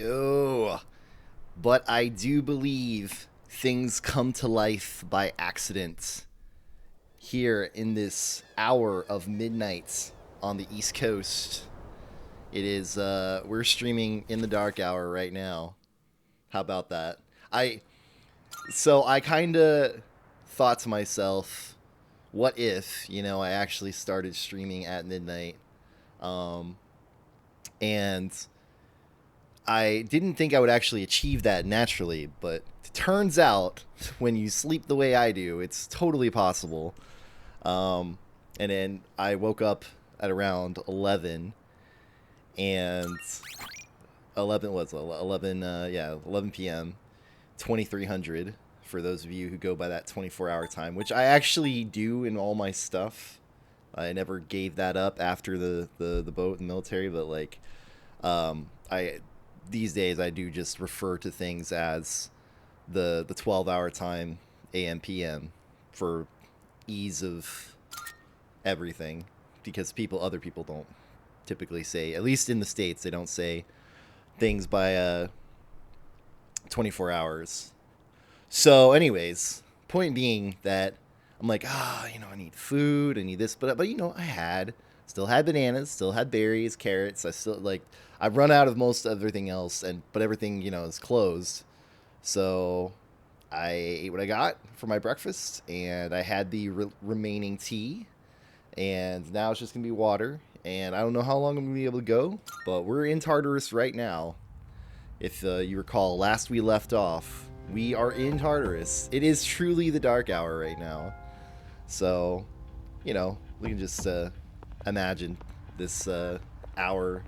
Oh, but I do believe things come to life by accident here in this hour of midnight on the East Coast. It is we're streaming in the dark hour right now. How about that? I I kind of thought to myself, what if, I actually started streaming at midnight um and I didn't think I would actually achieve that naturally, but it turns out when you sleep the way I do, it's totally possible. Um, and then I woke up at around 11, and 11 was 11, yeah, 11 p.m. 2300 for those of you who go by that 24-hour time, which I actually do in all my stuff. I never gave that up after the boat and military, but like I these days I do just refer to things as the 12-hour time, AM PM, for ease of everything, because other people don't typically say, at least in the States, they don't say things by 24 hours. So anyways, point being that I'm like, I need food, I need this, but I still had bananas, still had berries, carrots. I've run out of most everything else, but everything is closed. So I ate what I got for my breakfast, and I had the remaining tea, and now it's just gonna be water. And I don't know how long I'm gonna be able to go, but we're in Tartarus right now. If you recall, last we left off, we are in Tartarus. It is truly the dark hour right now. So, we can just imagine this hour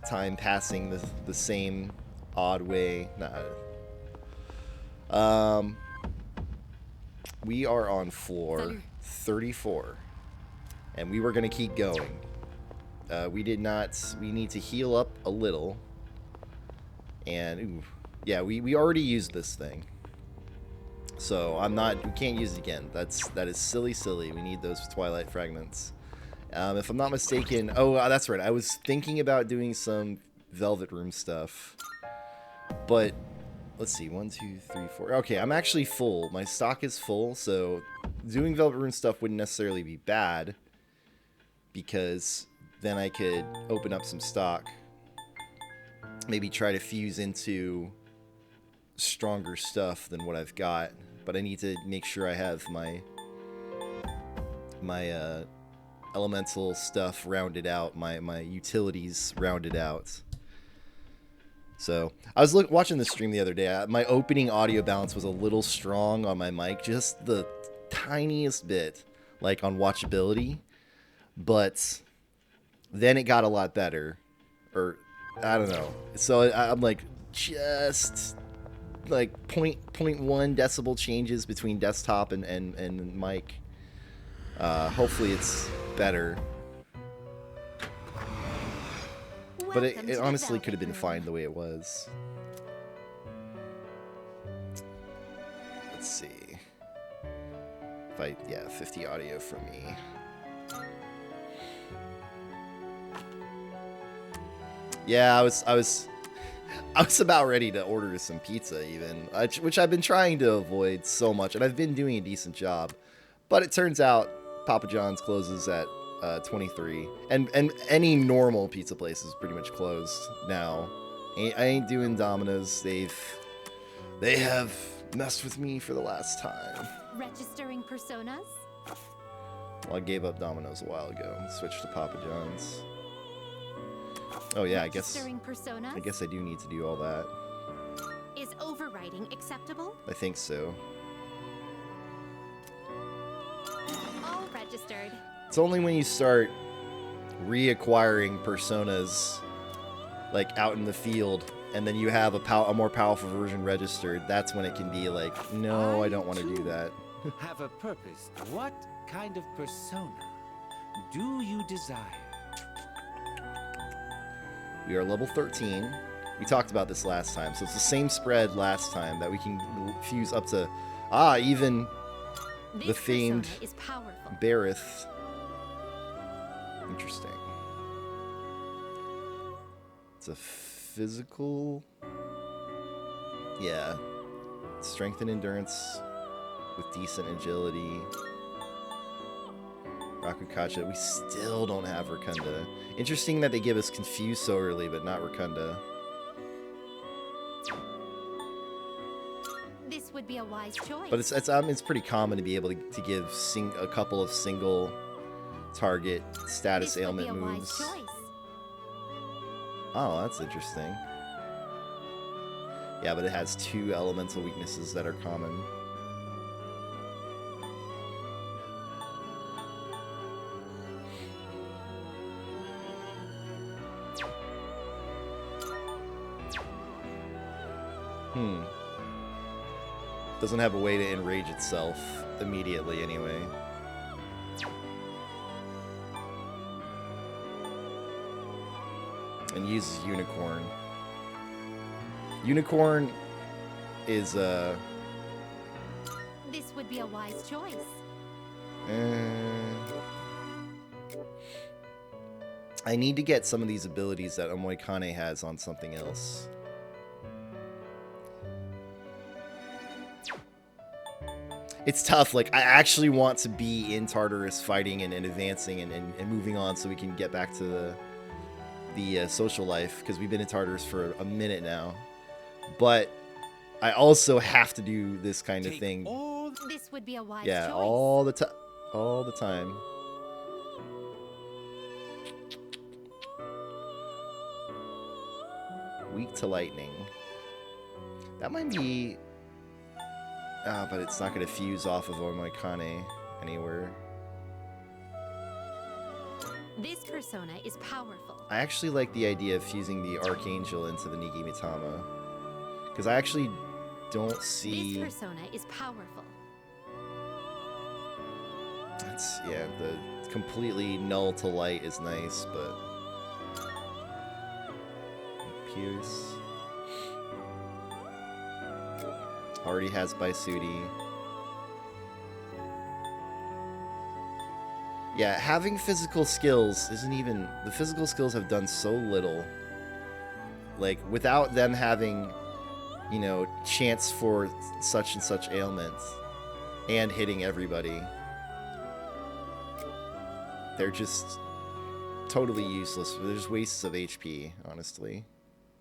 time passing the same odd way. Um, we are on floor 34, and we were going to keep going. We did not. We need to heal up a little. And, yeah, we already used this thing. So we can't use it again. That is silly. We need those Twilight fragments. If I'm not mistaken, that's right. I was thinking about doing some Velvet Room stuff, but let's see, 1, 2, 3, 4. Okay, I'm actually full. My stock is full, so doing Velvet Room stuff wouldn't necessarily be bad, because then I could open up some stock, maybe try to fuse into stronger stuff than what I've got. But I need to make sure I have my elemental stuff rounded out, my utilities rounded out. So I was watching the stream the other day. My opening audio balance was a little strong on my mic, just the tiniest bit, like on watchability. But then it got a lot better, or I don't know. So I'm like just like 0.1 decibel changes between desktop and mic. Hopefully it's better. But it honestly could have been fine the way it was. Let's see. 50 audio from me. Yeah, I was about ready to order some pizza even, which I've been trying to avoid so much, and I've been doing a decent job. But it turns out Papa John's closes at 23, and any normal pizza place is pretty much closed now. I ain't doing Domino's. They have messed with me for the last time. Registering personas? Well, I gave up Domino's a while ago and switched to Papa John's. Oh yeah, I guess I do need to do all that. Is overriding acceptable? I think so. All registered. It's only when you start reacquiring personas, like out in the field, and then you have a more powerful version registered, that's when it can be like, no, I don't want to do that. Have a purpose. What kind of persona do you desire? We are level 13. We talked about this last time, so it's the same spread last time that we can fuse up to, even the famed Barith. Interesting. It's a physical. Yeah. Strength and endurance with decent agility. Rakukacha. We still don't have Rakunda. Interesting that they give us Confuse so early, but not Rakunda. This would be a wise choice. But it's pretty common to be able to give a couple of single target status ailment moves. Oh, that's interesting. Yeah, but it has 2 elemental weaknesses that are common. Doesn't have a way to enrage itself immediately anyway. And uses Unicorn. Unicorn is This would be a wise choice. I need to get some of these abilities that Omoikane has on something else. It's tough. Like, I actually want to be in Tartarus fighting and advancing and moving on so we can get back to the social life, because we've been in Tartarus for a minute now. But I also have to do this kind of thing. This would be a wise choice. all the time. Weak to lightning. That might be... but it's not going to fuse off of Omoikane anywhere. This persona is powerful. I actually like the idea of fusing the Archangel into the Nigimitama. Because I actually don't see... This persona is powerful. That's, yeah, the completely null to light is nice, but... Pierce... Already has Baisudi. Yeah, having physical skills isn't even... The physical skills have done so little. Like, without them having, you know, chance for such and such ailments and hitting everybody, they're just totally useless. They're just wastes of HP, honestly,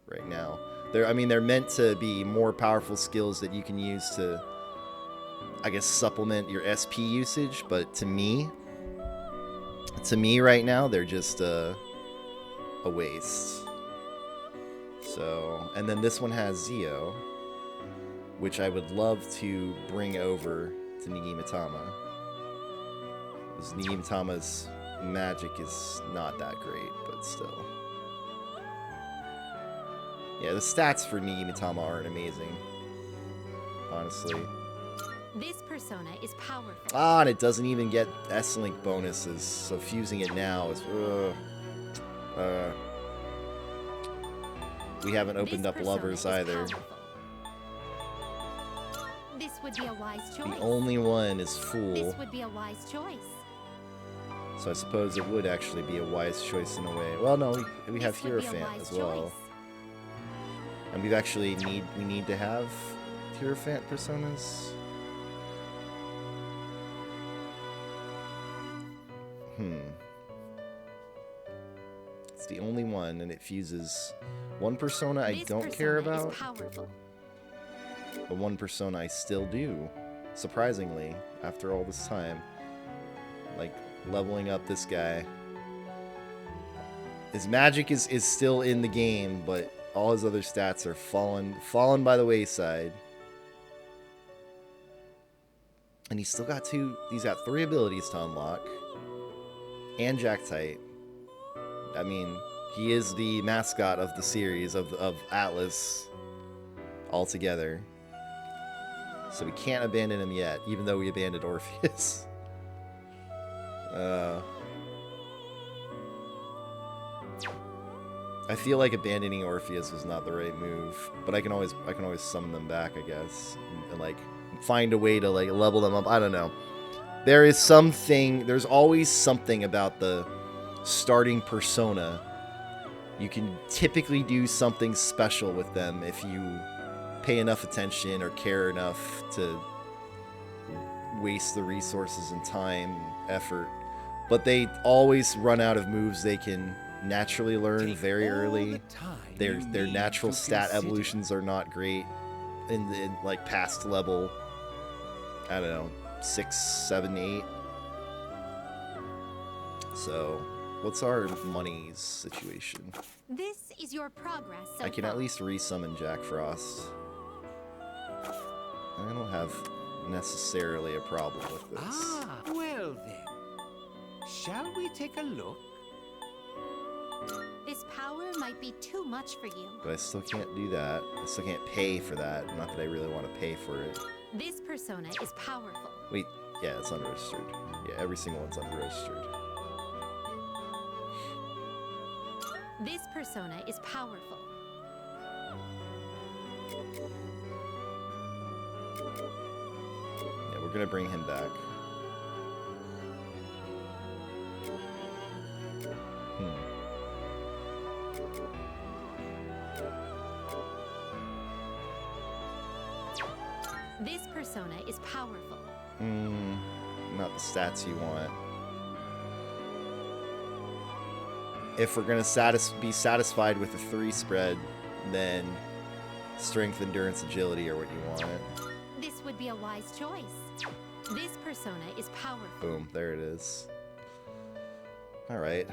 right now. They're meant to be more powerful skills that you can use to, I guess, supplement your SP usage, but to me right now, they're just a waste. So, and then this one has Zio, which I would love to bring over to Nigimitama. Because Nigimitama's magic is not that great, but still. Yeah, the stats for Nigimitama aren't amazing, honestly. This persona is powerful. Ah, and it doesn't even get S-Link bonuses, so fusing it now is... we haven't opened up lovers either. Powerful. This would be a wise choice. The only one is Fool. This would be a wise choice. So I suppose it would actually be a wise choice in a way. Well, no, we have Hierophant as well. And we need to have Hierophant personas. It's the only one, and it fuses one persona I don't care about, but one persona I still do, surprisingly, after all this time. Like, leveling up this guy. His magic is still in the game, but all his other stats are fallen by the wayside. And he's still got he's got 3 abilities to unlock. And Jactite. I mean, he is the mascot of the series, of Atlas altogether. So we can't abandon him yet, even though we abandoned Orpheus. I feel like abandoning Orpheus was not the right move, but I can always summon them back, I guess, and like find a way to like level them up. I don't know. There's always something about the starting persona You can typically do something special with them if you pay enough attention or care enough to waste the resources and time and effort. But they always run out of moves they can naturally learn very early. Their natural stat evolutions are not great in like past level, I don't know, 6, 7, 8. So what's our money's situation? This is your progress so I can far. at least resummon Jack Frost. I don't have necessarily a problem with this. Ah, well then. Shall we take a look? This power might be too much for you. But I still can't do that. I still can't pay for that. Not that I really want to pay for it. This persona is powerful. Wait, yeah, it's unregistered. Yeah, every single one's unregistered. This persona is powerful. Yeah, we're gonna bring him back. This persona is powerful. Not the stats you want. If we're gonna be satisfied with a 3 spread, then strength, endurance, agility are what you want. This would be a wise choice. This persona is powerful. Boom, there it is. Alright.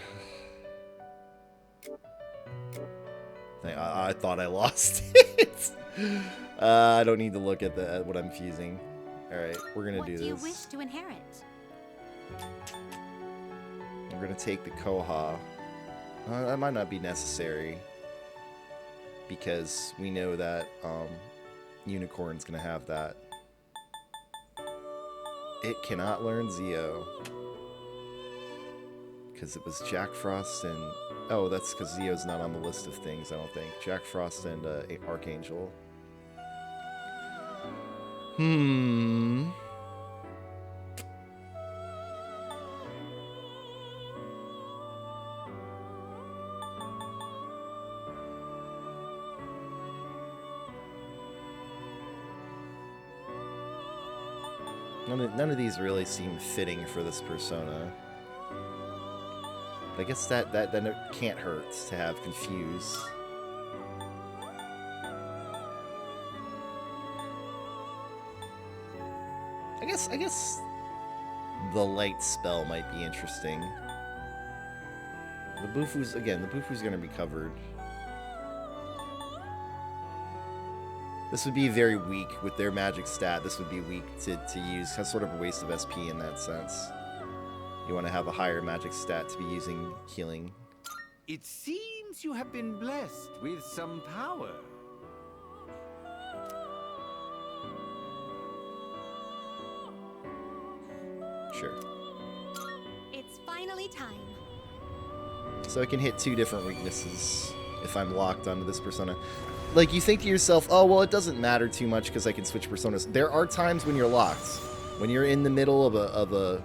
I thought I lost it. I don't need to look at what I'm fusing. Alright, we're gonna do this. What do you wish to inherit? We're gonna take the Koha. That might not be necessary, because we know that Unicorn's gonna have that. It cannot learn Zeo, because it was Jack Frost and... Oh, that's because Zeo's not on the list of things, I don't think. Jack Frost and Archangel. None of these really seem fitting for this persona. But I guess that then it can't hurt to have Confuse. I guess the light spell might be interesting. The Bufu's gonna be covered. This would be very weak with their magic stat. This would be weak to use. That's sort of a waste of SP in that sense. You want to have a higher magic stat to be using healing. It seems you have been blessed with some power. Sure. It's finally time. So I can hit 2 different weaknesses if I'm locked onto this persona. Like, you think to yourself, oh, well, it doesn't matter too much because I can switch personas. There are times when you're locked. When you're in the middle of a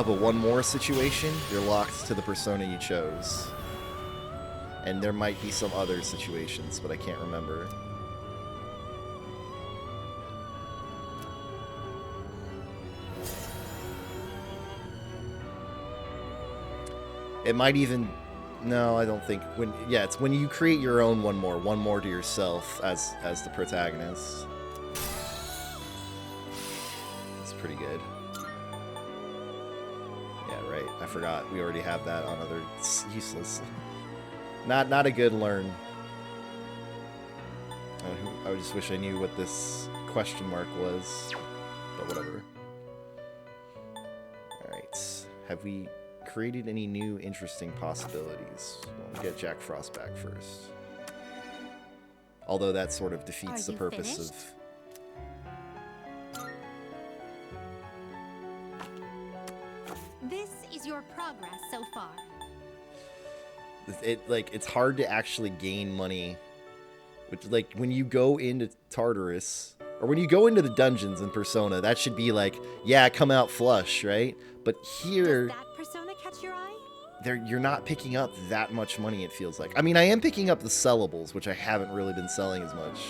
one more situation, you're locked to the persona you chose. And there might be some other situations, but I can't remember. It might even... No, I don't think... it's when you create your own one more to yourself as the protagonist. It's pretty good. Yeah, right. I forgot. We already have that on other... It's useless. Not a good learn. I just wish I knew what this question mark was. But whatever. Alright. Have we created any new interesting possibilities? We'll get Jack Frost back first. Although that sort of defeats the purpose of... This is your progress so far. It's hard to actually gain money. Which, like, when you go into Tartarus, or when you go into the dungeons in Persona, that should be like, yeah, come out flush, right? But here... Does that persona catch your eye? you're not picking up that much money, it feels like. I mean, I am picking up the sellables, which I haven't really been selling as much.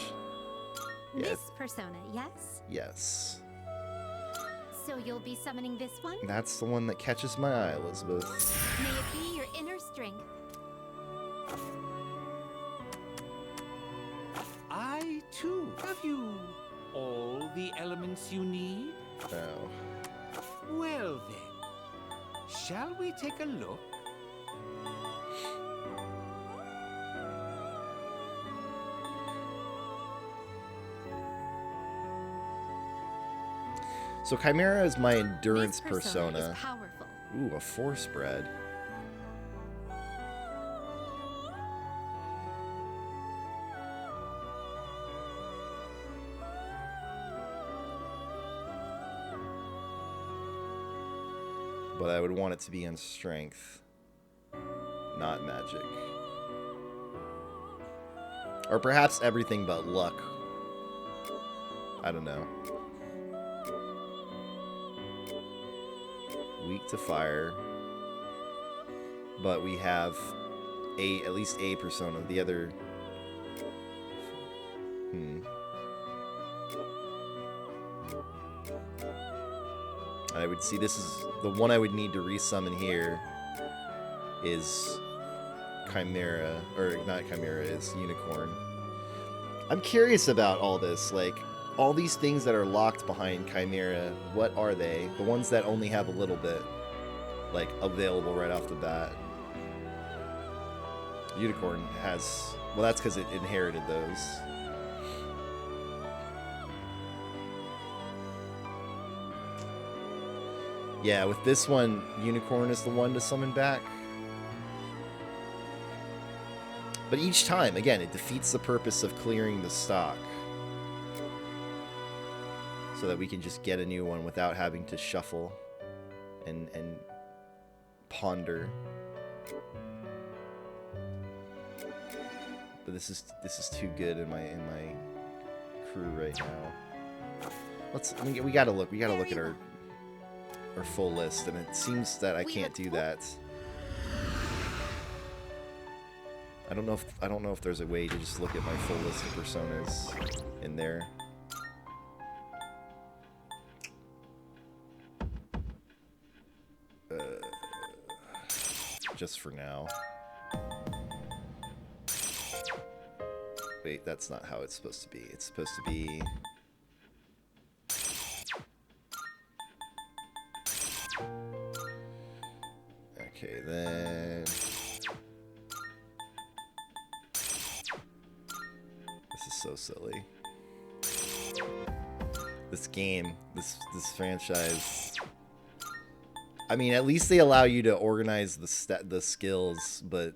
Yeah. This persona, yes? Yes. So you'll be summoning this one? That's the one that catches my eye, Elizabeth. May it be your inner strength. I, too, have you all the elements you need? Oh. Well then, shall we take a look? So Chimera is my endurance This persona is persona. powerful. Ooh, a force spread. But I would want it to be in strength, not magic. Or perhaps everything but luck. I don't know. Weak to fire. But we have at least a persona. The other... I would see this is the one I would need to resummon here is Chimera, or not Chimera, is Unicorn. I'm curious about all this, like all these things that are locked behind Chimera, what are they? The ones that only have a little bit like available right off the bat. Unicorn has, well, that's because it inherited those. Yeah, with this one, Unicorn is the one to summon back. But each time, again, it defeats the purpose of clearing the stock. So that we can just get a new one without having to shuffle and ponder. But this is too good in my crew right now. We gotta look at our full list, and it seems that I can't do that. I don't know if there's a way to just look at my full list of personas in there. Just for now. Wait, that's not how it's supposed to be. It's supposed to be... Okay, then... This is so silly. This game, this franchise... I mean, at least they allow you to organize the skills, but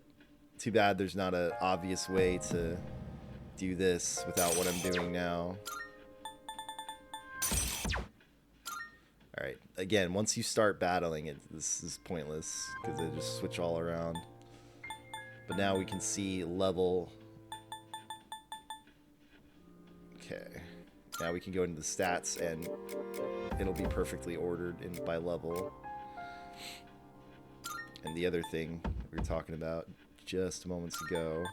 too bad there's not an obvious way to do this without what I'm doing now. Alright, again, once you start battling it, this is pointless, because they just switch all around. But now we can see level. Okay. Now we can go into the stats, and it'll be perfectly ordered by level. And the other thing we were talking about just moments ago.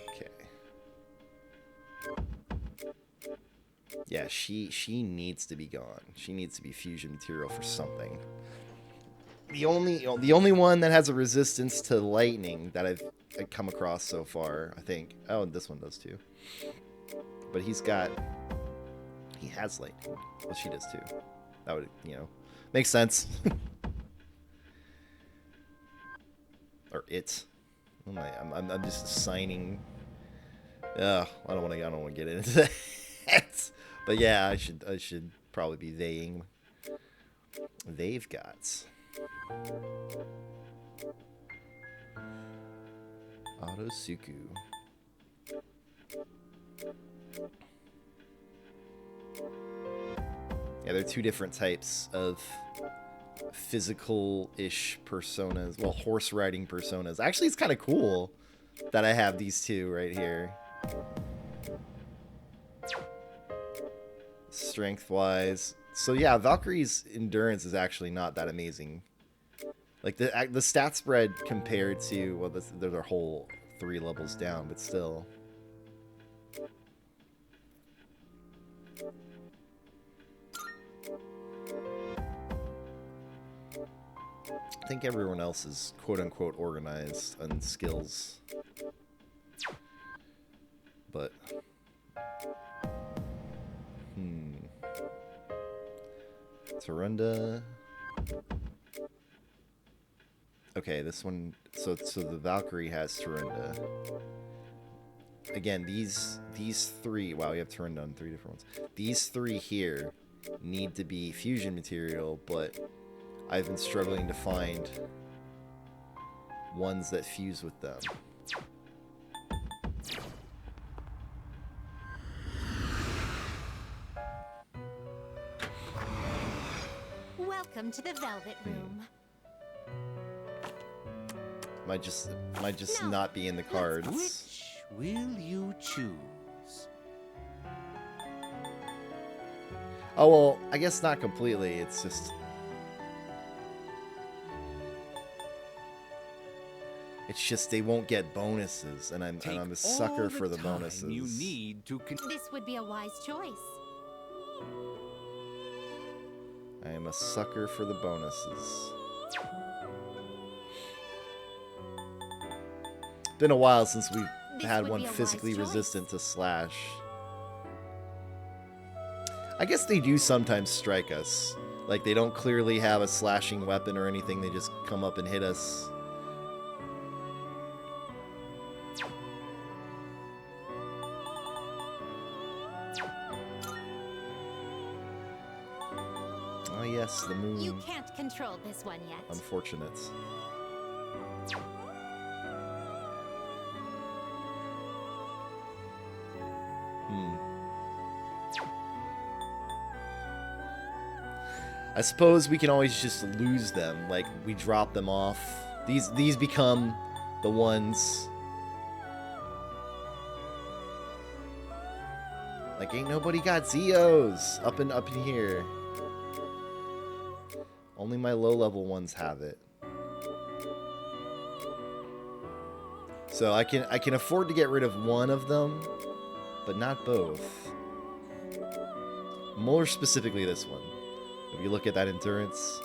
Okay. Yeah, she needs to be gone. She needs to be fusion material for something. The only one that has a resistance to lightning that I've come across so far, I think. Oh, and this one does too. But he has lightning. Well, she does too. That would, makes sense. Or it. Oh my, I'm just assigning. I don't want to get into that. But yeah, I should probably be theying. They've got Autosuku. Yeah, there are two different types of physical-ish personas. Well, horse riding personas. Actually, it's kind of cool that I have these two right here. Strength-wise. So yeah, Valkyrie's endurance is actually not that amazing. Like the stat spread compared to, well, they're their whole 3 levels down, but still. I think everyone else is quote-unquote organized on skills. But... Tarunda... Okay, this one... So the Valkyrie has Tarunda. Again, these 3... Wow, we have Tarunda on 3 different ones. These 3 here need to be fusion material, but I've been struggling to find ones that fuse with them. Welcome to the Velvet Room. Might just not be in the cards. Which will you choose? Oh well, I guess not completely. It's just they won't get bonuses, and I'm a sucker for the bonuses. You need to This would be a wise choice. I am a sucker for the bonuses. Been a while since we've had one physically resistant to slash. I guess they do sometimes strike us. Like, they don't clearly have a slashing weapon or anything, they just come up and hit us. Oh yes, the moon. You can't control this one yet. Unfortunate. I suppose we can always just lose them, like we drop them off. These become the ones. Like ain't nobody got Zeos up in here. Only my low level ones have it. So I can afford to get rid of one of them, but not both. More specifically this one. If you look at that endurance,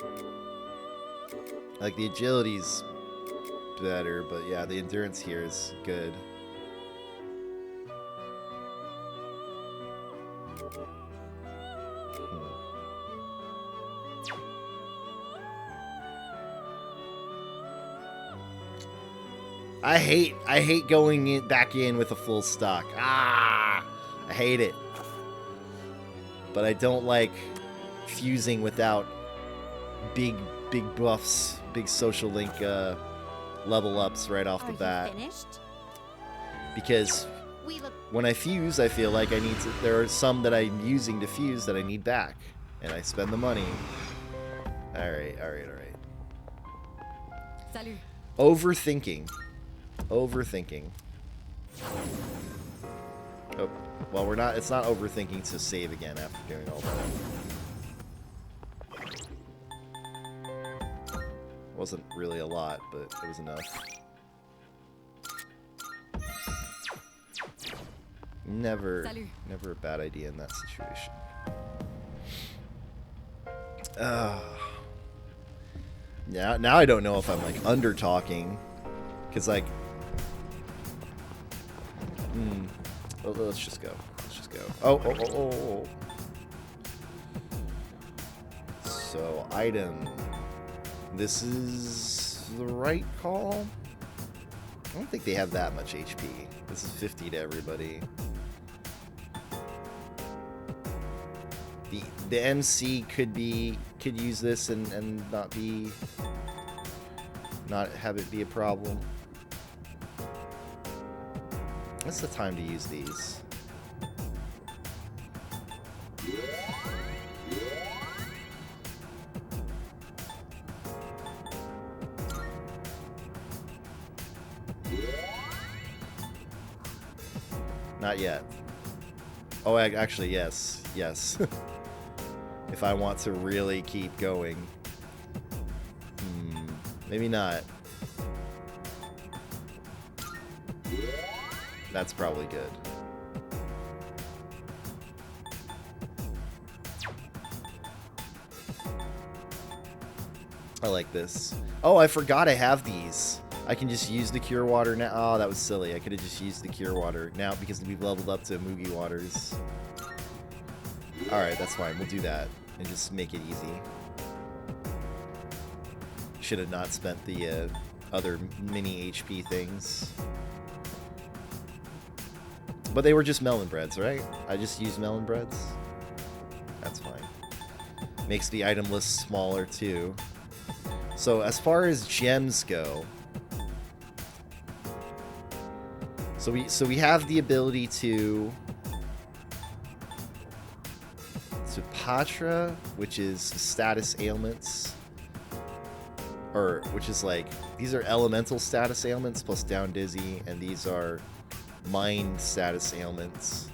like the agility's better, but yeah, the endurance here is good. I hate going back in with a full stock. I hate it. But I don't like fusing without big buffs, big social link level ups right off the bat. Because when I fuse, I feel like there are some that I'm using to fuse that I need back, and I spend the money. All right. Salut. Overthinking. Oh, well, we're not. It's not overthinking to save again after doing all that. Wasn't really a lot, but it was enough. Never a bad idea in that situation. Now I don't know if I'm like under talking, cause like. Let's just go. Oh. So, item. This is the right call? I don't think they have that much HP. This is 50 to everybody. The MC could use this and not have it be a problem. What's the time to use these? Not yet. Oh, actually, yes. if I want to really keep going. Maybe not. That's probably good. I like this. Oh, I forgot I have these. I can just use the cure water now. Oh, that was silly. I could have just used the cure water now because we've leveled up to Mugi Waters. Alright, that's fine. We'll do that and just make it easy. Should have not spent the other mini HP things. But they were just melon breads, right? I just used melon breads. That's fine. Makes the item list smaller too. So as far as gems go, so we have the ability to Patra, which is status ailments, or which is like, these are elemental status ailments plus down dizzy, and these are mind status ailments.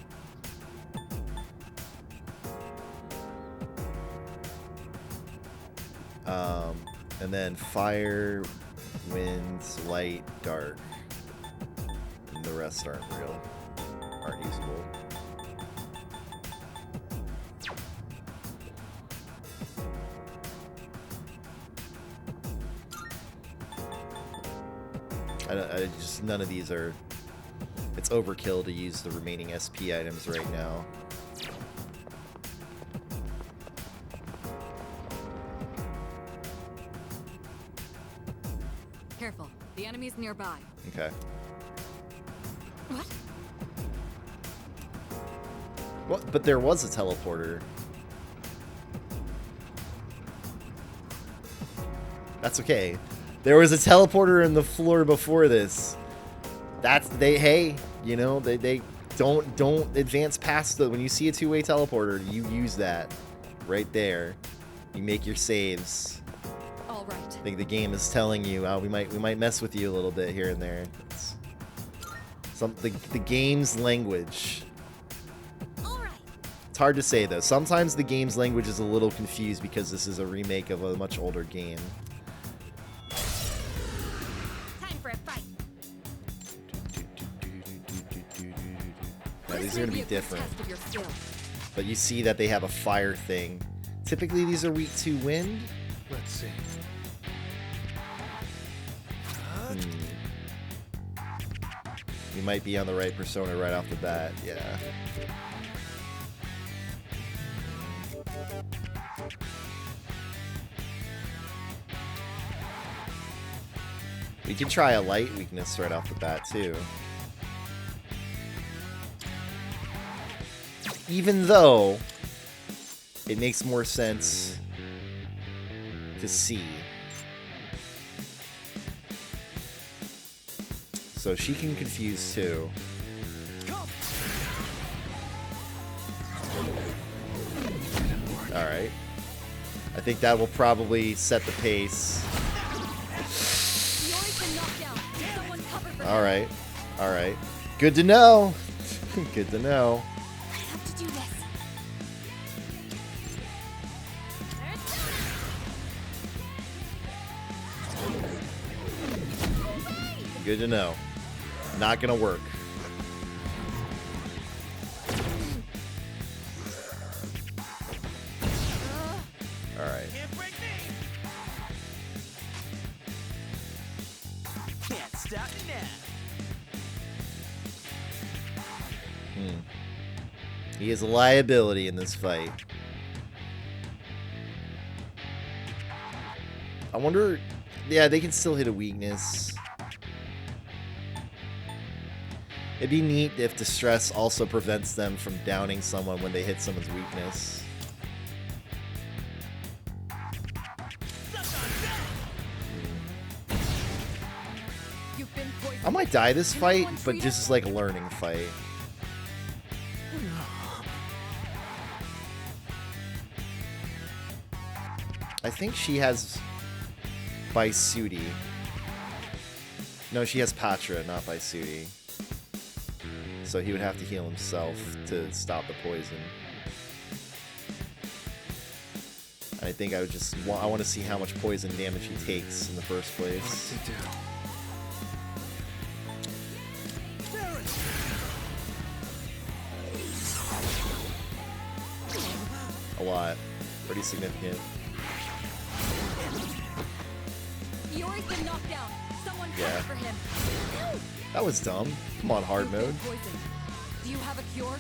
And then fire, wind, light, dark. And the rest aren't usable. I just, none of these are, it's overkill to use the remaining SP items right now. Careful, the enemy's nearby. Okay. What? Well, but there was a teleporter. That's okay. There was a teleporter in the floor before this. That's, hey, you know, they don't advance past the, when you see a two-way teleporter, you use that right there. You make your saves. All right. I think the game is telling you, we might mess with you a little bit here and there. It's the game's language. All right. It's hard to say though. Sometimes the game's language is a little confused because this is a remake of a much older game. Time for a fight. Now, these are going to be different. But you see that they have a fire thing. Typically these are weak to wind. Let's see. We might be on the right persona right off the bat, yeah. We can try a light weakness right off the bat too. Even though it makes more sense to see. So she can confuse too. Alright. I think that will probably set the pace. Alright. Alright. Good to know. Good to know. I have to do this. Good to know. Not gonna work. Alright. Can't break me. Can't stop me now. He is a liability in this fight. I wonder... Yeah, they can still hit a weakness. It'd be neat if distress also prevents them from downing someone when they hit someone's weakness. I might die this fight, but just as like a learning fight. I think she has Baisudi. No, she has Patra, not Baisudi. So he would have to heal himself to stop the poison. I think I would just I want to see how much poison damage he takes in the first place. What to do? A lot. Pretty significant. Yori's been knocked down. Someone Yeah. cover for him. Ow! That was dumb. Come on, hard You've been mode. poisoned. Do you have a cure?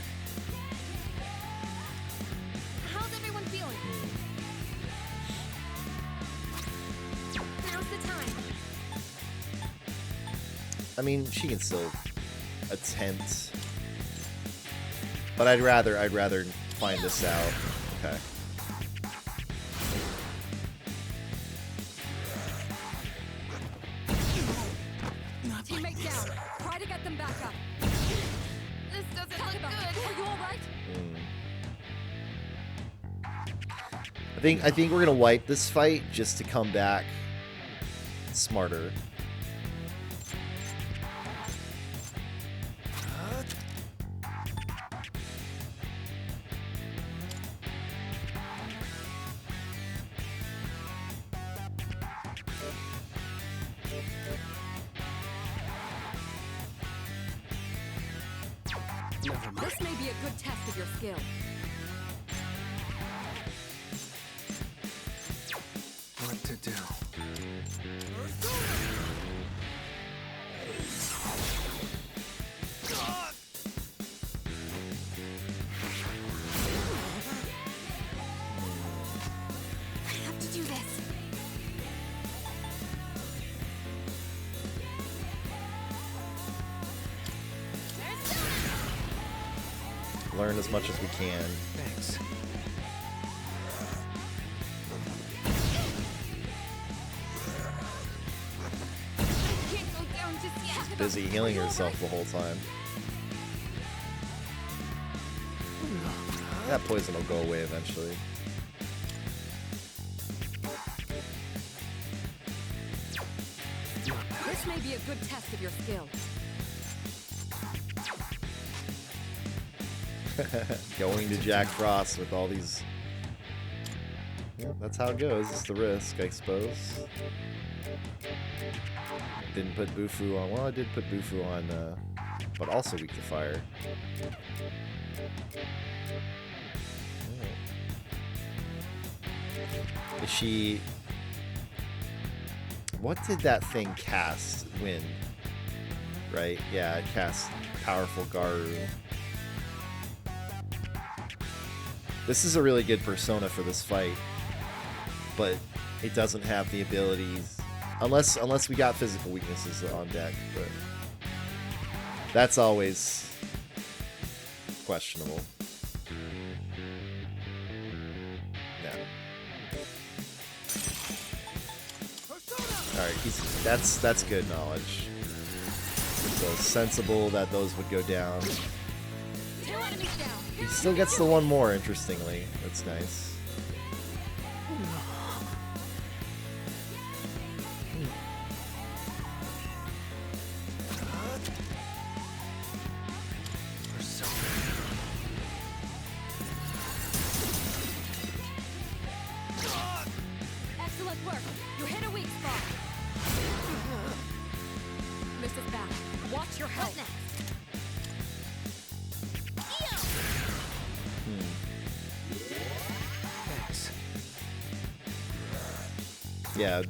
How's everyone feeling? Now's the time. I mean, she can still attempt, but I'd rather find this out. Okay. Teammate down. Try to get them back up. This doesn't look good. Are you all right? I think we're gonna wipe this fight just to come back smarter. Never mind. This may be a good test of your skill. What to do? I have to do this. Learn as much as we can. Thanks. Can't go down just yet. Busy healing herself the whole time. That poison will go away eventually. This may be a good test of your skill. Going to Jack Frost with all these. Yeah, that's how it goes. It's the risk, I suppose. Didn't put Bufu on. Well, I did put Bufu on, but also weak to fire. Yeah. Is she? What did that thing cast? Win. Right? Yeah, it cast Powerful Garu. This is a really good persona for this fight, but it doesn't have the abilities unless we got physical weaknesses on deck, but that's always questionable. No. All right, that's good knowledge. So sensible that those would go down. 2 enemies down. He still gets the one more, interestingly. That's nice. Excellent work. You hit a weak spot. Mrs. Back, watch your health. Thanks. Yeah.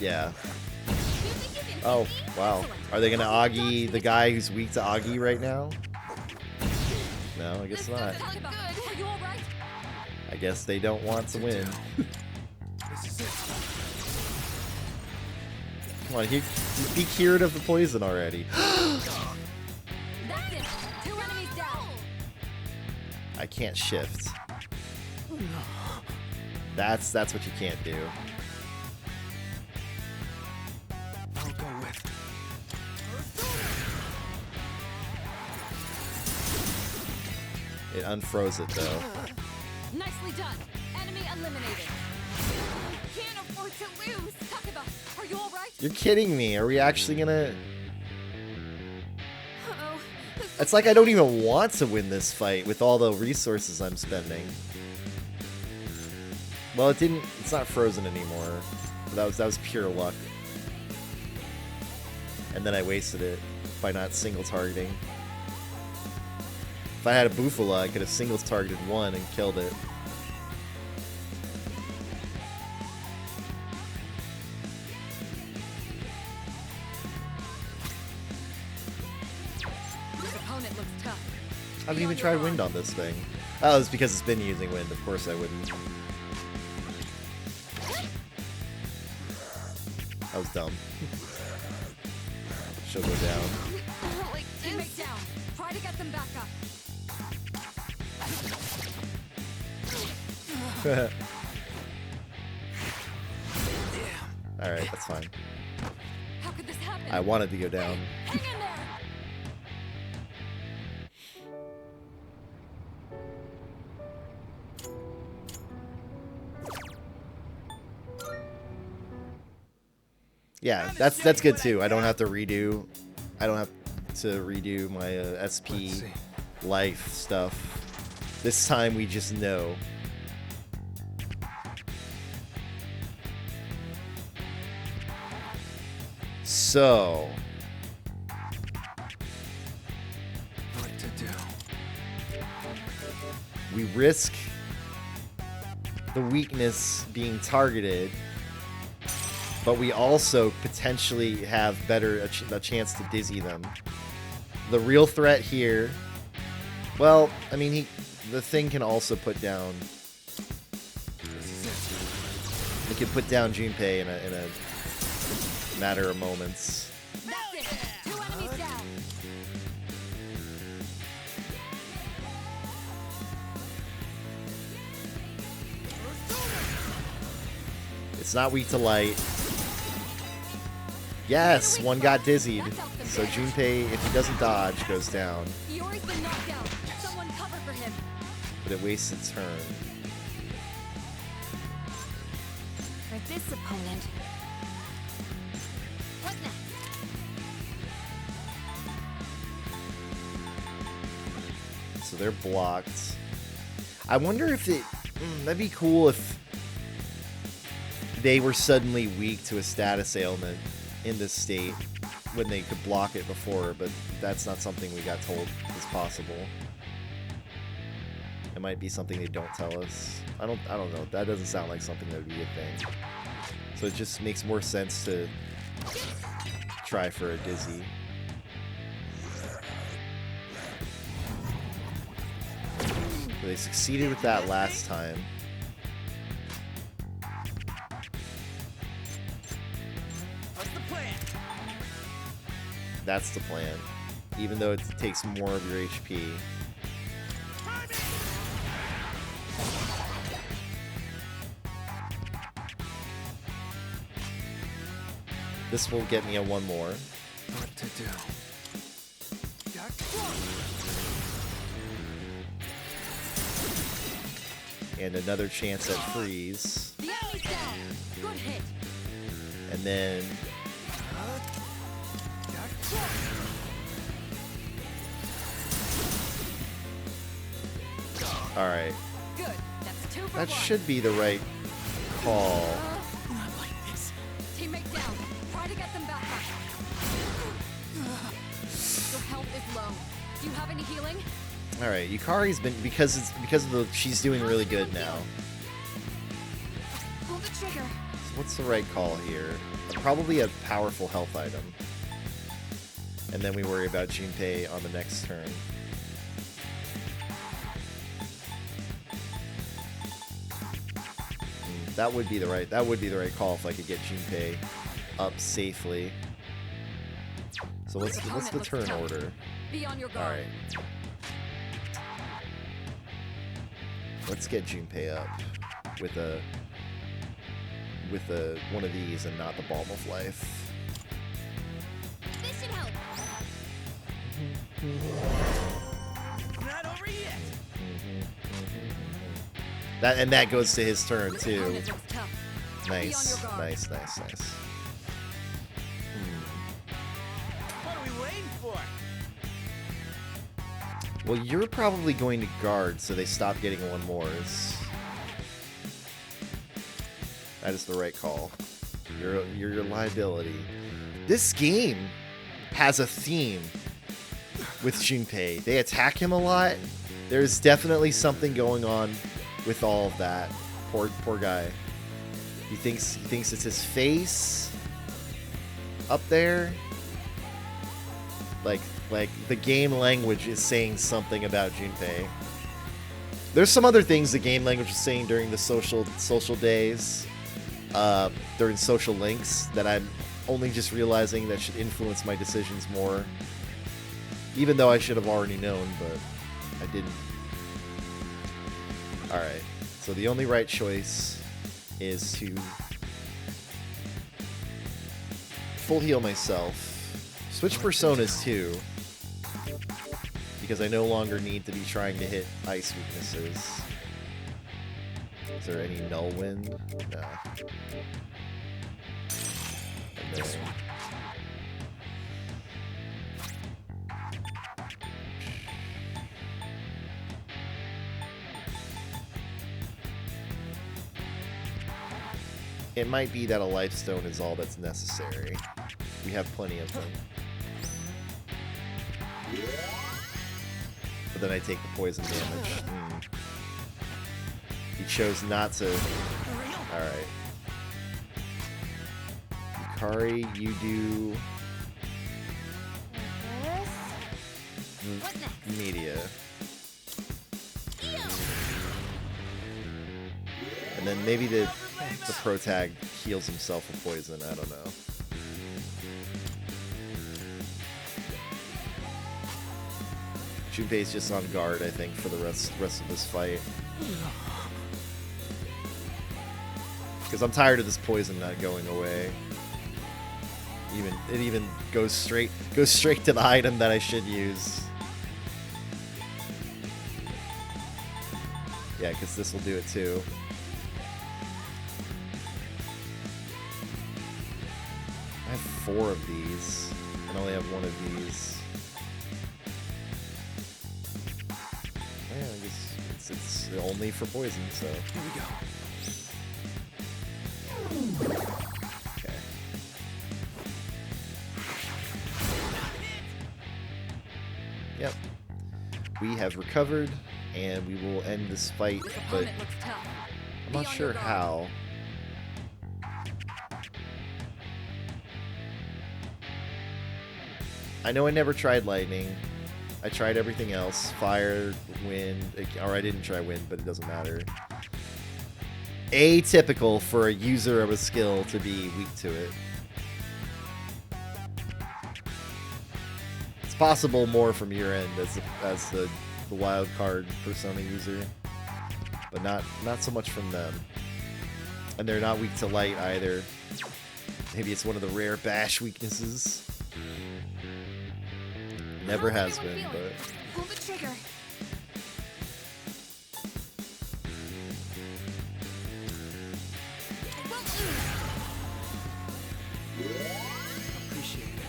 Yeah. Oh, wow. Are they gonna Augie the guy who's weak to Augie right now? No, I guess not. Are you all right? I guess they don't want to win. This is it. Come on, be cured of the poison already. That's it. 2 enemies down. I can't shift. That's what you can't do. I'll go with. It unfroze it though. Nicely done. Enemy eliminated. Can't afford to lose. Takeba, are you all right? You're kidding me. Are we actually gonna... Uh-oh. It's like I don't even want to win this fight with all the resources I'm spending. Well, it didn't. It's not frozen anymore. That was pure luck. And then I wasted it by not single targeting. If I had a Bufala, I could have single targeted one and killed it. This opponent looks tough. I haven't even tried wind on this thing. Oh, it's because it's been using wind. Of course I wouldn't. That was dumb. She'll go down. Teammate down. Try to get them back up. Alright, that's fine. How could this happen? I wanted to go down. Hang in there. Yeah, that's good too. I don't have to redo. I don't have to redo my SP life stuff. This time we just know. So, What to do? we risk the weakness being targeted, but we also potentially have a chance to dizzy them. The real threat here, well, I mean, the thing can also put down. It can put down Junpei in a matter of moments. That's it. 2 enemies down. It's not weak to light. Yes, one got dizzied. So Junpei, if he doesn't dodge, goes down. Yori's been knocked out. Someone cover for him. But it wastes its turn. For this opponent. What's next? So they're blocked. I wonder if it... that'd be cool if they were suddenly weak to a status ailment in this state when they could block it before, but that's not something we got told is possible. It might be something they don't tell us. I don't know. That doesn't sound like something that would be a thing. So it just makes more sense to try for a dizzy. They succeeded with that last time. What's the plan? That's the plan. Even though it takes more of your HP. This will get me a one more. What to do? And another chance at freeze. The enemy's down. Good hit. And then alright. Good. That's 2 for That 1. should be the right call. Not like this. Teammate down. Try to get them back up. Your health is low. Do you have any healing? Alright, Yukari's been because of the she's doing really good now. Pull the trigger. So what's the right call here? Probably a powerful health item. And then we worry about Junpei on the next turn. That would be the right call if I could get Junpei up safely. So what's the turn order? Be on your All guard. right. Let's get Junpei up with a one of these and not the Balm of Life. This should help. Not over yet. That goes to his turn This too. opponent looks tough. Be on Nice, your guard. nice. What are we waiting for? Well, you're probably going to guard, so they stop getting one mores. That is the right call. You're your liability. This game has a theme with Junpei. They attack him a lot. There's definitely something going on with all of that. Poor guy. He thinks it's his face up there. Like the game language is saying something about Junpei. There's some other things the game language is saying during the social days, during social links that I'm only just realizing that should influence my decisions more. Even though I should have already known, but I didn't. Alright, so the only right choice is to full heal myself. Switch personas too, because I no longer need to be trying to hit ice weaknesses. Is there any null wind? No. And then it might be that a life stone is all that's necessary. We have plenty of them. But then I take the poison damage. He chose not to. Alright. Yukari, you do media. And then maybe the pro tag heals himself with poison. I don't know. Junpei's just on guard, I think, for the rest of this fight. Because I'm tired of this poison not going away. It even goes straight to the item that I should use. Yeah, because this will do it too. I have 4 of these. I only have 1 of these. Yeah, I guess it's only for poison, so. Here we go. Okay. Yep. We have recovered, and we will end this fight, but I'm not sure how. I know I never tried lightning. I tried everything else. Fire, wind, or I didn't try wind, but it doesn't matter. Atypical for a user of a skill to be weak to it. It's possible more from your end as the wild card persona user, but not so much from them. And they're not weak to light either. Maybe it's one of the rare bash weaknesses. Never has been, but Pull the trigger. Appreciate it.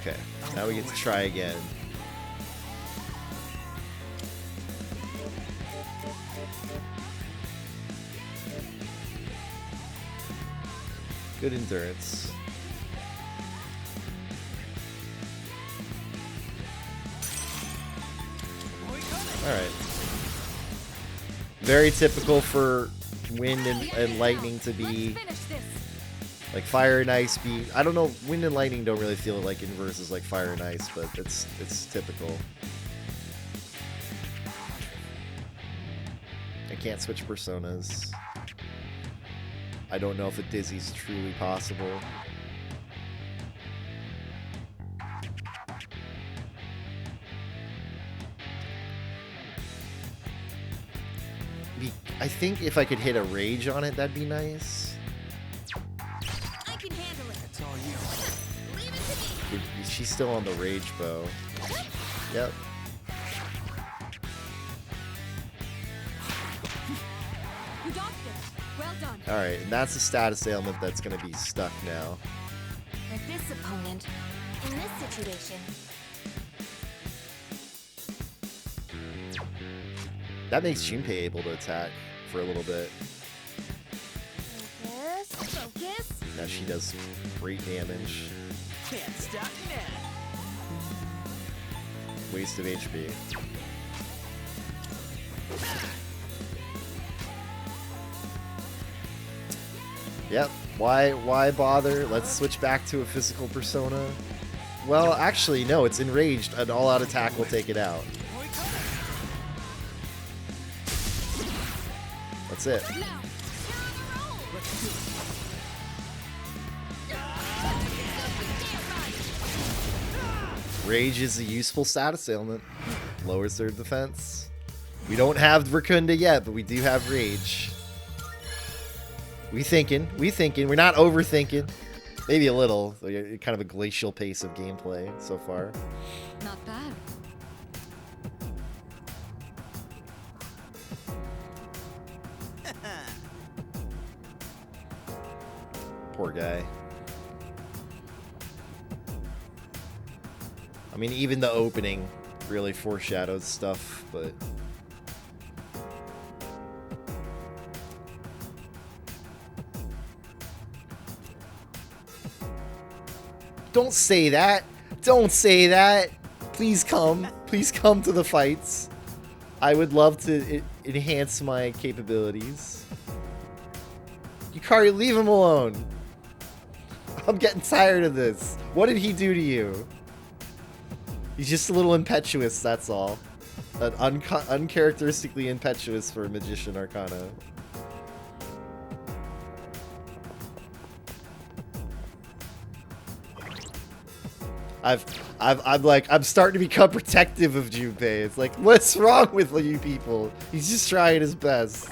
okay. Now we get to try again. Good endurance. Alright. Very typical for wind and lightning to be like fire and ice be. I don't know, wind and lightning don't really feel like inverses like fire and ice, but it's typical. I can't switch personas. I don't know if a dizzy's truly possible. I think if I could hit a rage on it, that'd be nice. I can handle it. It's all you. Leave it to me. She's still on the rage bow. Yep. You dodged it. Well done. Alright, and that's a status ailment that's gonna be stuck now. For this opponent, in this situation, That makes Junpei able to attack for a little bit. Focus, focus. Now she does great damage. Can't stop now. Waste of HP. Yep. Why bother? Let's switch back to a physical persona. Well, actually, no. It's enraged. An all-out attack will take it out. That's it. Now, you're on the roll. Let's do it. Rage is a useful status ailment. Lowers their defense. We don't have Racunda yet, but we do have Rage. We thinking. We're not overthinking. Maybe a little. Kind of a glacial pace of gameplay so far. Not bad. Poor guy. I mean, even the opening really foreshadows stuff, but... Don't say that! Don't say that! Please come. Please come to the fights. I would love to enhance my capabilities. Yukari, leave him alone! I'm getting tired of this. What did he do to you? He's just a little impetuous, that's all. Uncharacteristically impetuous for a Magician Arcana. I'm starting to become protective of Junpei. It's like, what's wrong with you people? He's just trying his best.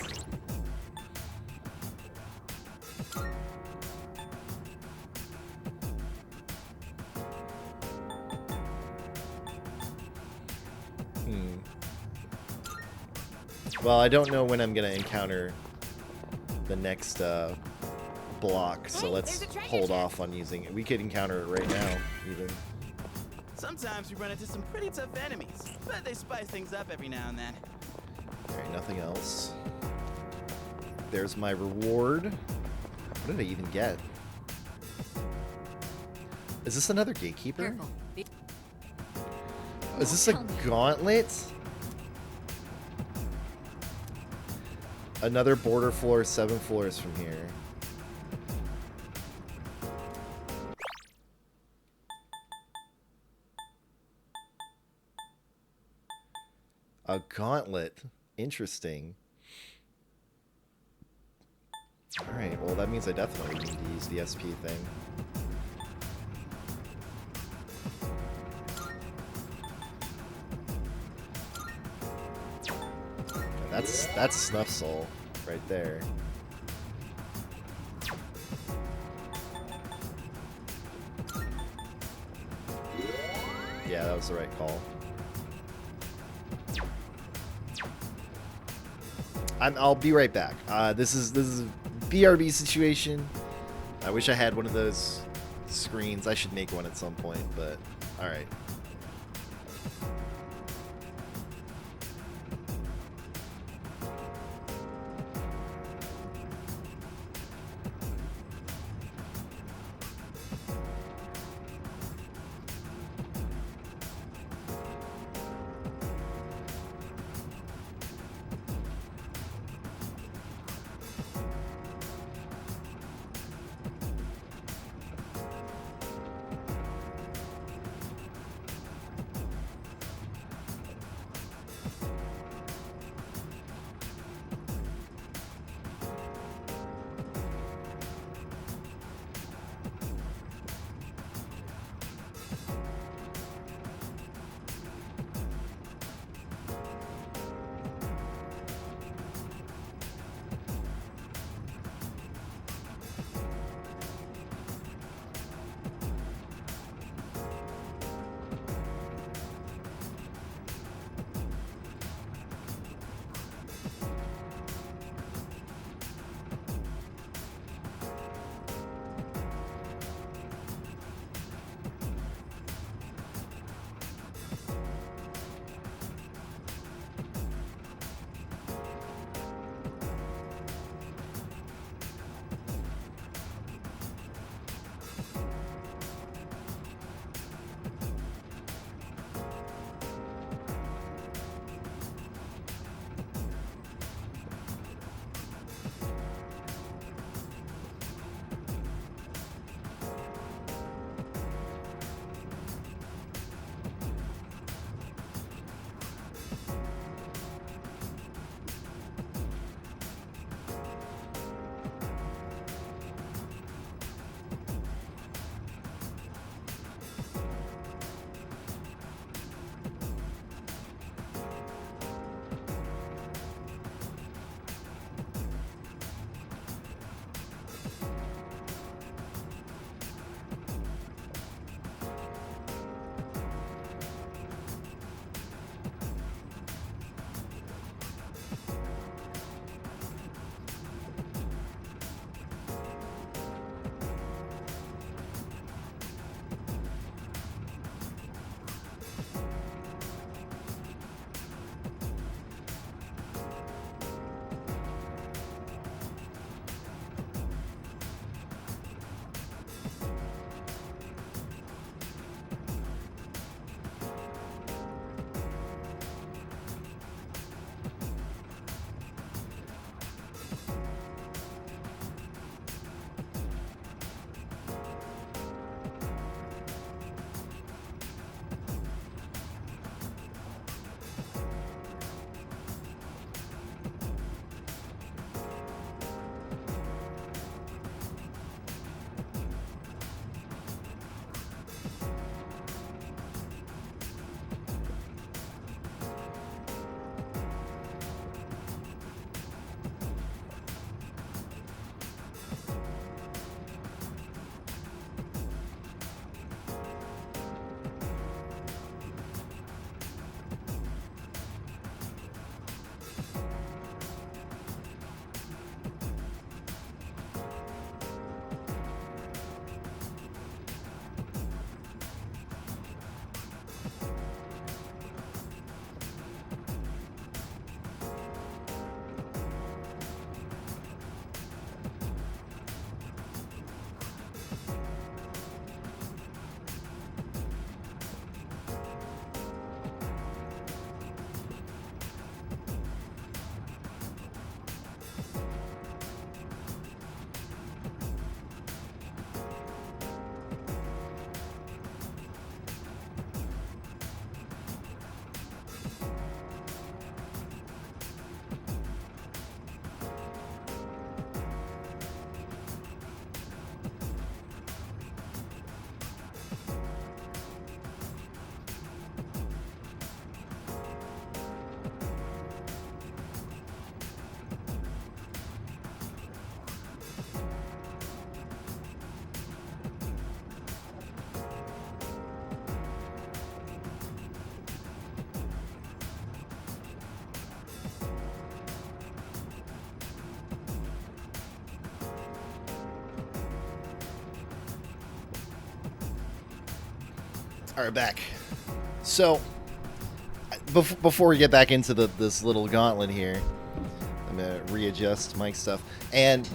Well, I don't know when I'm gonna encounter the next block, so let's hold off on using it. We could encounter it right now, even. Sometimes we run into some pretty tough enemies, but they spice things up every now and then. Alright, nothing else. There's my reward. What did I even get? Is this another gatekeeper? Careful. Is this a gauntlet? Another border floor, 7 floors from here. A gauntlet. Interesting. Alright, well that means I definitely need to use the SP thing. That's Snuff Soul right there. Yeah, that was the right call. I'll be right back. This is a BRB situation. I wish I had one of those screens. I should make one at some point, but all right. All right, back. So, before we get back into this little gauntlet here, I'm gonna readjust mic stuff. And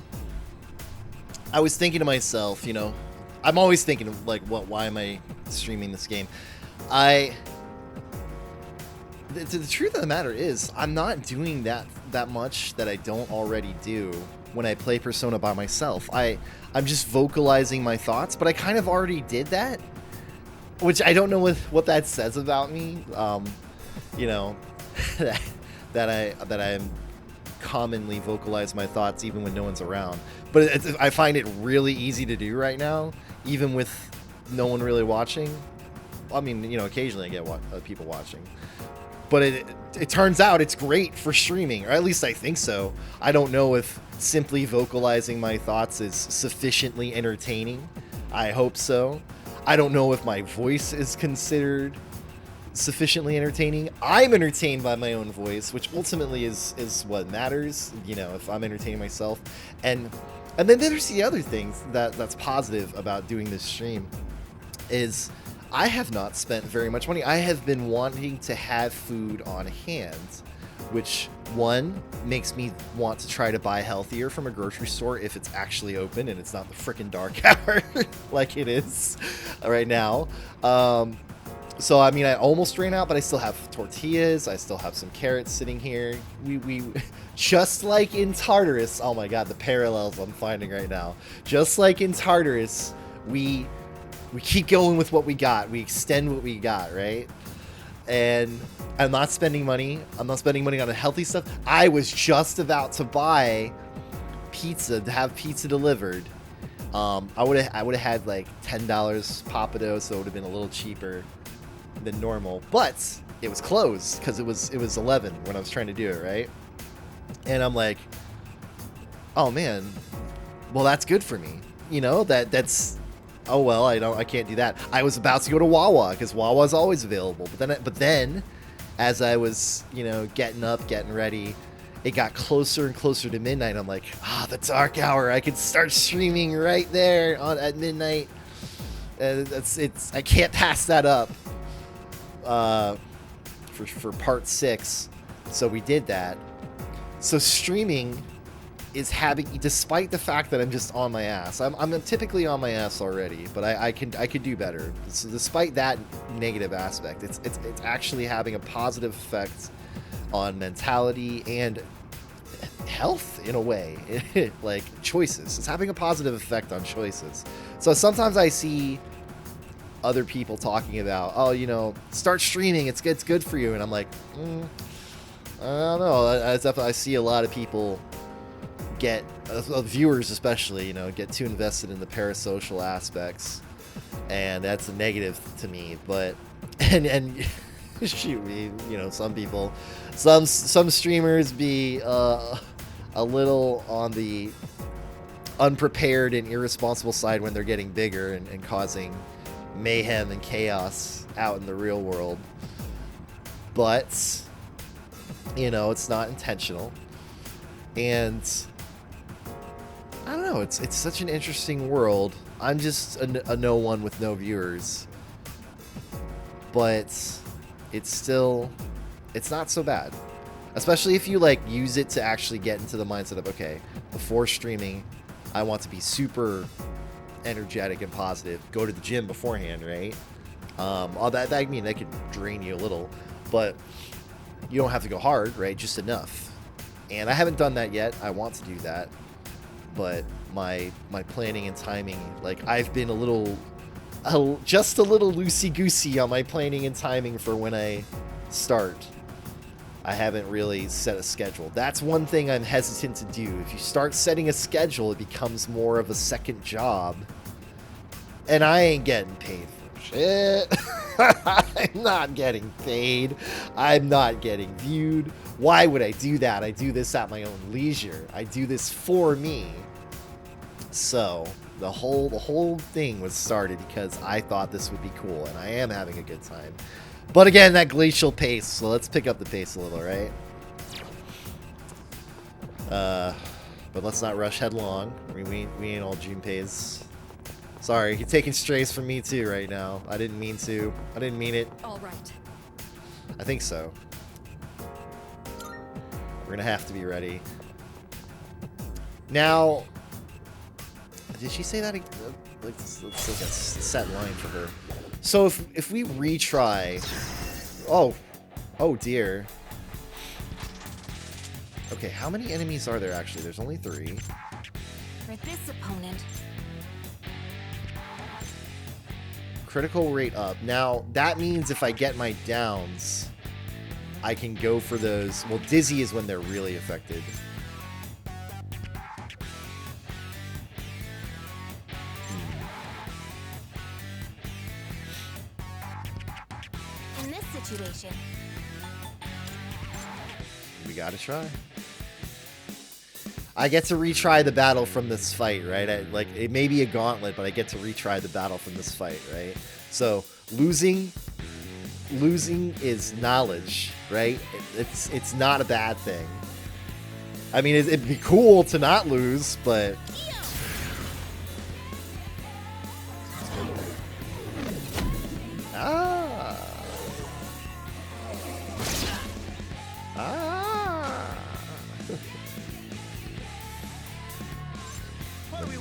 I was thinking to myself, you know, I'm always thinking like, why am I streaming this game? The truth of the matter is, I'm not doing that much that I don't already do when I play Persona by myself. I'm just vocalizing my thoughts, but I kind of already did that, which I don't know what that says about me. You know, that I commonly vocalize my thoughts even when no one's around. But I find it really easy to do right now, even with no one really watching. I mean, you know, occasionally I get people watching. But it turns out it's great for streaming, or at least I think so. I don't know if simply vocalizing my thoughts is sufficiently entertaining. I hope so. I don't know if my voice is considered sufficiently entertaining. I'm entertained by my own voice, which ultimately is what matters, you know, if I'm entertaining myself. And then there's the other things that's positive about doing this stream is I have not spent very much money. I have been wanting to have food on hand, which one makes me want to try to buy healthier from a grocery store if it's actually open and it's not the frickin' dark hour like it is right now. So I mean, I almost ran out, but I still have tortillas. I still have some carrots sitting here. We just like in Tartarus. Oh my god, the parallels I'm finding right now. Just like in Tartarus, we keep going with what we got. We extend what we got, right? And I'm not spending money. I'm not spending money on the healthy stuff. I was just about to buy pizza, to have pizza delivered. I would have had like $10 Papado, so it would have been a little cheaper than normal. But it was closed because it was 11 when I was trying to do it, right? And I'm like, oh man, well that's good for me. You know, that's oh well, I can't do that. I was about to go to Wawa because Wawa's always available. But then, as I was, you know, getting up, getting ready, it got closer and closer to midnight. I'm like, the dark hour. I could start streaming right there at midnight. I can't pass that up. For part 6. So we did that. So streaming is having, despite the fact that I'm just on my ass. I'm typically on my ass already, but I could do better. So despite that negative aspect, it's actually having a positive effect on mentality and health in a way. Like choices. It's having a positive effect on choices. So sometimes I see other people talking about, oh, you know, start streaming, it's good for you, and I'm like, I don't know. I see a lot of people get, viewers especially, you know, get too invested in the parasocial aspects, and that's a negative to me. But and shoot me, you know, some people, some streamers be a little on the unprepared and irresponsible side when they're getting bigger and causing mayhem and chaos out in the real world. But you know, it's not intentional, and I don't know, it's such an interesting world. I'm just a no one with no viewers, but it's not so bad, especially if you like use it to actually get into the mindset of, okay, before streaming I want to be super energetic and positive. Go to the gym beforehand, right? I mean, that could drain you a little, but you don't have to go hard, right? Just enough. And I haven't done that yet. I want to do that, but my planning and timing, like I've been just a little loosey-goosey on my planning and timing for when I start. I haven't really set a schedule. That's one thing I'm hesitant to do. If you start setting a schedule, it becomes more of a second job, and I ain't getting paid for shit. I'm not getting paid. I'm not getting viewed. Why would I do that? I do this at my own leisure. I do this for me. So the whole thing was started because I thought this would be cool, and I am having a good time. But again, that glacial pace, so let's pick up the pace a little, right? But let's not rush headlong. We ain't all Junpei's Sorry, you're taking strays from me too right now. I didn't mean to. I didn't mean it. All right. I think so. We're gonna have to be ready. Now, did she say that? Let's look at set line for her. So if we retry, oh dear. Okay, how many enemies are there actually? There's only 3. For this opponent. Critical rate up. Now, that means if I get my downs, I can go for those. Well, dizzy is when they're really affected. In this situation. We gotta try. I get to retry the battle from this fight, right? Like, it may be a gauntlet, but I get to retry the battle from this fight, right? So, losing is knowledge, right? It's not a bad thing. I mean, it'd be cool to not lose, but...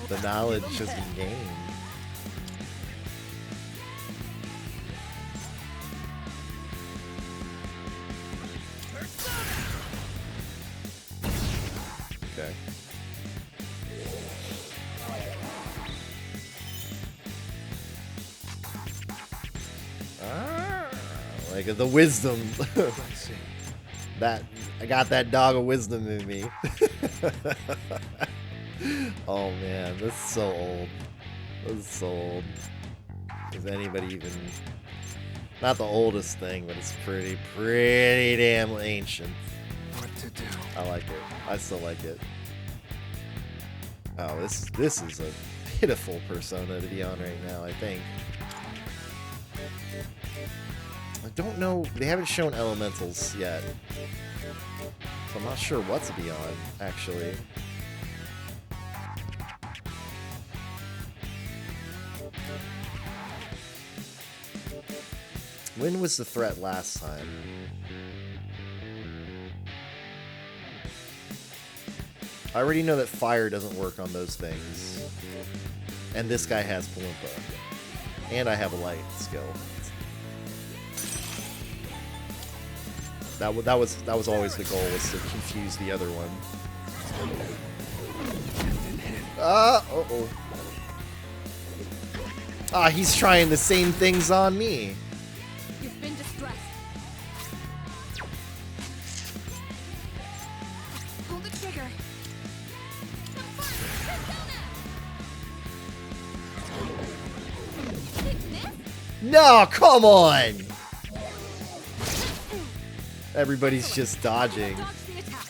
The knowledge has been gained. Okay. Like the wisdom. That I got that dog of wisdom in me. Oh man, this is so old. This is so old. Is anybody even... Not the oldest thing, but it's pretty damn ancient. What to do? I like it. I still like it. Oh, this is a pitiful persona to be on right now, I think. I don't know. They haven't shown elementals yet. So I'm not sure what to be on, actually. When was the threat last time? I already know that fire doesn't work on those things. And this guy has Palumpa. And I have a light skill. That was always the goal, was to confuse the other one. Uh-oh. Ah, he's trying the same things on me. You've been distressed. Pull the trigger. No, come on! Everybody's just dodging. Dodge the attack.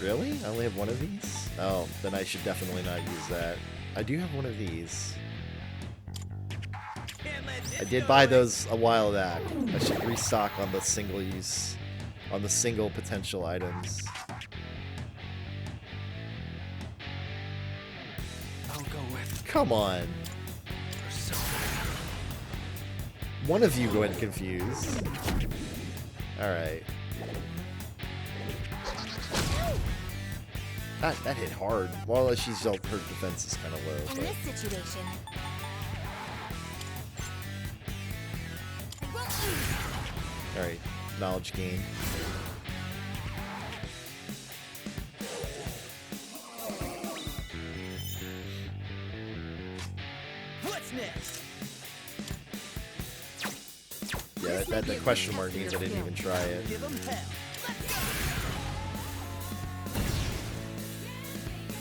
Really? I only have one of these? Oh, then I should definitely not use that. I do have one of these. I did buy those a while back. I should restock on the single use, on the single potential items. I'll go with Come on. persona. One of you go and confuse. Alright. That hit hard. Well, her defense is kind of low. In But. this situation. Alright, knowledge gain. What's next? Yeah, that question mark means I didn't even try it. Give 'em hell.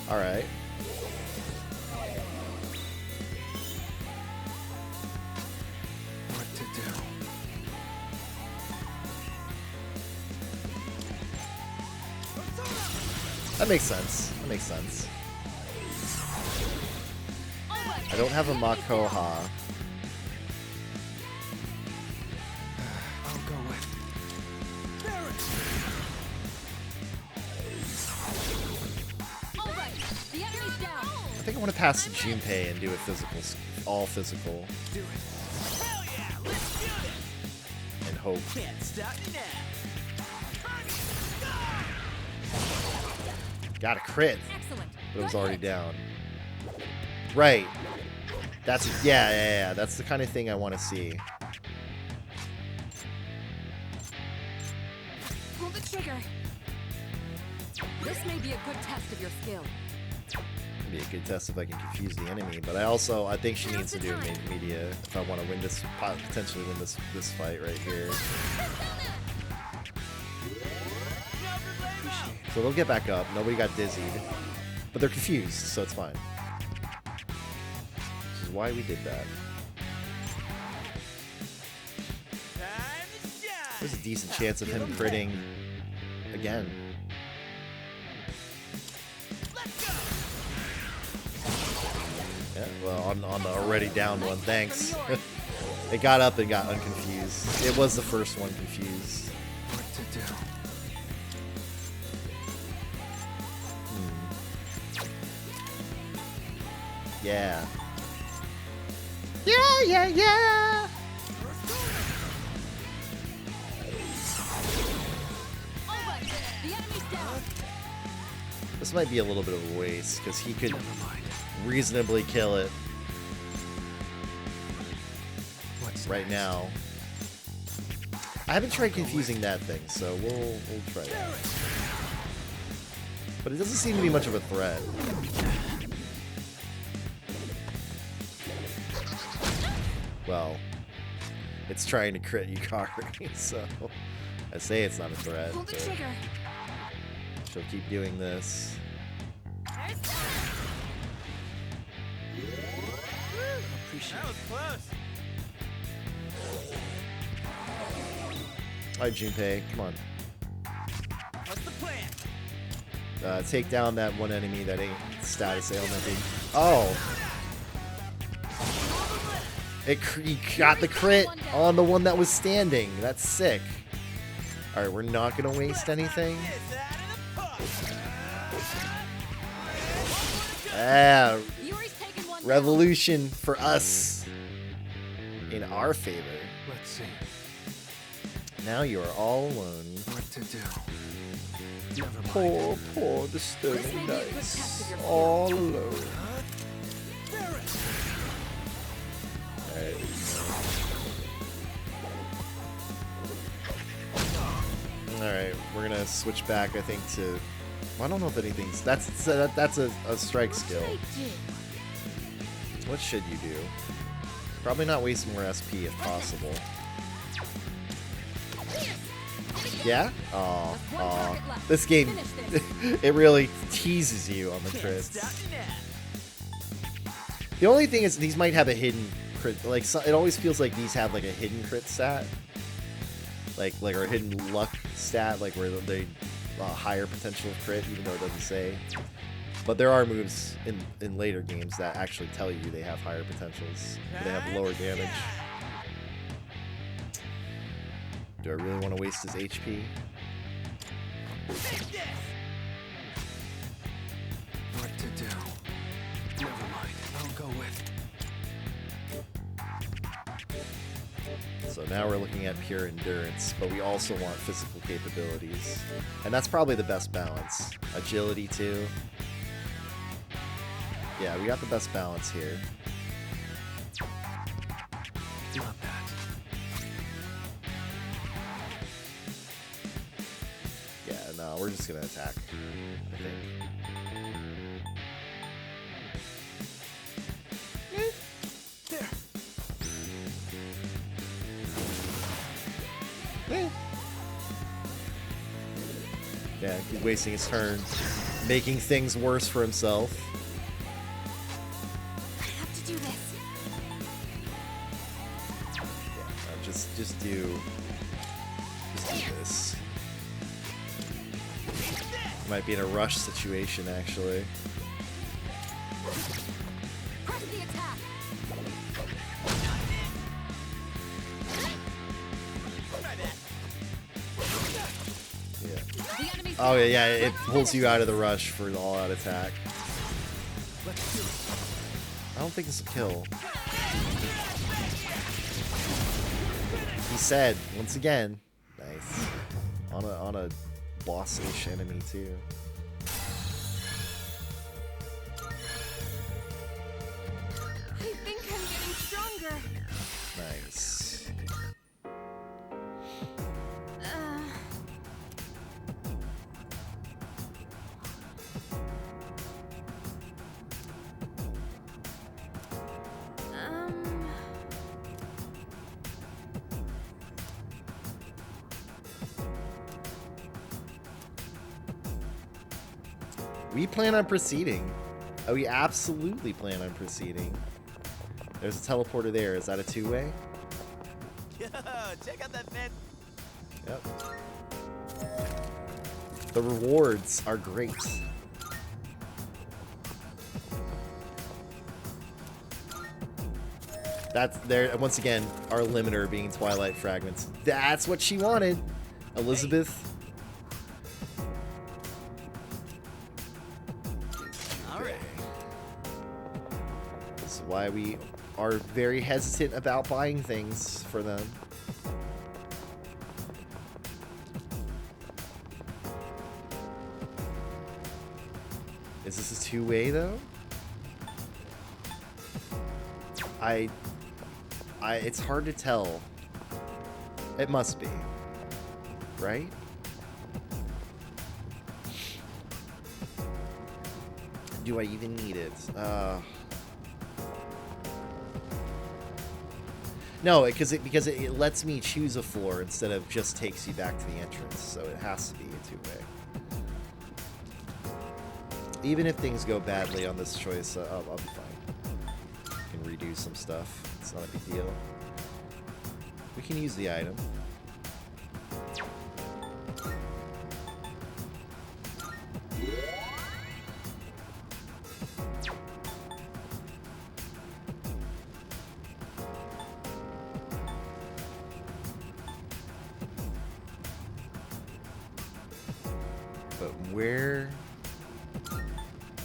Alright. What to do? That makes sense. That makes sense. I don't have a Makoha. I'll go with All right. The enemy's down. I think I want to pass to Junpei and do a physical, all physical, Do it. Hell yeah, let's do this. and hope. Can't stop me now. Got a crit, Excellent. but it was Good already hit. down. Right. That's yeah. That's the kind of thing I want to see. Pull the trigger. This may be a good test of your skill. It'd be a good test if I can confuse the enemy, but I think she needs to do a media if I want to win this, potentially win this fight right here. So they'll get back up. Nobody got dizzied, but they're confused, so it's fine. This is why we did that. There's a decent chance of him critting again. Yeah, well, on the already down one, thanks. It got up and got unconfused. It was the first one confused. What to do? Yeah. Yeah. Alright, the enemy's down. This might be a little bit of a waste, because he could Never mind. reasonably kill it What's right next? now. I haven't tried confusing that thing, so we'll try that. But it doesn't seem to be much of a threat. Well, it's trying to crit Yukari, so I say it's not a threat. Pull the But trigger. she'll keep doing this. That was close. Alright, Junpei, come on. What's the plan? Take down that one enemy that ain't status ailmenting. Oh! He got the crit on the one that was standing. That's sick. Alright, we're not gonna waste anything. Yeah, Yuri's taken one down. revolution for us. In our favor. Let's see. Now you are all alone. What to do? Never mind. Poor This disturbing may be a good test dice. of your skill. All alone. Alright. Alright, we're gonna switch back, I think, to... Well, I don't know if anything's... That's a strike skill. What should you do? Probably not waste more SP if possible. Yeah? Aw, aw. This game, it really teases you on the crits. The only thing is these might have a hidden crit. Like, it always feels like these have like a hidden crit stat. Like or a hidden luck stat, like where they higher potential of crit, even though it doesn't say. But there are moves in later games that actually tell you they have higher potentials. They have lower damage. Do I really want to waste his HP? What to do? Never mind. I'll go with. So now we're looking at pure endurance, but we also want physical capabilities. And that's probably the best balance. Agility too. Yeah, we got the best balance here. Not that. Yeah, no, we're just gonna attack, I think. Yeah, he's wasting his turn, making things worse for himself. I have to do this. Yeah, just do this. Might be in a rush situation, actually. Press the attack. Yeah. The enemy's Oh down. yeah, it Let's pulls you finish out of the this. rush for an all-out attack. Let's do it. I don't think this will kill. He said, once again, nice. On a boss-ish enemy too. I think I'm getting stronger. Nice. We plan on proceeding. Oh, we absolutely plan on proceeding. There's a teleporter there. Is that a two-way? Yo, check out that fan. Yep. The rewards are great. That's there once again, our limiter being Twilight Fragments. That's what she wanted. Elizabeth. Alright. This is why we are very hesitant about buying things for them. Is this a two-way though? It's hard to tell. It must be. Right? Do I even need it? No, because it lets me choose a floor instead of just takes you back to the entrance, so it has to be a two-way. Even if things go badly on this choice, I'll be fine. Can redo some stuff. It's not a big deal. We can use the item. But where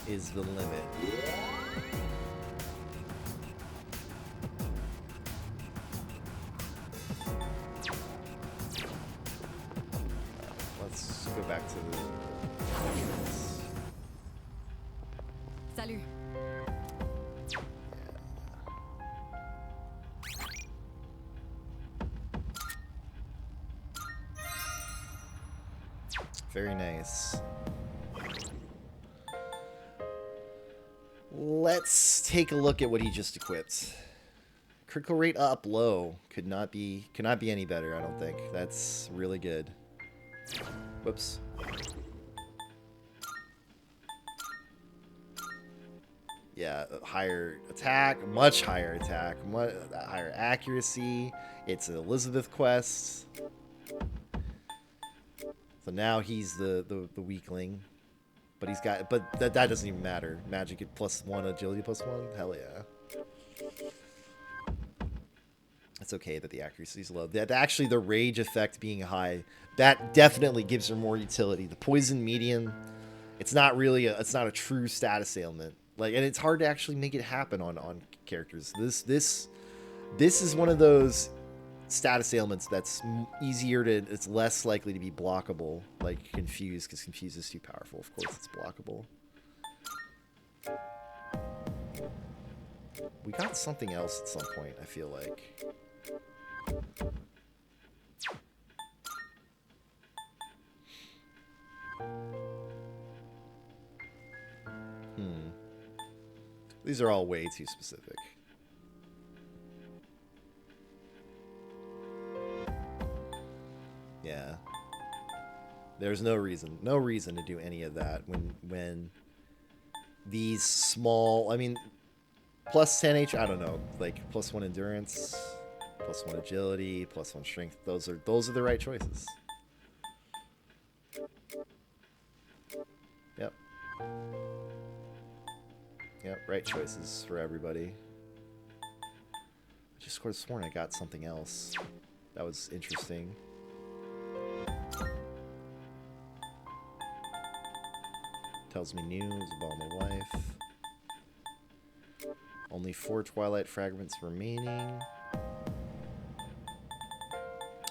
is the limit? Let's go back to the entrance. Salut. Very nice. Let's take a look at what he just equipped. Critical rate up low cannot be any better, I don't think. That's really good. Whoops. Yeah, higher attack, much higher attack, higher accuracy. It's an Elizabeth quest. So now he's the weakling. But he's got, that doesn't even matter. Magic at +1, agility +1. Hell yeah. It's okay that the accuracy is low. That actually the rage effect being high, that definitely gives her more utility. The poison medium, it's not a true status ailment. Like, and it's hard to actually make it happen on characters. This is one of those status ailments that's it's less likely to be blockable, like Confuse, because Confuse is too powerful. Of course it's blockable. We got something else at some point, I feel like. These are all way too specific. Yeah. There's no reason to do any of that when these small, I mean, plus 10 I don't know, like +1 endurance, +1 agility, +1 strength. Those are the right choices. Yep. Yep, right choices for everybody. I just could have sworn I got something else that was interesting. Tells me news about my wife. Only 4 Twilight fragments remaining.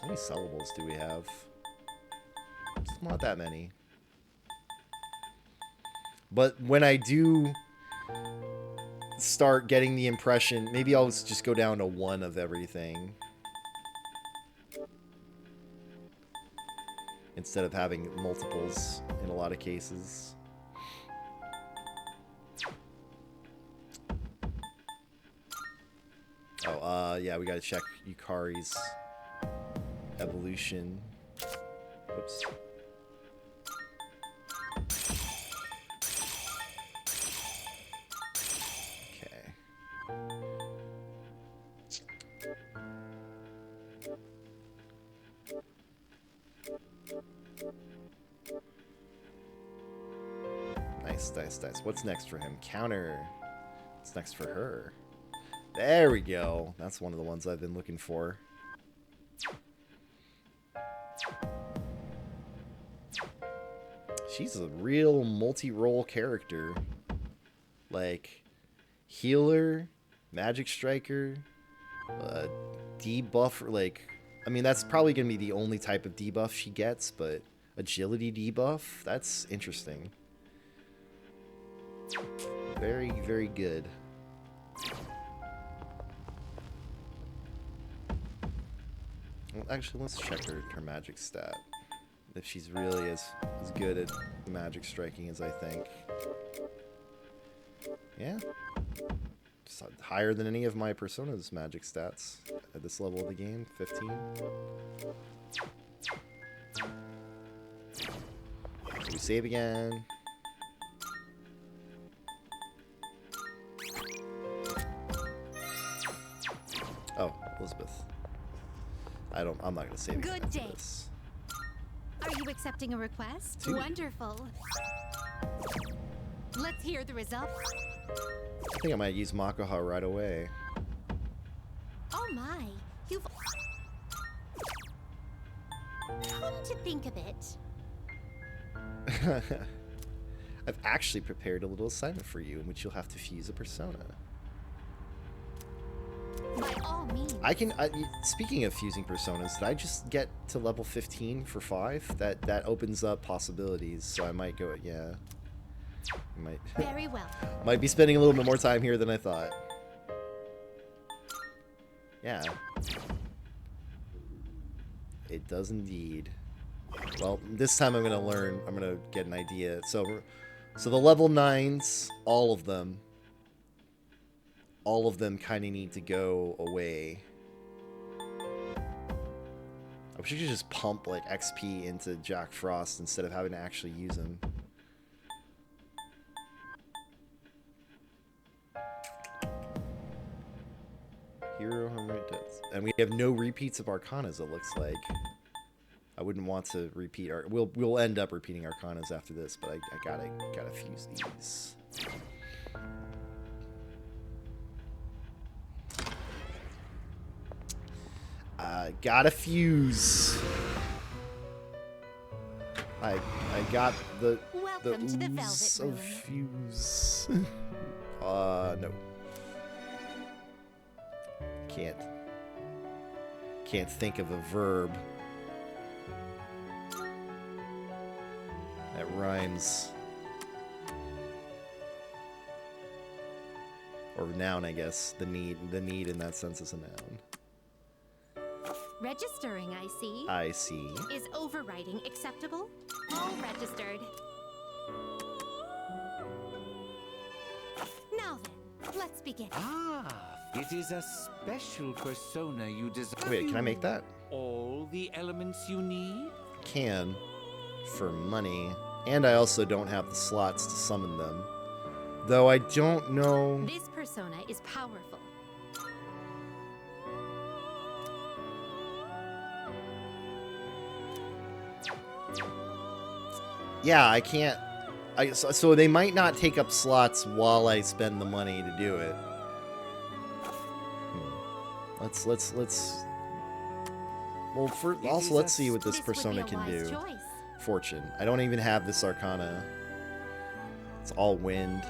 How many sellables do we have? It's not that many. But when I do start getting the impression, maybe I'll just go down to 1 of everything. Instead of having multiples in a lot of cases. Oh, yeah, we gotta check Yukari's evolution. Oops. Okay. Nice, nice, nice. What's next for him? Counter. What's next for her? There we go. That's one of the ones I've been looking for. She's a real multi-role character. Like, healer, magic striker, debuff, like... I mean, that's probably going to be the only type of debuff she gets, but agility debuff? That's interesting. Very, very good. Well, actually, let's check her magic stat. If she's really as good at magic striking as I think. Yeah. Just higher than any of my Persona's magic stats at this level of the game. 15. So we save again. Oh, Elizabeth. I'm not gonna save again Good after day. this. Are you accepting a request? Dude. Wonderful. Let's hear the result. I think I might use Makoha right away. Oh my, you've... Come to think of it, I've actually prepared a little assignment for you in which you'll have to fuse a persona. by all means. Speaking of fusing personas, did I just get to level 15 for 5? That opens up possibilities, so I might go, yeah. I might, Very well. might be spending a little bit more time here than I thought. Yeah. It does indeed. Well, this time I'm going to get an idea. So the level 9s, all of them kind of need to go away. I wish you could just pump like XP into Jack Frost instead of having to actually use him. Hero 100 deaths. And we have no repeats of Arcanas, it looks like. I wouldn't want to repeat our... We'll end up repeating Arcanas after this, but I gotta fuse these. Gotta fuse. I got the Welcome to the ooze Velvet of Room. fuse. No. Can't think of a verb that rhymes. Or noun, I guess. The need in that sense is a noun. Registering, I see. I see. Is overwriting acceptable? All registered. Now then, let's begin. Ah, it is a special persona you desire. Wait, can I make that? All the elements you need? Can. For money. And I also don't have the slots to summon them. Though I don't know... This persona is powerful. Yeah, I can't... So they might not take up slots while I spend the money to do it. Let's... Well, let's see what this This would persona be a can wise do. choice. Fortune. I don't even have this Arcana. It's all wind.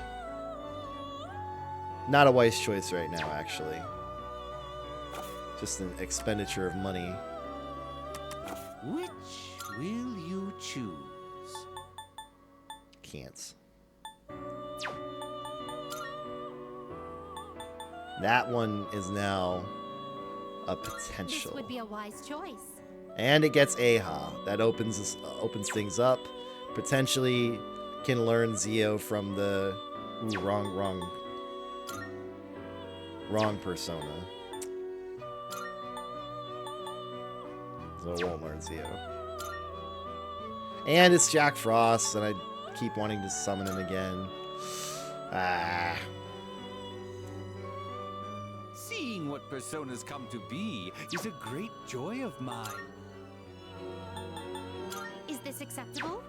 Not a wise choice right now, actually. Just an expenditure of money. Which will you choose? Can't. That one is now a potential. This would be a wise choice. And it gets Aha. That opens things up. Potentially can learn Zio from the wrong persona. So it won't learn Zio. And it's Jack Frost, and I keep wanting to summon him again. Ah. Seeing what personas come to be is a great joy of mine. Is this acceptable?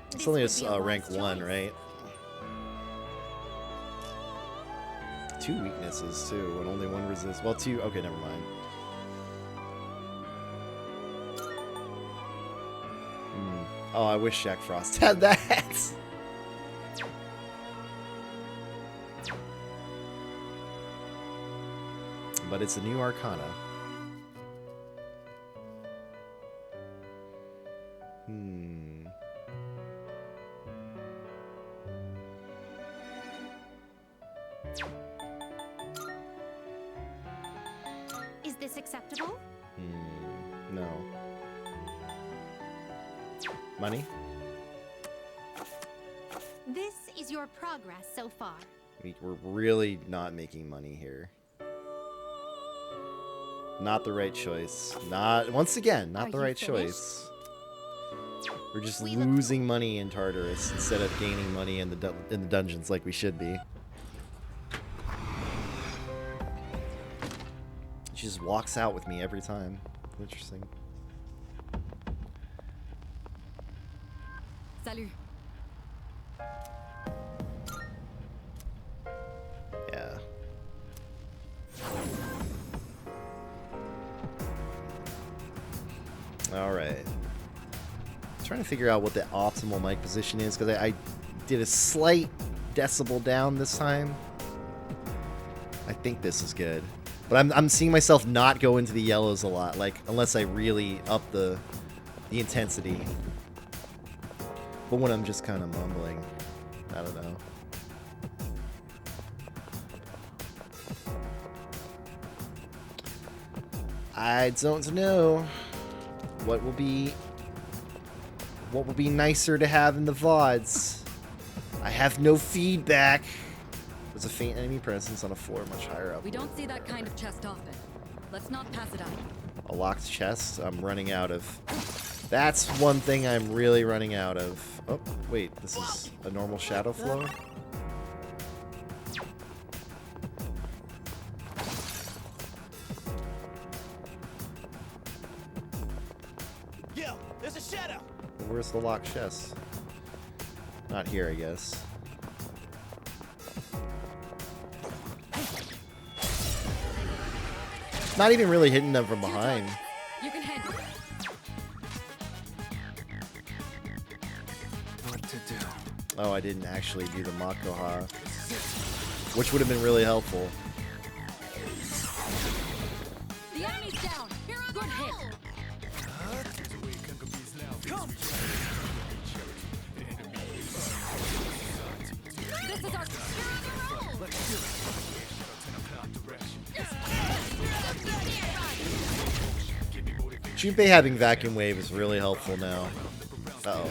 It's This only would be a wise rank 1, choice. right? 2 weaknesses, too, and only 1 resist. Well, 2... Okay, never mind. Oh, I wish Jack Frost had that. But it's a new Arcana. Is this acceptable? No. Money? This is your progress so far. We're really not making money here. Not the right choice. Once again, not Are the you right finished? choice. We're just We look- losing money in Tartarus instead of gaining money in the dungeons like we should be. She just walks out with me every time. Interesting. Salut. Yeah. Alright. Trying to figure out what the optimal mic position is, because I did a slight decibel down this time. I think this is good. But I'm seeing myself not go into the yellows a lot, like, unless I really up the intensity. But when I'm just kind of mumbling, I don't know. I don't know what will be nicer to have in the VODs. I have no feedback. There's a faint enemy presence on a floor much higher up. We don't see that kind of chest often. Let's not pass it up. A locked chest? I'm running out of... That's one thing I'm really running out of. Oh, wait, this is a normal shadow flow? Yo, there's a shadow. Where's the locked chest? Not here, I guess. Not even really hitting them from behind. You can handle it. What to do? Oh, I didn't actually do the Makoha, which would have been really helpful. The enemy's down. Good hit. This is our Junpei having Vacuum Wave is really helpful now. Uh-oh.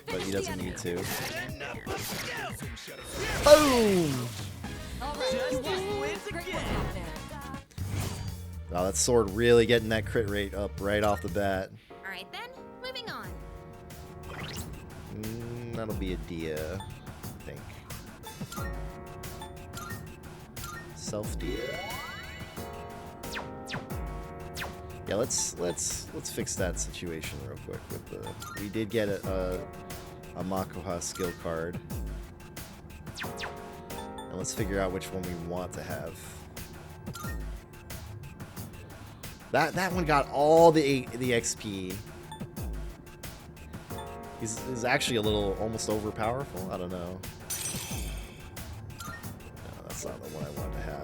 But he doesn't need to. Boom! Wow, that sword really getting that crit rate up right off the bat. Alright then, moving on. That'll be a Dia, I think. Self-Dia. Yeah, let's fix that situation real quick with the... We did get a Makoha skill card. And let's figure out which one we want to have. That one got all the XP. He's actually a little almost overpowerful. I don't know. No, that's not the one I wanted to have.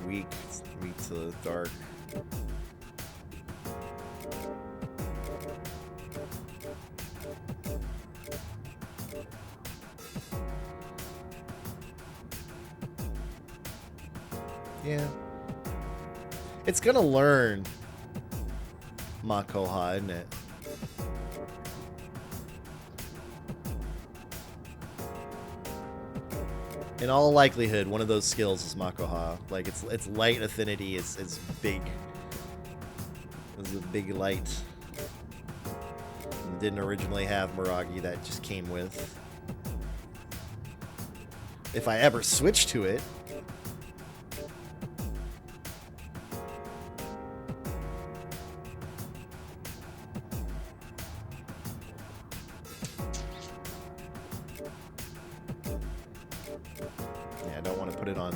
Weak to the dark. Yeah. It's gonna learn Makoha, isn't it? In all likelihood, one of those skills is Makoha. Like its light affinity is big. It's a big light. It didn't originally have Miragi, that just came with. If I ever switch to it.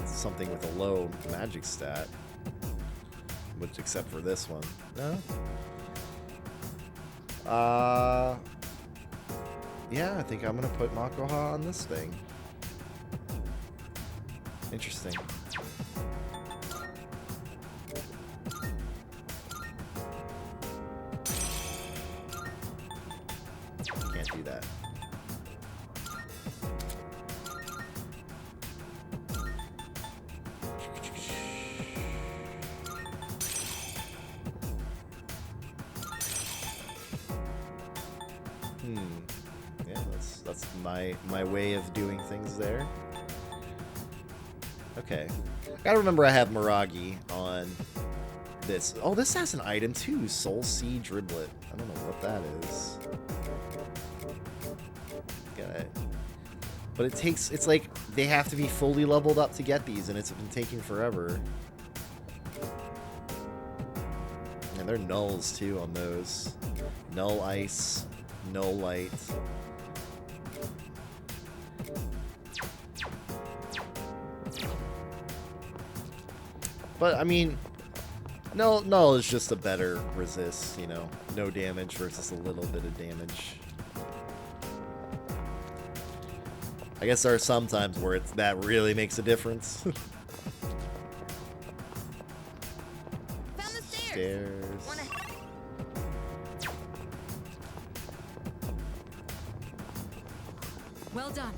Something with a low magic stat, which except for this one. No. Yeah, I think I'm gonna put Makoha on this thing. Interesting. Can't do that. Yeah, that's my way of doing things there. Okay. Gotta remember I have Miragi on this. Oh, this has an item too. Soul Seed Driblet. I don't know what that is. Got it. But it's like they have to be fully leveled up to get these, and it's been taking forever. And they're nulls too on those. Null ice. No light. But I mean, null is just a better resist, you know, no damage versus a little bit of damage. I guess there are some times where that really makes a difference. Found the stairs. Well done.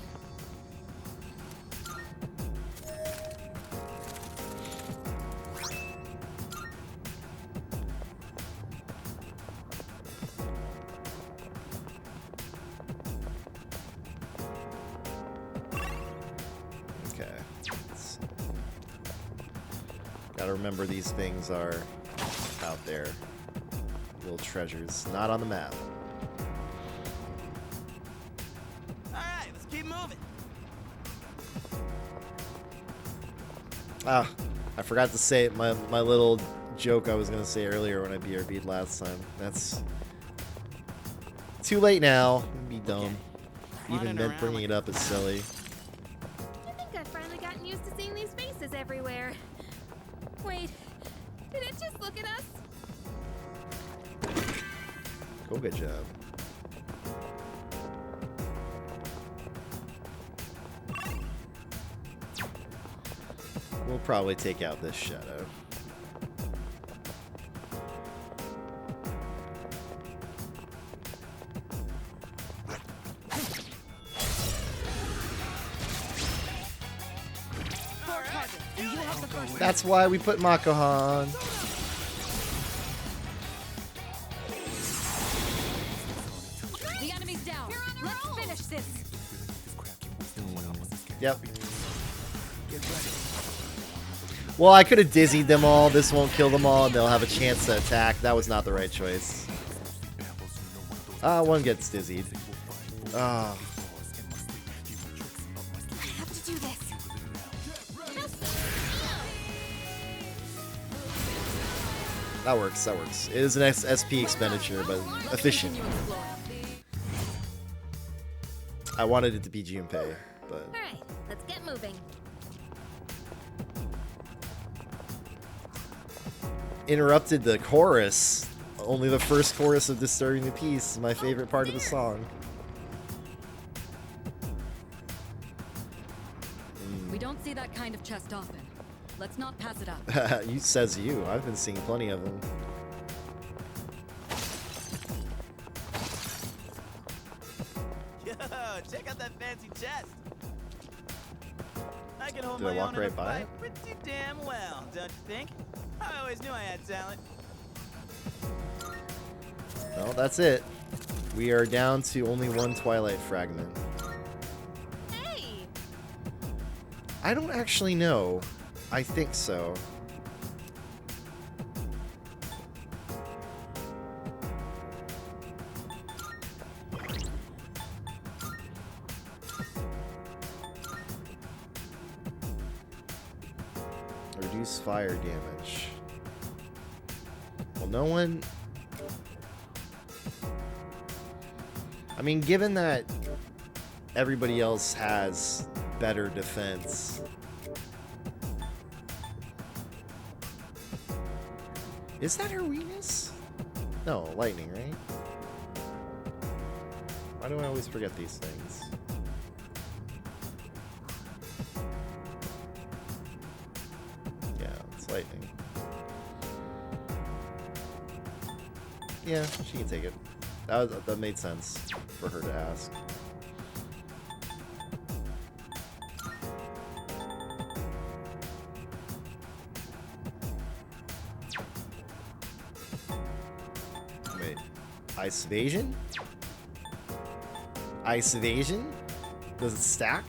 Okay. Gotta remember these things are out there. Little treasures, not on the map. Ah, I forgot to say my little joke I was going to say earlier when I BRB'd last time. That's too late now. It'd be dumb. Even bringing it up is silly. I think I've finally gotten used to seeing these faces everywhere. Wait, did it just look at us? Cool, good job. We'll probably take out this shadow. That's why we put Makoha on. The enemy's down. Let's finish this. Yep. Well, I could have dizzied them all. This won't kill them all, and they'll have a chance to attack. That was not the right choice. One gets dizzied. Ah. I have to do this. That works. That works. It is an SP expenditure, but efficient. I wanted it to be Junpei, but Alright, let's get moving. interrupted the chorus. Only the first chorus of Disturbing the Peace is my favorite part of the song. We don't see that kind of chest often. Let's not pass it up. You says you. I've been seeing plenty of them. Yo, check out that fancy chest. I can hold Did I my walk own in right a by fight it? pretty damn well, don't you think? I always knew I had talent. Well, that's it. We are down to only one Twilight fragment. Hey! I don't actually know. I think so. Reduce fire damage. Well, no one... I mean, given that everybody else has better defense... Is that her weakness? No, lightning, right? Why do I always forget these things? Yeah, it's lightning. Yeah, she can take it. That made sense for her to ask. Wait, ice evasion? Ice evasion? Does it stack?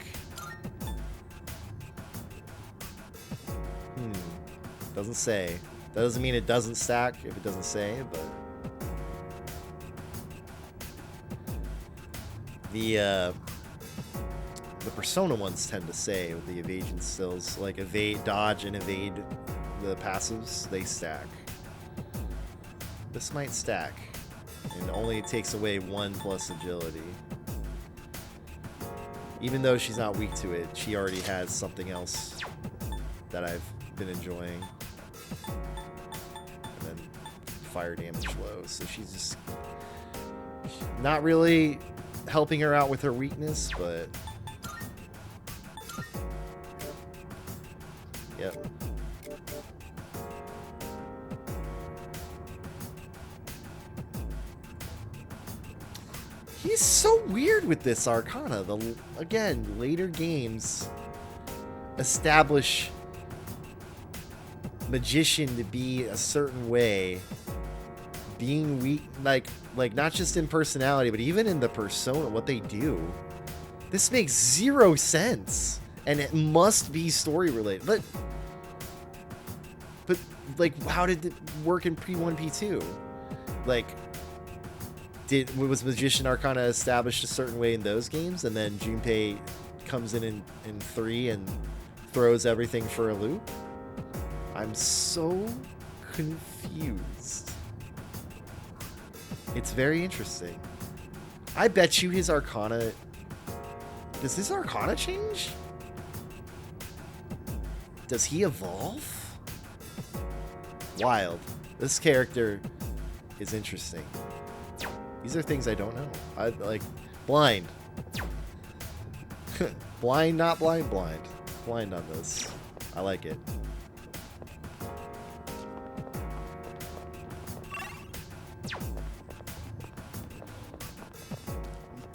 Doesn't say. That doesn't mean it doesn't stack if it doesn't say, but... The Persona ones tend to say with the evasion skills, like evade, dodge, and evade the passives, they stack. This might stack, and only takes away 1 plus agility. Even though she's not weak to it, she already has something else that I've been enjoying. And then fire damage low, so she's just not really helping her out with her weakness, but yep. He's so weird with this Arcana. Again, later games establish magician to be a certain way, being weak, like not just in personality, but even in the persona, what they do. This makes 0 sense, and it must be story related. But like, how did it work in P1, P2? Like, was Magician Arcana established a certain way in those games, and then Junpei comes in 3 and throws everything for a loop? I'm so confused. It's very interesting. I bet you his Arcana... Does his Arcana change? Does he evolve? Wild. This character is interesting. These are things I don't know. I like blind. Blind, not blind, blind. Blind on this. I like it.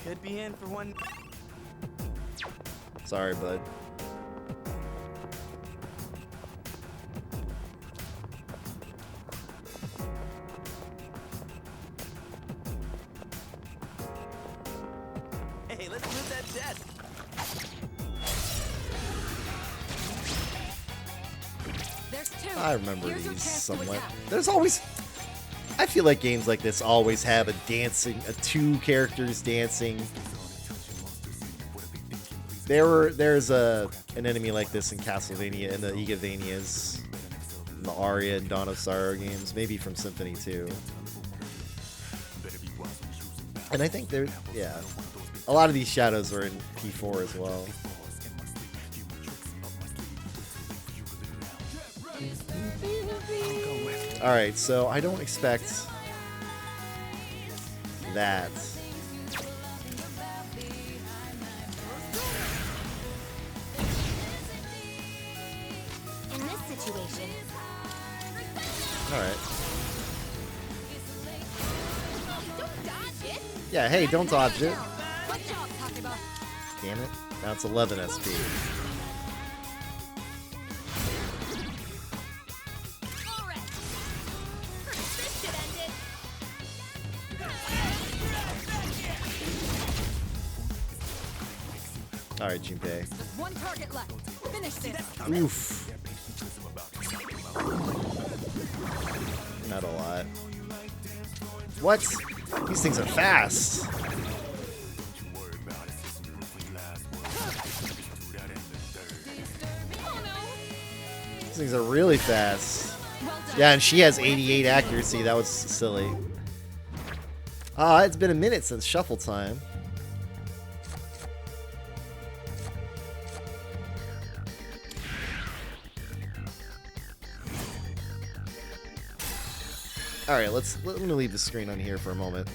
Could be in for one. Sorry, bud. Hey, let's move that chest. There's 2. I remember Here's your these chance to somewhat. attack. There's always... I feel like games like this always have a 2 characters dancing. There's an enemy like this in Castlevania, in the Igavanias. in the Aria and Dawn of Sorrow games, maybe from Symphony 2. And I think there, yeah, a lot of these shadows are in P4 as well. Alright, so I don't expect that. In this situation. Alright. Don't dodge it. Yeah, hey, don't dodge it. Good job, Takeba. Damn it. Now it's 11 SP. All right. This should end it. Alright, Junpei. Just one target left. Finish this. Oof. Not a lot. What? These things are fast. These things are really fast. Well done. Yeah, and she has 88 accuracy. That was silly. Ah, it's been a minute since shuffle time. All right, let me leave the screen on here for a moment.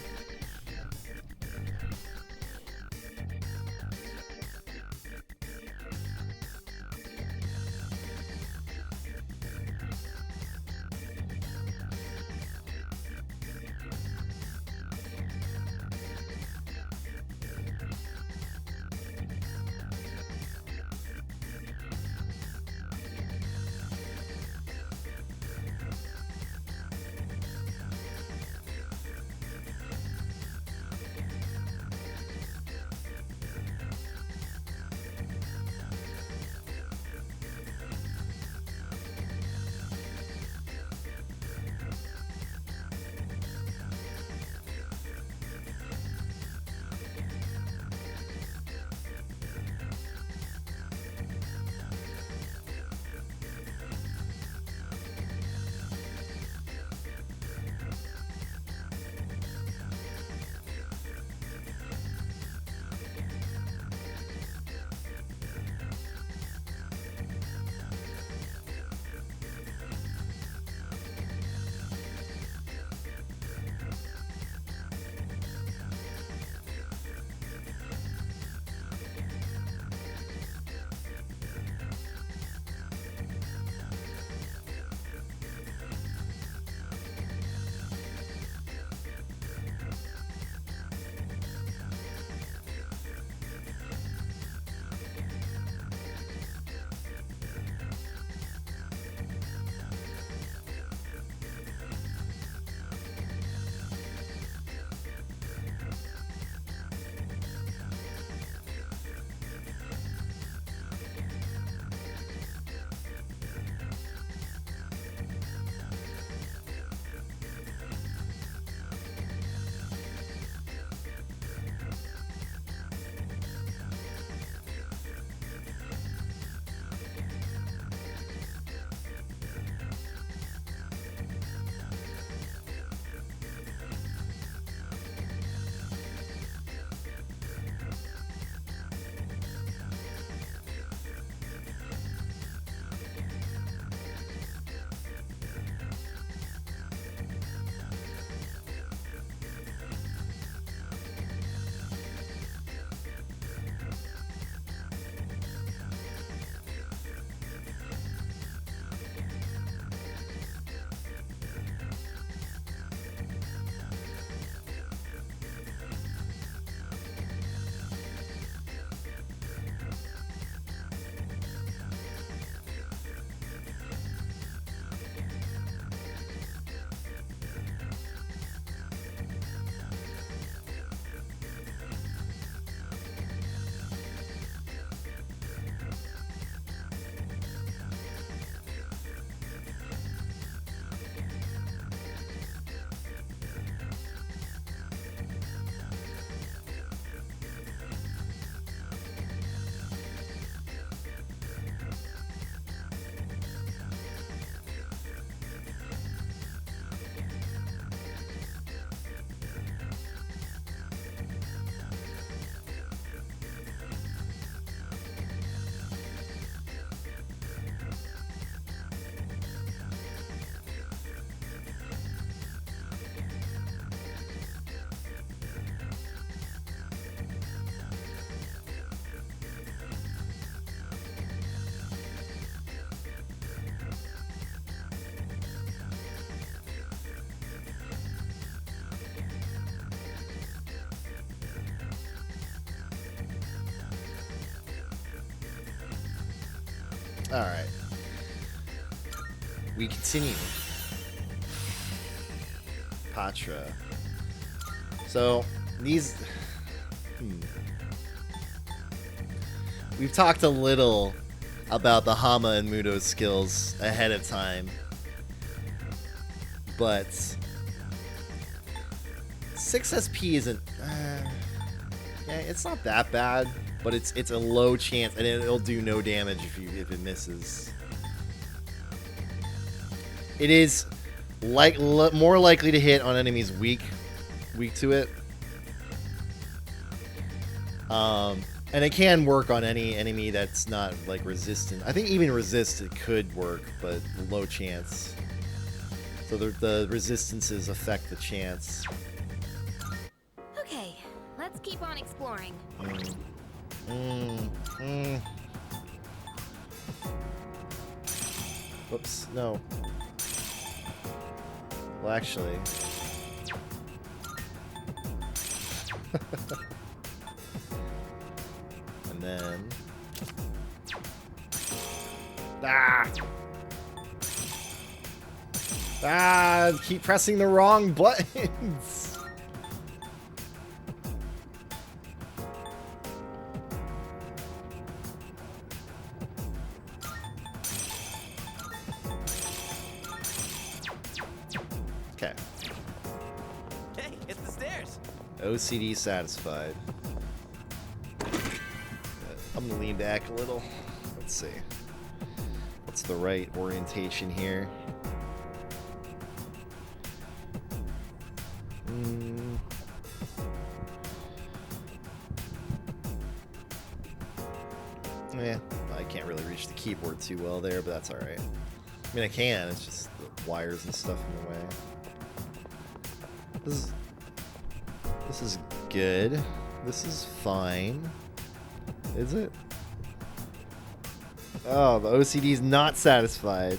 Alright. We continue. Patra. So, these... We've talked a little about the Hama and Mudo skills ahead of time. But... 6 SP isn't... yeah, it's not that bad. But it's a low chance, and it'll do no damage if it misses. It is more likely to hit on enemies weak to it. And it can work on any enemy that's not like resistant. I think even resistant could work, but low chance. So the resistances affect the chance. Okay, let's keep on exploring. Whoops, no. Well, actually... and then... Keep pressing the wrong buttons! Okay. Hey, it's the stairs. OCD satisfied. I'm gonna lean back a little. Let's see. What's the right orientation here? Yeah, I can't really reach the keyboard too well there, but that's alright. I mean, I can, it's just the wires and stuff in the way. This is good. This is fine. Is it? Oh, the OCD's not satisfied.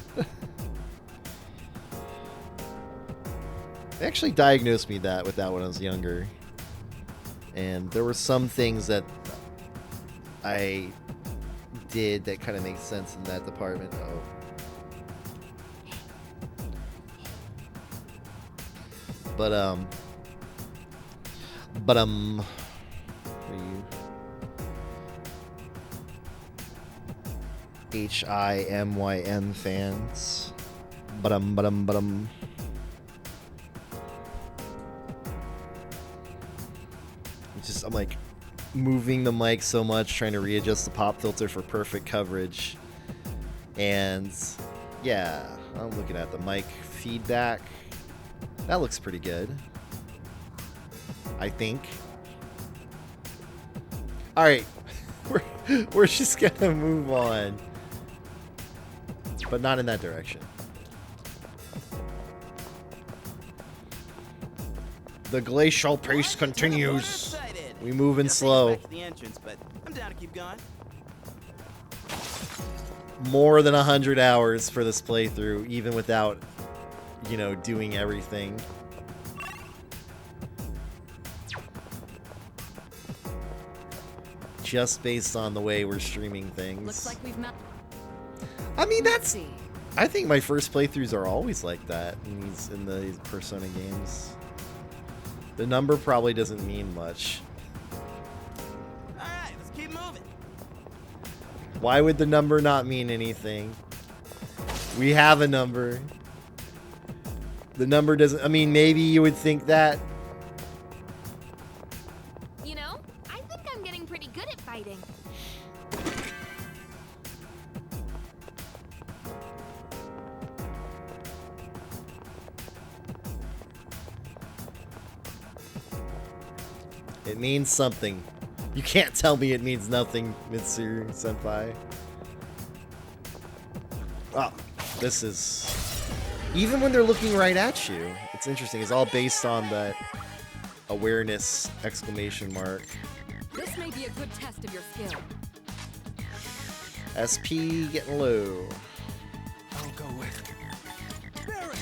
They actually diagnosed me with that when I was younger. And there were some things that I did that kind of makes sense in that department. Oh. But are you HIMYM fans? I'm like moving the mic so much, trying to readjust the pop filter for perfect coverage. And yeah, I'm looking at the mic feedback. That looks pretty good, I think. All right, we're just gonna move on, but not in that direction. The glacial pace continues. We move in slow. The entrance, but I'm down to keep going. More than 100 hours for this playthrough, even without, you know, doing everything. Just based on the way we're streaming things. Looks like we've met. I mean, Let's see. I think my first playthroughs are always like that in the Persona games. The number probably doesn't mean much. Alright, let's keep moving. Why would the number not mean anything? We have a number. The number doesn't... I mean, maybe you would think that. You know, I think I'm getting pretty good at fighting. It means something. You can't tell me it means nothing, Mitsuru-senpai. Oh, this is... Even when they're looking right at you, it's interesting. It's all based on that awareness exclamation mark. This may be a good test of your skill. SP getting low. I'll go with Barret.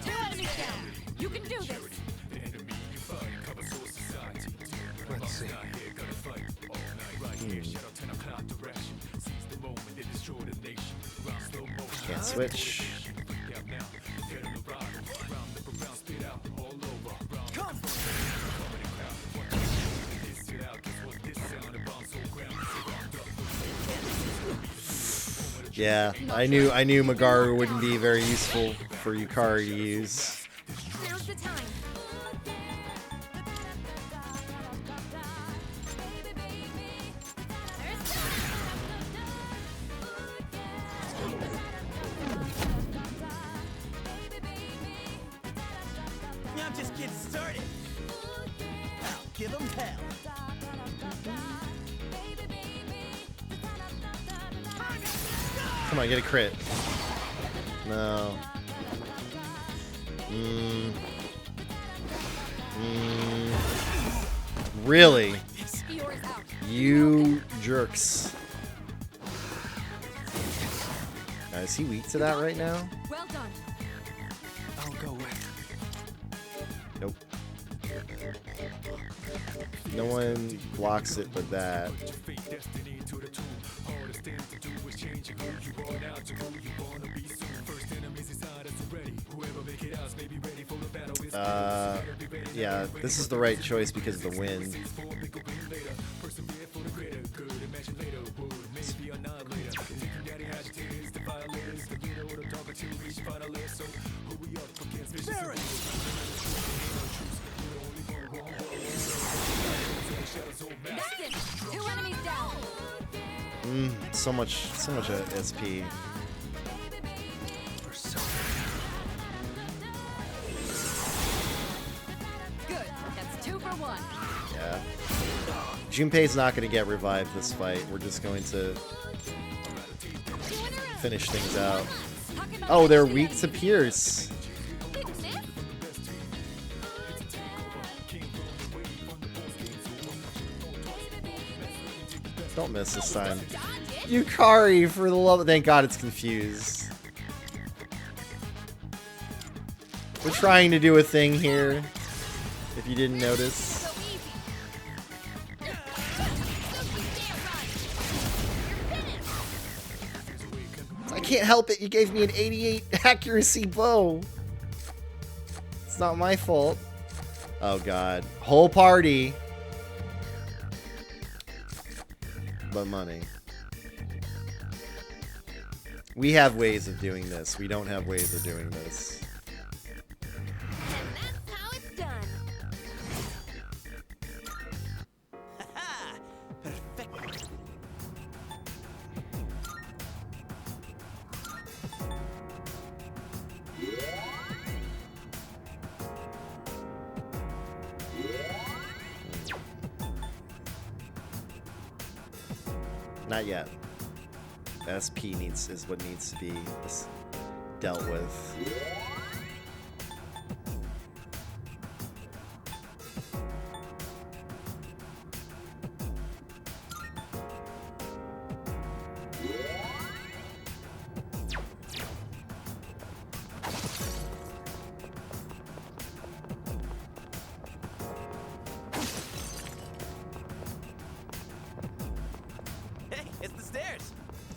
Two enemies down. You can do this. Let's see. switch. Yeah, I knew Magaru wouldn't be very useful for Yukari to use. Now's the time. I'm just getting started. I'll give them hell. Come on, get a crit. No. Really? Eeyore's out. You jerks. Is he weak to that right now? Well done. I'll go with. Nope. No one blocks it but that. Yeah, this is the right choice because of the wind. That's it. 2 enemies down. So much SP. Good. That's 2 for 1. Yeah. Junpei's not going to get revived this fight. We're just going to finish things out. Oh, they're weak to Pierce. Don't miss this time. Yukari, for the love of... Thank God it's confused. We're trying to do a thing here, if you didn't notice. I can't help it, you gave me an 88 accuracy bow. It's not my fault. Oh God. Whole party. But money. We have ways of doing this. We don't have ways of doing this. And that's how it's done. Ha-ha! Perfect. Not yet. SP is what needs to be dealt with.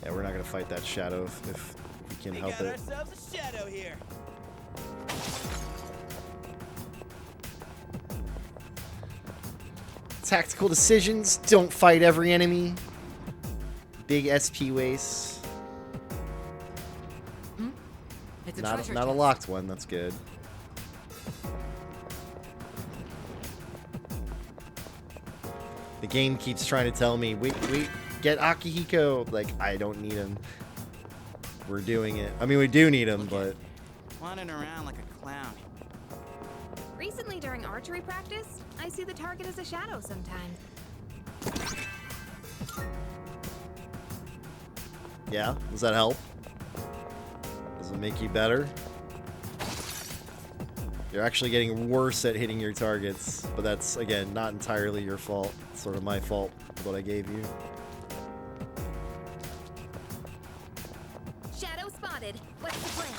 Yeah, we're not gonna fight that shadow if we can help got it. ourselves a shadow here. Tactical decisions. Don't fight every enemy. Big SP waste. It's a Not treasure a chest. locked one. That's good. The game keeps trying to tell me, wait, get Akihiko. Like, I don't need him. We're doing it. I mean, we do need him, but... Wandering around like a clown. Recently, during archery practice, I see the target as a shadow sometimes. Yeah? Does that help? Does it make you better? You're actually getting worse at hitting your targets, but that's, again, not entirely your fault. It's sort of my fault for what I gave you. Shadow spotted. What's the plan?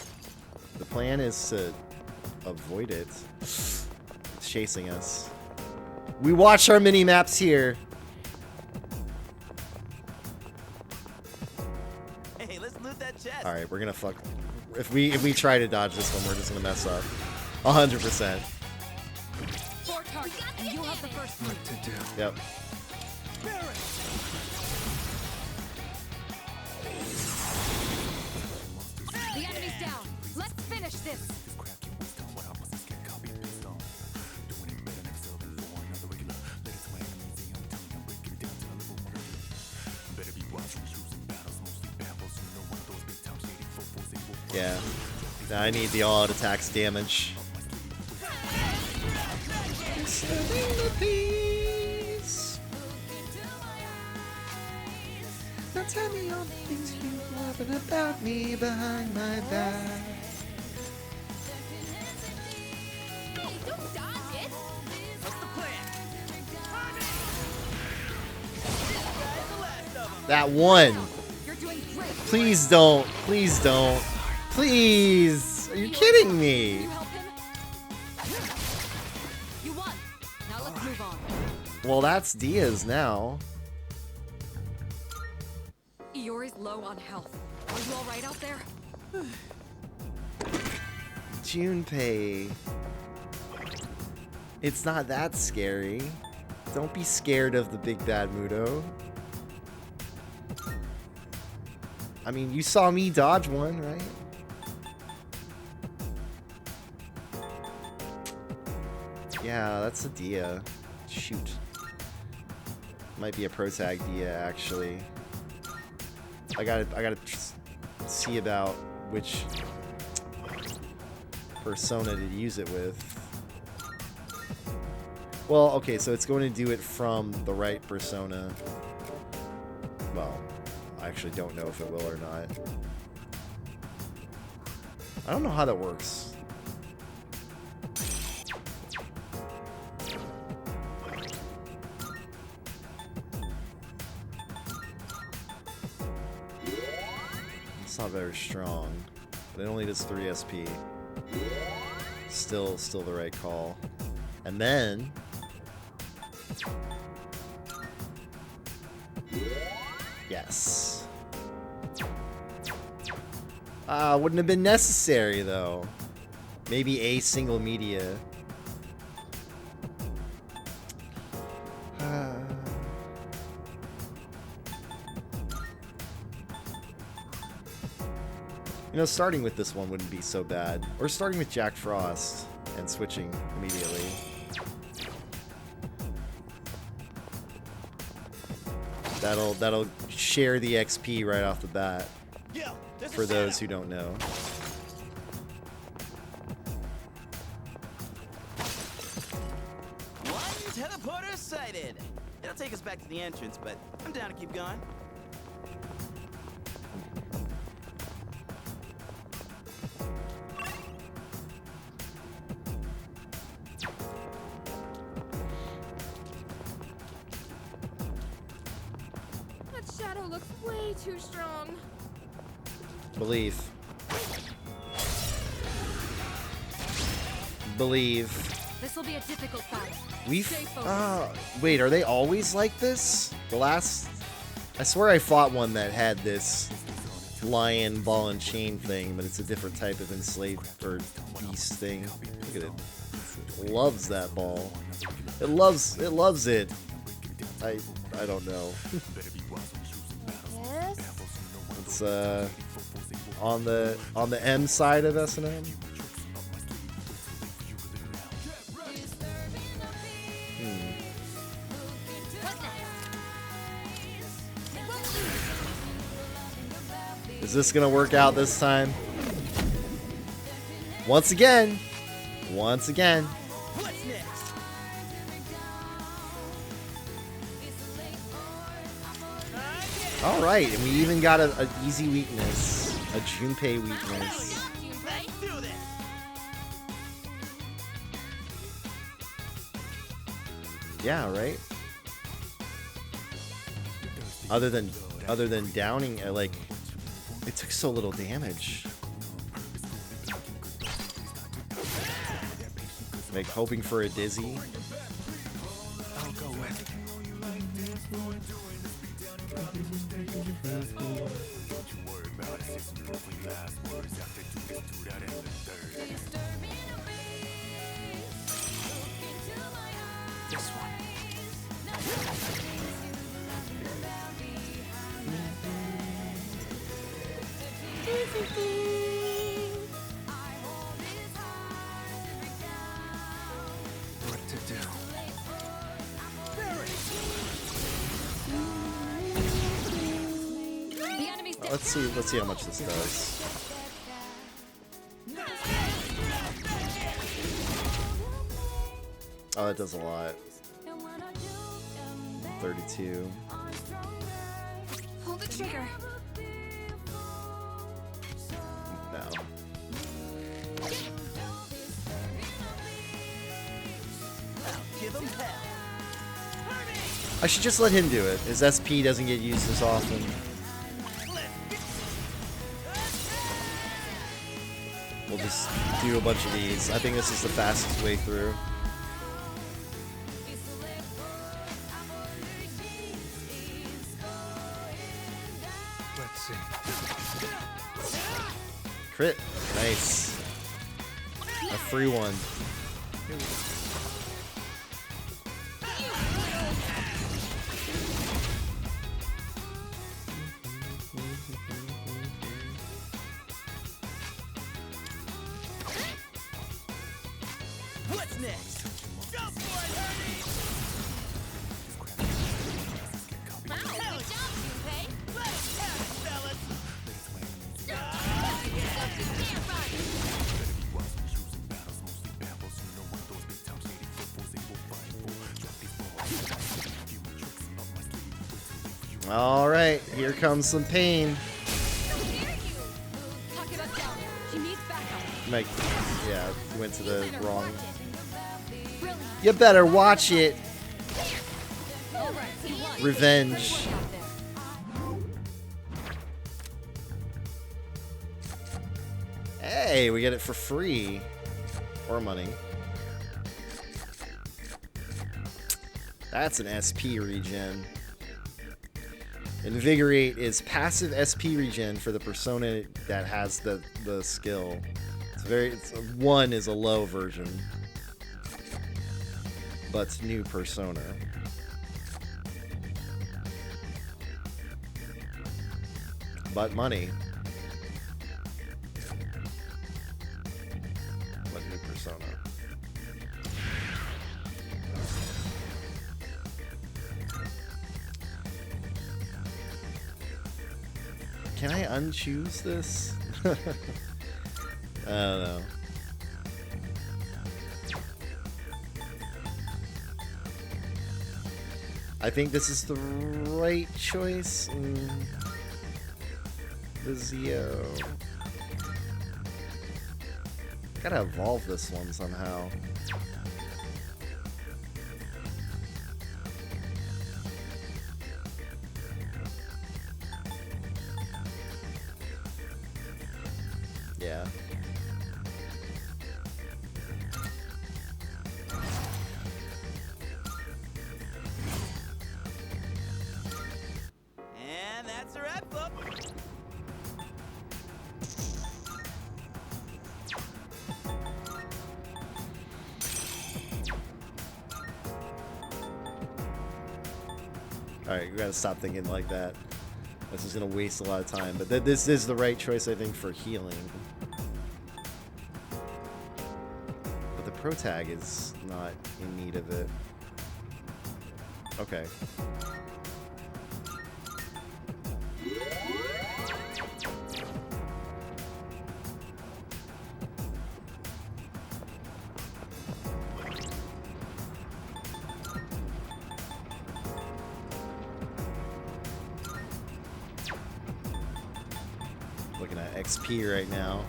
The plan is to avoid it. It's chasing us. We watch our mini-maps here. Hey, let's loot that chest. Alright, we're gonna fuck If we try to dodge this one, we're just gonna mess up. 100%. Four targets, and you have the first one. Yep. The enemy's down. Let's finish this. Yeah. Now I need the all-out attacks damage. Now tell me all the things you love about me behind my back. Hey, don't dodge it. What's the plan? That one. You're doing great. Please don't. Please don't. Please. Are you kidding Can me? you help him? You won. Now let's move on. Well, that's Diaz now. Iori's low on health. Are you all right out there? Junpei. It's not that scary. Don't be scared of the big bad Mudo. I mean, you saw me dodge one, right? Yeah, that's a Dia. Shoot. Might be a pro tag Dia, actually. I gotta see about which persona to use it with. Well, okay, so it's going to do it from the right persona. Well, I actually don't know if it will or not. I don't know how that works. It's not very strong, but it only does 3 SP. Still the right call. And then yes. Wouldn't have been necessary though. Maybe a single media. You know, starting with this one wouldn't be so bad. Or starting with Jack Frost and switching immediately. That'll share the XP right off the bat. Yo, For those who don't know. One teleporter sighted. It'll take us back to the entrance, but I'm down to keep going. That shadow looks way too strong. Believe. Believe. This will be a difficult fight. We've Stay focused. wait, are they always like this? The last I swear I fought one that had this lion ball and chain thing, but it's a different type of enslaved or beast thing. Look at it. It loves that ball. It loves it. I don't know. Yes. It's on the M side of S&M. Is this gonna work out this time? Once again. What's next? All right, and we even got an easy weakness, a Junpei weakness. Let's do this. Yeah, right. Other than downing, like it took so little damage. Like hoping for a dizzy. I'll go with. This one. What to do? The enemy's dead. Let's see how much this does. Oh, it does a lot. 32. Pull the trigger. No. Give him hell. I should just let him do it. His SP doesn't get used as often. We'll just do a bunch of these. I think this is the fastest way through. Let's see. Crit. Nice. A free one. What's next? Go for it, Hermes! Wow, good job, Junpei. Let's have it, fellas! Go can't run. All right, here comes some pain. Takeba's down. She needs backup. Like, yeah, went to the wrong. Brilliant. You better watch it. All right, he won. Revenge. Out there. Hey, we get it for free. Or money. That's an SP regen. Invigorate is passive SP regen for the persona that has the skill. One is a low version. But new persona. But money. But new persona. Can I unchoose this? I don't know. I think this is the right choice. Vizio. Gotta evolve this one somehow. Yeah. And that's a wrap, folks. Alright, we gotta stop thinking like that. This is gonna waste a lot of time, but this is the right choice, I think, for healing. But the pro tag is not in need of it. Okay. Looking at XP right now.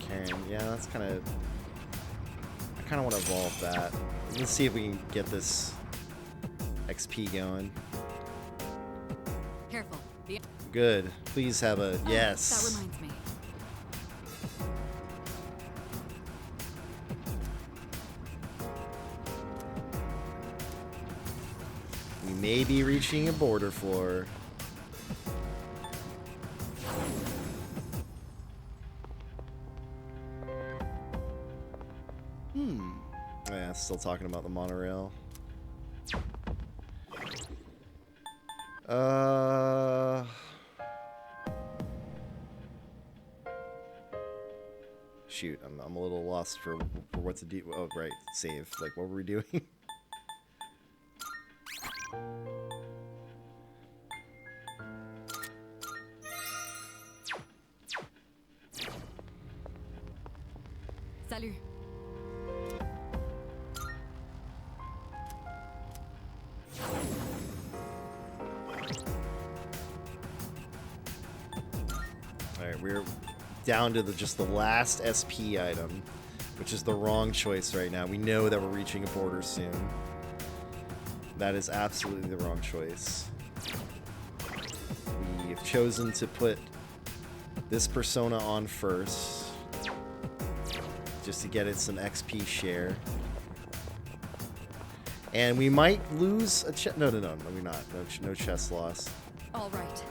Karen, yeah, that's kind of. I kind of want to evolve that. Let's see if we can get this XP going. Careful. Good. Please have a That yes. reminds me. We may be reaching a border floor. Yeah, still talking about the monorail. Shoot, I'm a little lost for what to do. Oh, right, save. Like, what were we doing? Salut. Alright, we're down to just the last SP item, which is the wrong choice right now. We know that we're reaching a border soon. That is absolutely the wrong choice. We have chosen to put this persona on first, just to get it some XP share. And we might lose a chest. No, we're not. No chest loss. All right.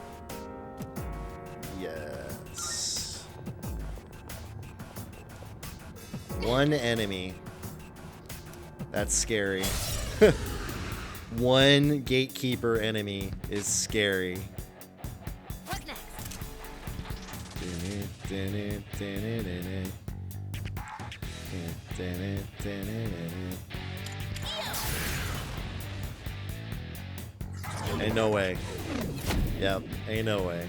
Yes. One enemy. That's scary. One gatekeeper enemy is scary. What next? Ain't no way. Yep, ain't no way.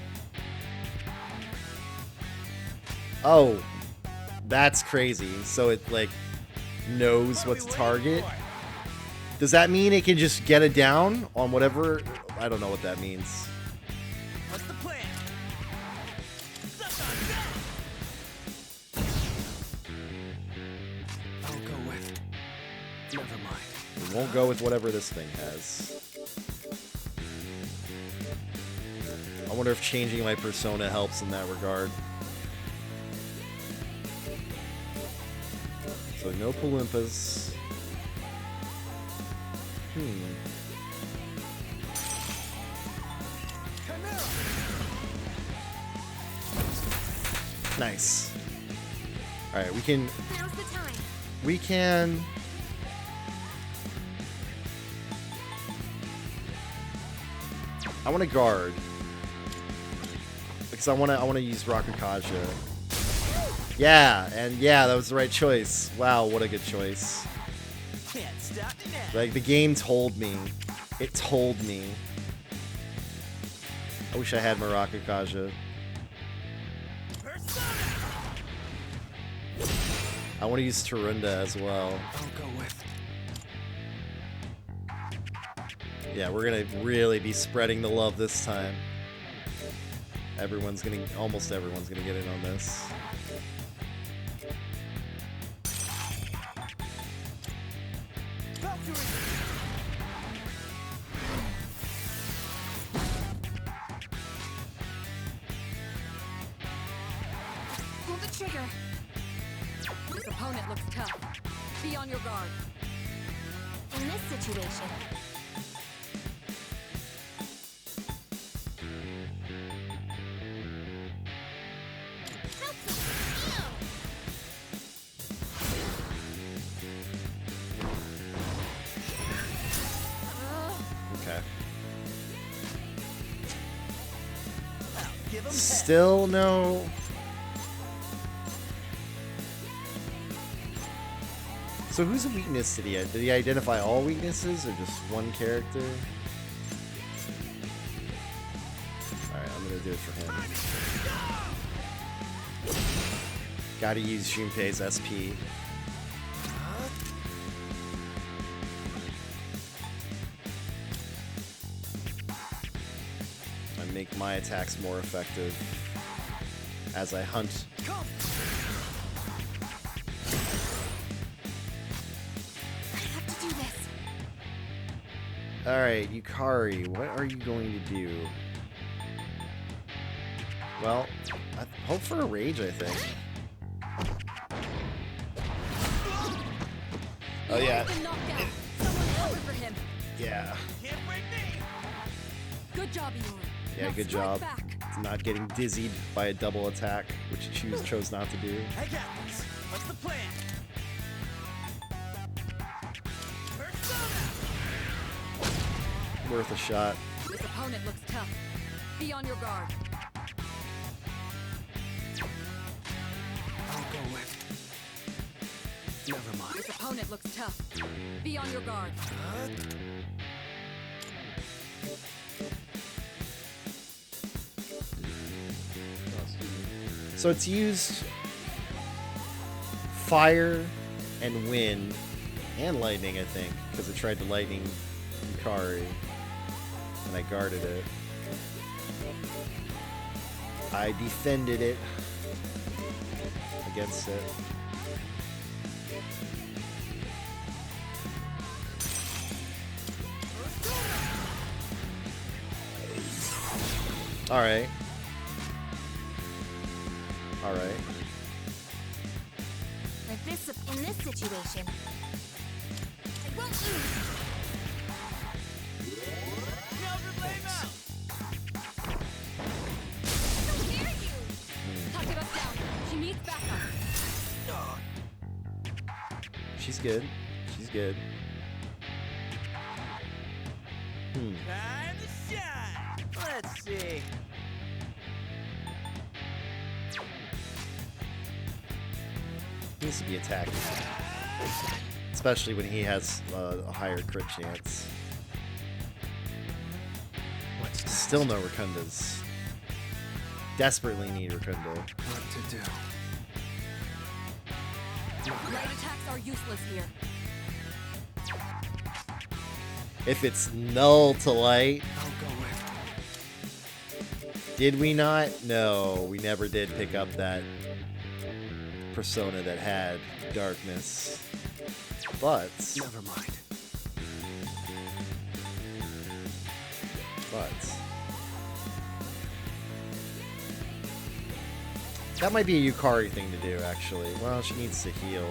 Oh, that's crazy. So it like knows what to target. Does that mean it can just get it down on whatever? I don't know what that means. What's the plan? I'll go with. Never mind. We won't go with whatever this thing has. I wonder if changing my persona helps in that regard. So no Palumpas. Nice. Alright, we can... Now's the time. We can... I want to guard. Because I want to use Rakukaja. Yeah, and yeah, that was the right choice. Wow, what a good choice. Can't stop me now. Like, the game told me. It told me. I wish I had my Rakukaja. I want to use Tarunda as well. I'll go with. Yeah, we're gonna really be spreading the love this time. Almost everyone's gonna get in on this. Pull the trigger. This opponent looks tough. Be on your guard. In this situation, Okay. Give 'em Still no. So whose weakness did he identify all weaknesses or just one character? Alright, I'm gonna do it for him. Gotta use Junpei's SP. And make my attacks more effective as I hunt. I have to do this. Alright, Yukari, what are you going to do? Well, I hope for a rage, I think. Oh, yeah. Been knocked out. Someone cover for him. Yeah. Can't break me. Good job, Iori. Yeah, Now good strike job. Back. Not getting dizzied by a double attack, which you chose not to do. I got this. What's the plan? Persona! Worth a shot. This opponent looks tough. Be on your guard. I'll go with. Never mind. This opponent looks tough. Be on your guard. So it's used fire and wind and lightning, I think, because it tried to lightning Yukari, and I guarded it. I defended it against it. All right. All right. Like this, in this situation, I won't lose. How dare you! Takeba's down. She needs backup. She's good. She's good. Time to shine. Let's see. Needs to be attacking. Especially when he has a higher crit chance. Still no Rakundas. Desperately need Rakunda. What to do? Light attacks are useless here. If it's null to light, I'll go with. did we not? No, we never did pick up that persona that had darkness. But Never mind. that might be a Yukari thing to do, actually. Well, she needs to heal.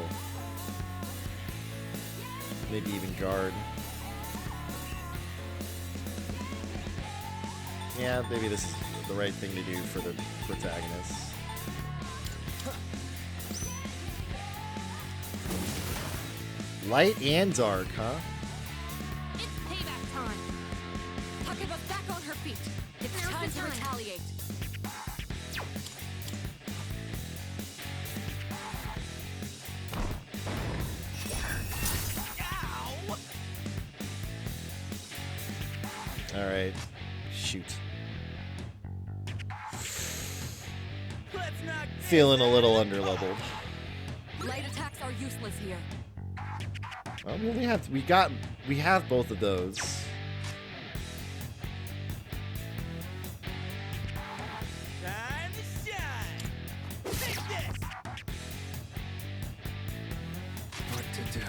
Maybe even guard. Yeah, maybe this is the right thing to do for the protagonist. Light and dark, huh? It's payback time. Takeba's back on her feet. It's Now's time the to time. retaliate. Alright. Shoot. Let's knock Feeling a little underleveled. Light attacks are useless here. Well, we have both of those. time to shine. Take this. What to do?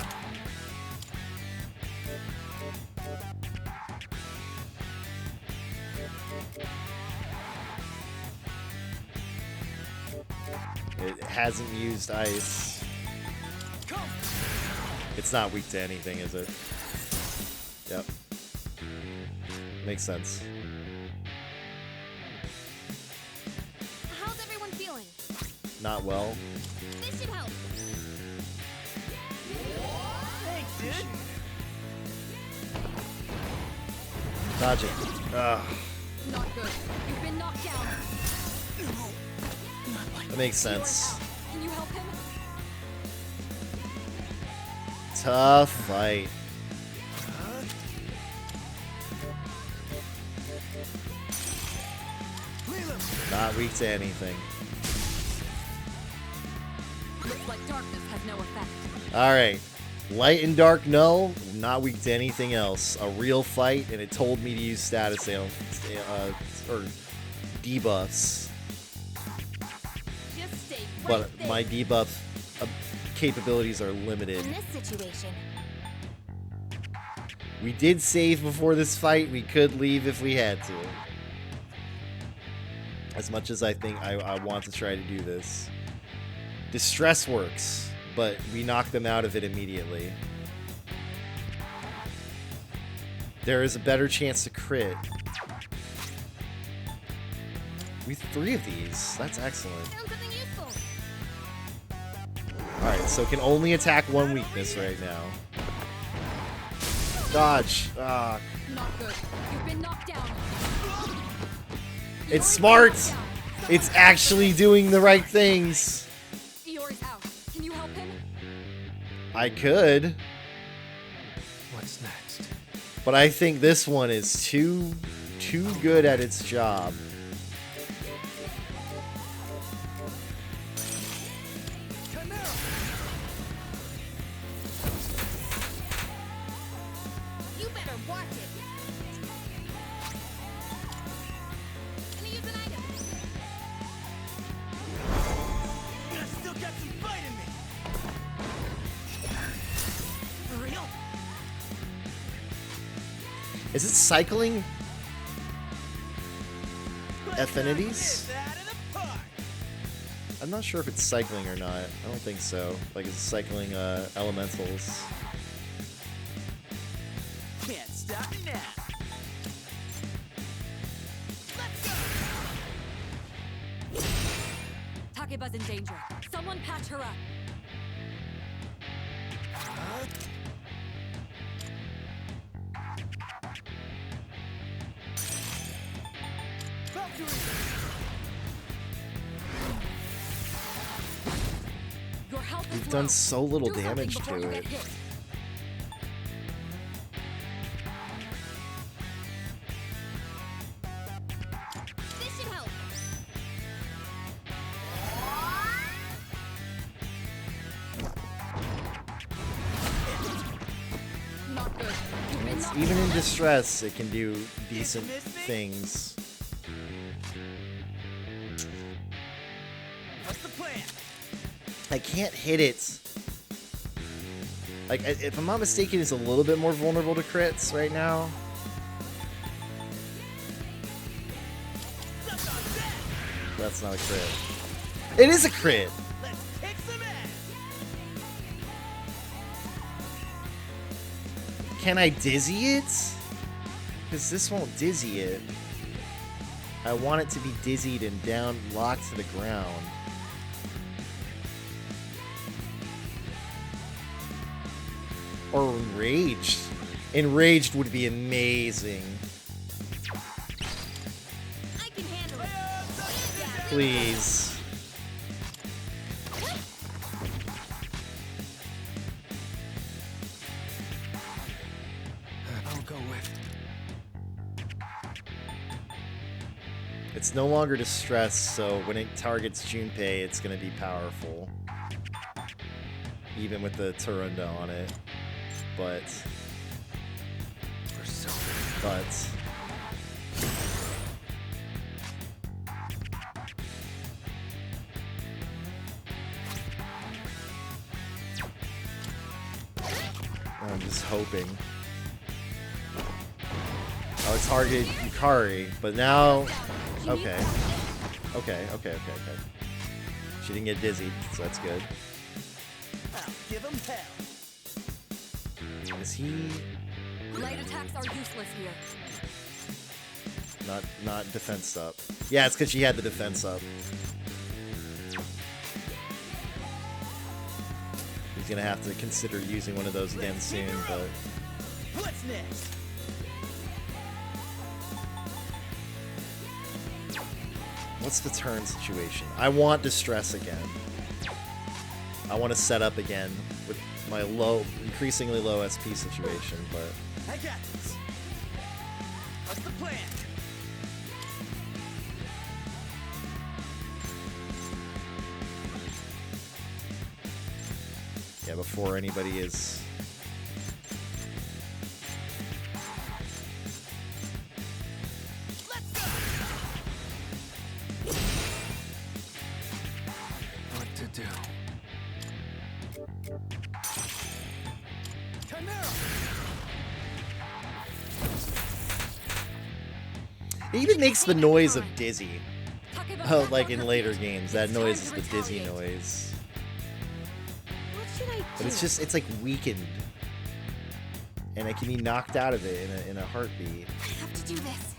It hasn't used ice. It's not weak to anything, is it? Yep. Makes sense. How's everyone feeling? Not well. This should help. Thanks, dude. Dodge it. Ugh. Not good. You've been knocked down. That makes sense. Can you help him? Tough fight. Not weak to anything. Looks like darkness has no effect. Alright. Light and dark, no. Not weak to anything else. A real fight, and it told me to use status or debuffs. Just stay right But there. my debuff capabilities are limited. In this situation, We did save before this fight. We could leave if we had to. As much as I think I want to try to do this. Distress works, but we knock them out of it immediately. There is a better chance to crit We have 3 of these. That's excellent. Found something useful. Alright, so can only attack one weakness right now. Dodge. Ah. Not good. You've been knocked down. It's smart. It's actually doing the right things. Eeyore's out. Can you help him? I could, What's next? but I think this one is too good at its job. You better watch it. Gonna use an item. I still got some fight in me. For real? Is it cycling affinities? Get out of the park. I'm not sure if it's cycling or not. I don't think so. Like it's cycling elementals. Can't stop me now. Let's go. Takeba's in danger. Someone patch her up. Valkyrie. Your health is We've low. done so little Do something damage before to you it. get hit. This should help. Not good. You've been knocked Even down. in distress, it can do decent things. What's the plan? I can't hit it. Like, if I'm not mistaken, it's a little bit more vulnerable to crits right now. Suck on that. That's not a crit. It is a crit! Let's kick some ass. Can I dizzy it? Because this won't dizzy it. I want it to be dizzied and down, locked to the ground. Or enraged. Enraged would be amazing. I can handle it. Please. I'll go with. It's no longer distress, so when it targets Junpei, it's going to be powerful. Even with the Turunda on it. But... I'm just hoping. Oh, it targeted Yukari, but now... Okay. Okay. She didn't get dizzied, so that's good. I'll give him hell. Is he... Light attacks are useless here. Not defense up? Yeah, it's because she had the defense up. He's gonna have to consider using one of those again soon, but... What's next? What's the turn situation? I want distress again. I want to set up again with my increasingly low SP situation, but... I got this. What's the plan? Yeah, before anybody is... Let's go. What to do? It even makes the noise of dizzy. Takeba Oh, back like on in her later feet. games, that It's noise time is to the dizzy retaliate. noise. What should I do? But it's like weakened. And it can be knocked out of it in a heartbeat. I have to do this.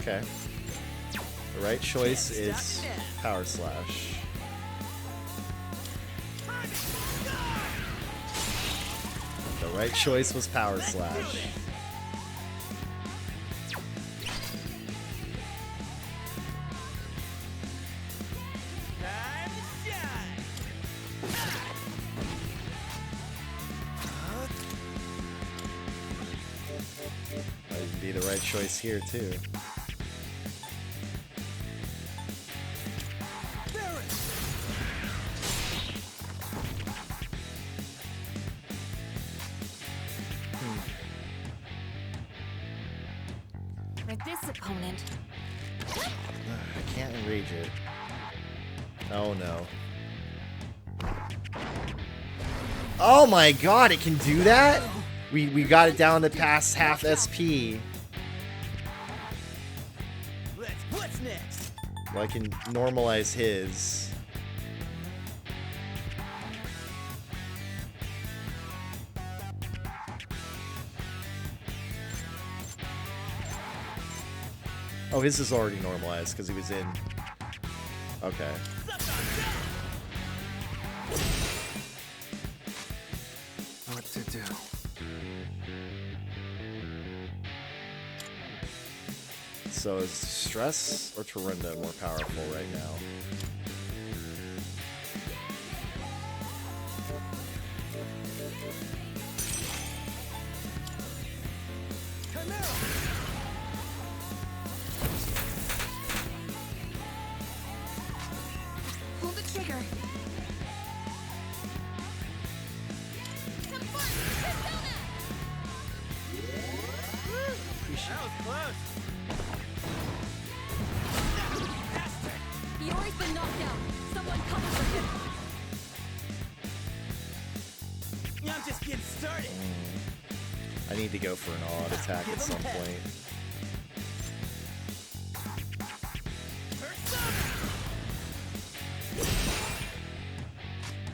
Okay. The right choice is Power Slash. The right choice was Power Slash. Time to shine. Might even be the right choice here too. For this opponent, I can't enrage it. Oh no. Oh my god, it can do that? We got it down to past half SP. What's next? Well, I can normalize his. Oh, his is already normalized because he was in. Okay. What to do? So is Stress or Torrenda more powerful right now? pull the trigger. Come forth, Persona! That was close. Iori's been knocked out. Someone cover for him. I'm just getting started. I need to go for an odd attack at some point.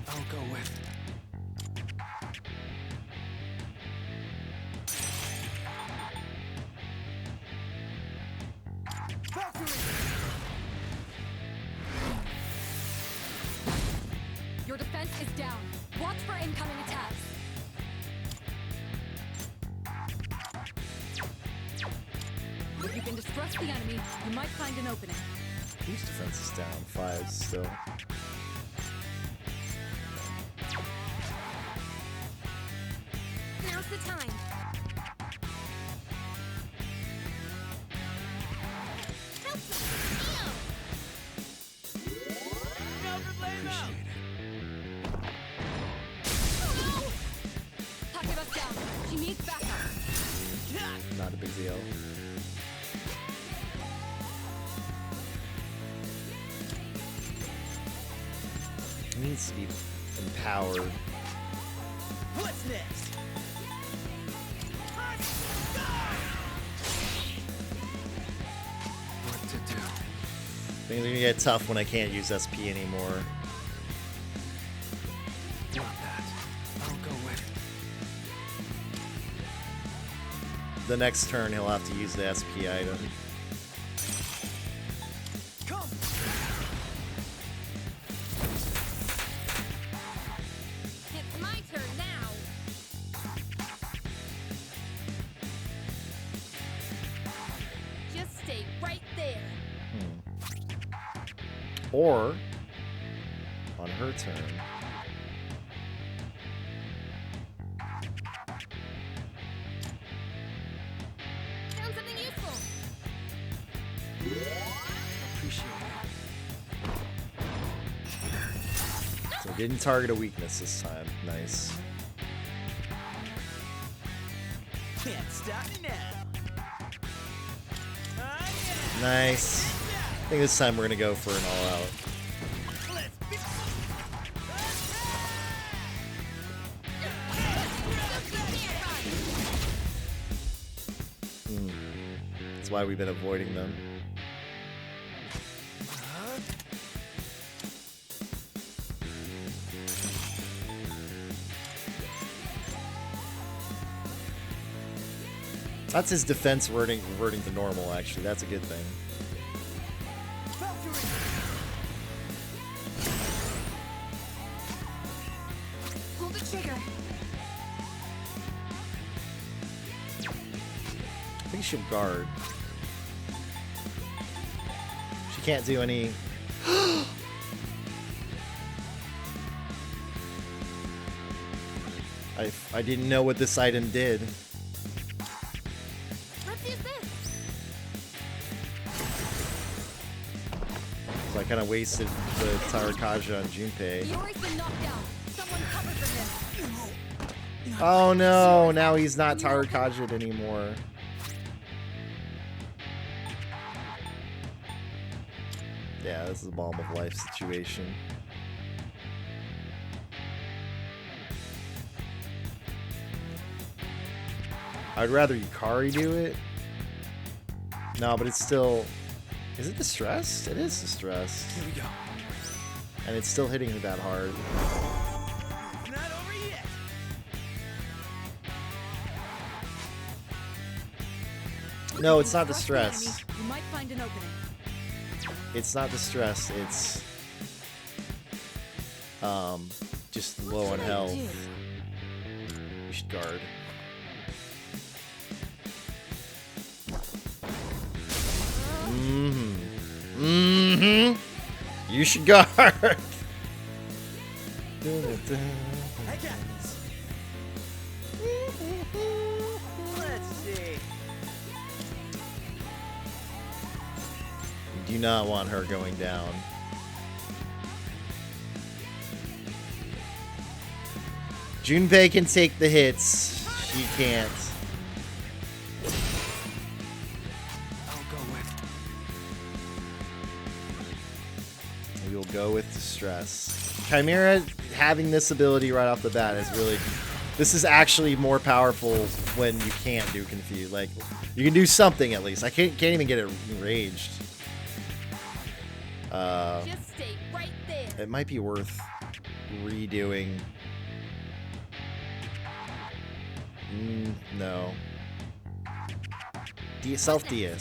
I'll go with. Your defense is down. Watch for incoming attacks. If you can distress the enemy, you might find an opening. Whose defense is down? 5 still. Now's the time. Help me! Appreciate it. Takeba's down. She needs backup. Not a big deal. He needs to be empowered. What's next? What to do? Things are gonna get tough when I can't use SP anymore. Want that? I'll go with. The next turn he'll have to use the SP item. Come. It's my turn now. Just stay right there. Or, on her turn, Found something useful. Appreciate it. so didn't target a weakness this time. Nice. Can't stop me now. Nice. I think this time we're gonna go for an all-out. Let's be. That's why we've been avoiding them. That's his defense reverting to normal, actually. That's a good thing. Pull the trigger. I think she'll guard. She can't do any... I didn't know what this item did. Let's use this. So I kind of wasted the Tarakaja on Junpei. Yori's been knocked down. Someone cover for him. Oh no, now he's not Tarakaja anymore. Yeah, this is a bomb of life situation. I'd rather Yukari do it. No, but it's still... Is it distressed? It is distressed. Here we go. And it's still hitting me that hard. It's not over yet. No, it's not Trust the enemy. distress. You might find an opening. It's not distress. It's... just low on health. We should guard. You should guard. I got this. Let's see. Do not want her going down. Junpei can take the hits. She can't. I'll go with. We will go with distress. Chimera having this ability right off the bat is really... This is actually more powerful when you can't do confuse. Like, you can do something at least. I can't even get it enraged. Just stay right there. It might be worth redoing. No. Self-dia.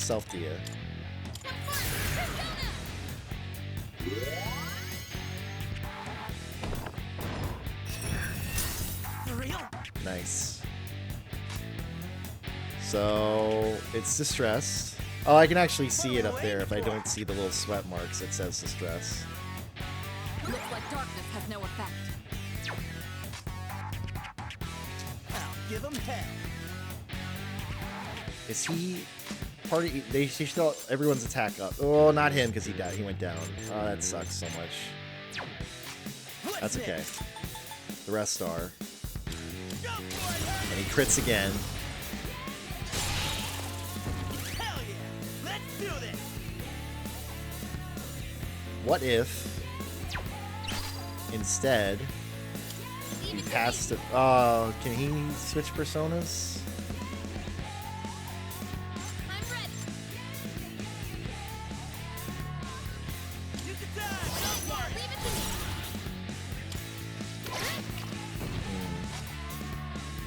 For real? Nice. So, it's distressed. Oh, I can actually see it up there if I don't see the little sweat marks. It says distress. Looks like darkness has no effect. I'll give him hell. Is he part of... They still... Everyone's attack up. Oh, not him, because he died. He went down. Oh, that sucks so much. That's okay. The rest are. And he crits again. Hell yeah! Let's do this! What if... Instead... He passed it... Oh, can he switch personas? I'm ready. You can die! Don't worry. Leave it to me.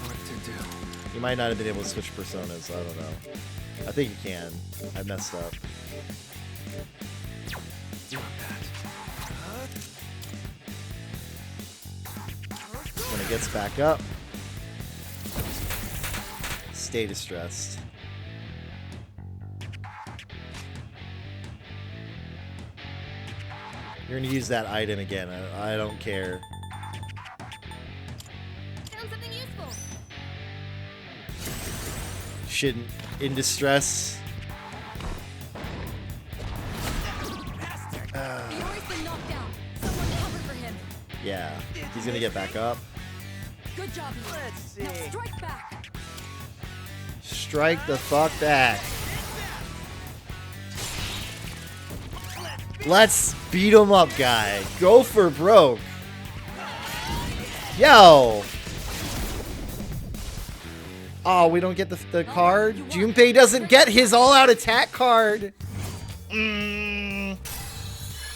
What to do? You might not have been able to switch personas. I don't know. I think you can. I messed up. Not bad. When it gets back up, stay distressed. You're gonna use that item again. I don't care. Found something useful. Shouldn't in distress. Yori's been knocked down. Someone cover for him. Yeah, he's gonna get back up. Good job, Yori. Let's see. Now strike back. Strike the fuck back. Let's beat him up, guy. Go for broke. Yo. Oh, we don't get the card? Junpei doesn't get his all-out attack card. And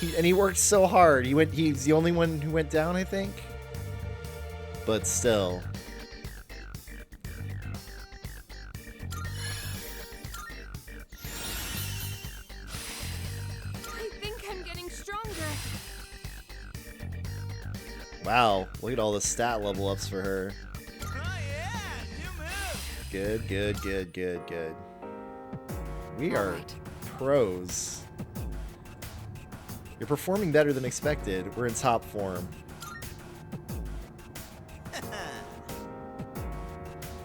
he worked so hard. He's the only one who went down, I think. But still. Wow, look at all the stat level ups for her. Oh yeah, you move. Good, good, good, good, good. We are Alright. pros. You're performing better than expected. We're in top form.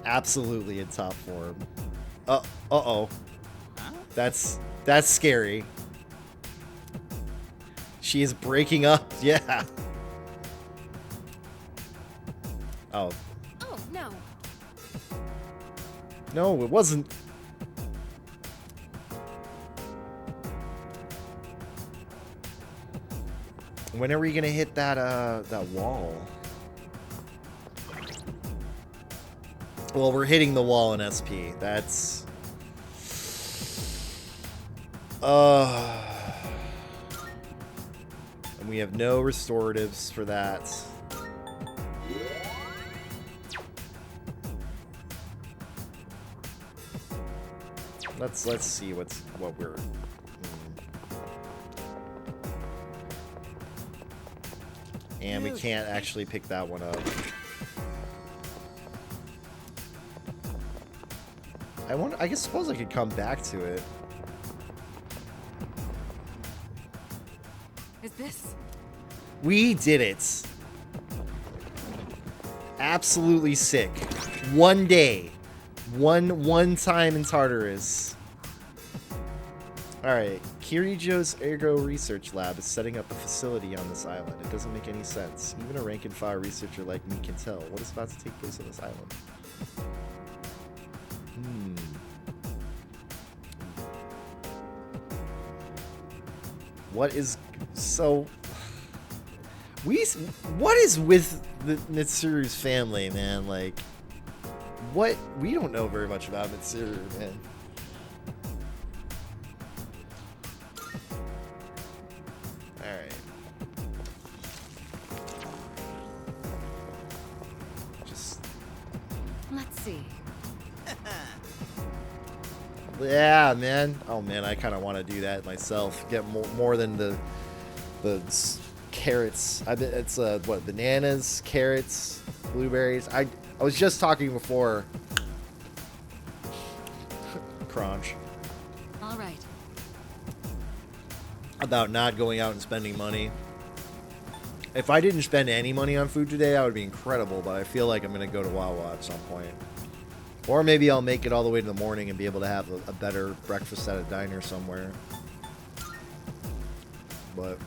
Absolutely in top form. Uh-oh. Huh? That's scary. She is breaking up. Yeah. Oh. Oh, no. No, it wasn't. When are we gonna hit that wall? Well, we're hitting the wall in SP. That's and we have no restoratives for that. Let's see what we're And we can't actually pick that one up. I suppose I could come back to it. Is this? We did it. Absolutely sick. One day. One time in Tartarus. Alright. Kirijo's Ergo Research Lab is setting up a facility on this island. It doesn't make any sense. Even a rank-and-file researcher like me can tell what is about to take place on this island. What is... So... What is with the Mitsuru's family, man? Like... What? We don't know very much about Mitsuru, man. Alright. Just... Let's see. Yeah, man. Oh, man, I kind of want to do that myself. Get more than the carrots. I bet it's what, bananas, carrots, blueberries. I was just talking before. Crunch. All right. About not going out and spending money. If I didn't spend any money on food today, I would be incredible, but I feel like I'm going to go to Wawa at some point. Or maybe I'll make it all the way to the morning and be able to have a better breakfast at a diner somewhere. But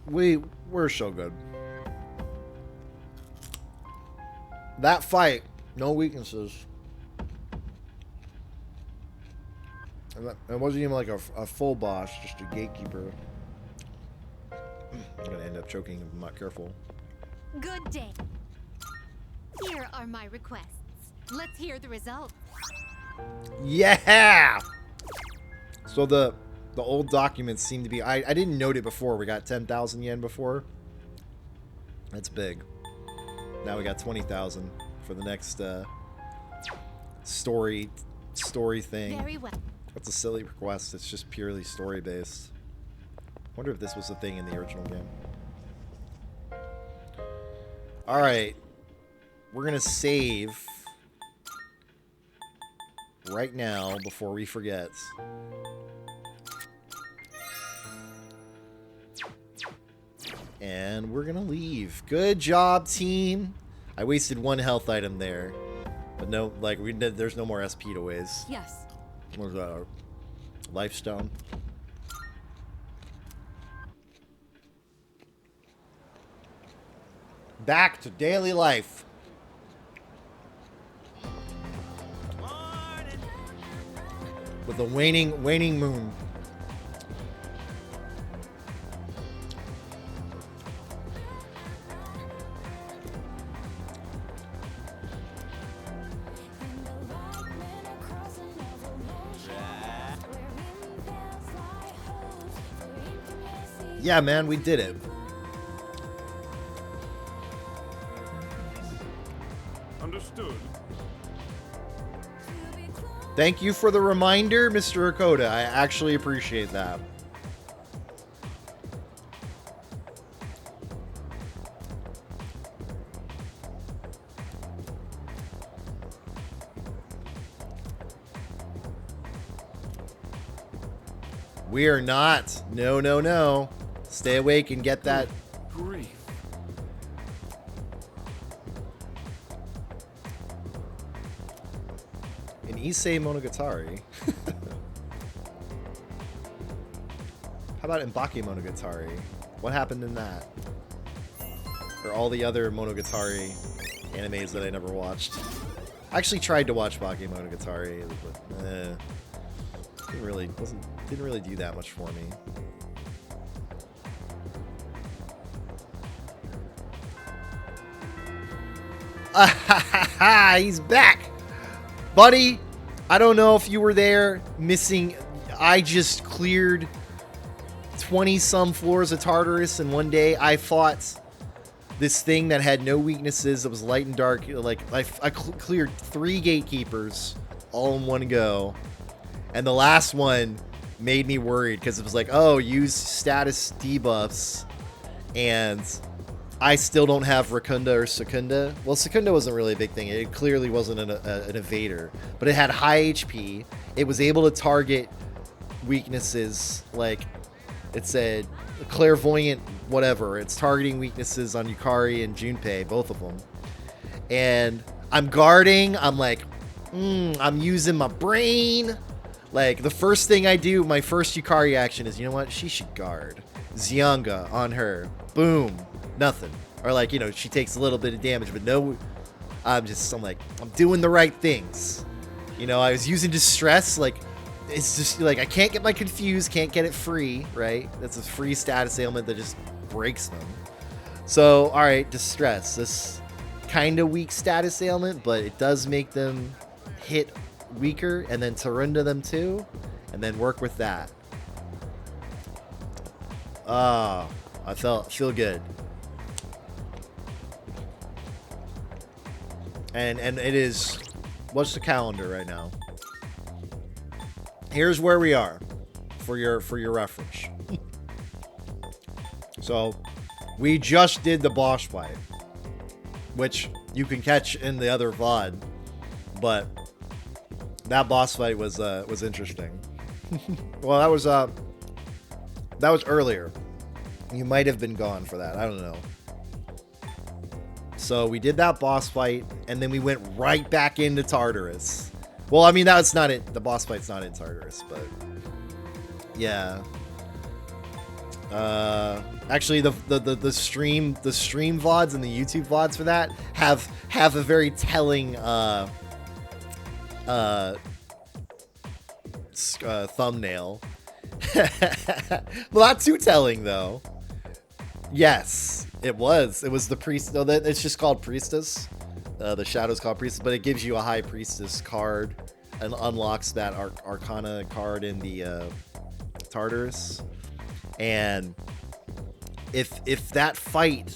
we're so good. That fight, no weaknesses. It wasn't even like a full boss, just a gatekeeper. I'm gonna end up choking if I'm not careful. Good day. Here are my requests. Let's hear the results. Yeah! So the old documents seem to be... I didn't note it before. We got 10,000 yen before. That's big. Now we got 20,000 for the next story thing. Very well. That's a silly request. It's just purely story based. Wonder if this was a thing in the original game. Alright. We're gonna save right now before we forget. And we're gonna leave. Good job, team. I wasted one health item there. But no, like, there's no more SP to waste. Yes. What was that? Life stone. Back to daily life. Morning. With a waning moon. Yeah, man, we did it. Understood. Thank you for the reminder, Mr. Akoda. I actually appreciate that. We are not. No, no, no. Stay awake and get that. Grief. An Issei Monogatari. How about Mbake Monogatari? What happened in that? Or all the other Monogatari animes that I never watched. I actually tried to watch Mbake Monogatari, but didn't really do that much for me. He's back, buddy. I don't know if you were there. Missing. I just cleared 20-some floors of Tartarus in one day. I fought this thing that had no weaknesses. It was light and dark. Like I cleared 3 gatekeepers all in one go, and the last one made me worried because it was like, oh, use status debuffs, and I still don't have Rakunda or Secunda. Well, Secunda wasn't really a big thing. It clearly wasn't an evader, but it had high HP. It was able to target weaknesses, like it said clairvoyant whatever. It's targeting weaknesses on Yukari and Junpei, both of them. And I'm guarding. I'm like, I'm using my brain. Like, the first thing I do, my first Yukari action is, you know what? She should guard. Xianga on her. Boom. Nothing. Or like, you know, she takes a little bit of damage, but no, I'm like, I'm doing the right things. You know, I was using distress, like, it's just like, I can't get my confused, can't get it free, right? That's a free status ailment that just breaks them. So, alright, distress. This kind of weak status ailment, but it does make them hit weaker, and then Tarunda them too, and then work with that. I feel good. And it is, what's the calendar right now? Here's where we are for your reference. So we just did the boss fight, which you can catch in the other VOD, but that boss fight was interesting. Well, that was earlier. You might have been gone for that. I don't know. So we did that boss fight, and then we went right back into Tartarus. Well, I mean, that's not it. The boss fight's not in Tartarus, but yeah. Actually, the stream VODs and the YouTube VODs for that have a very telling thumbnail. Well, not too telling though. Yes, it was. It was the priest. No, it's just called Priestess. The shadow's called Priestess, but it gives you a High Priestess card and unlocks that Arcana card in the Tartarus. And if that fight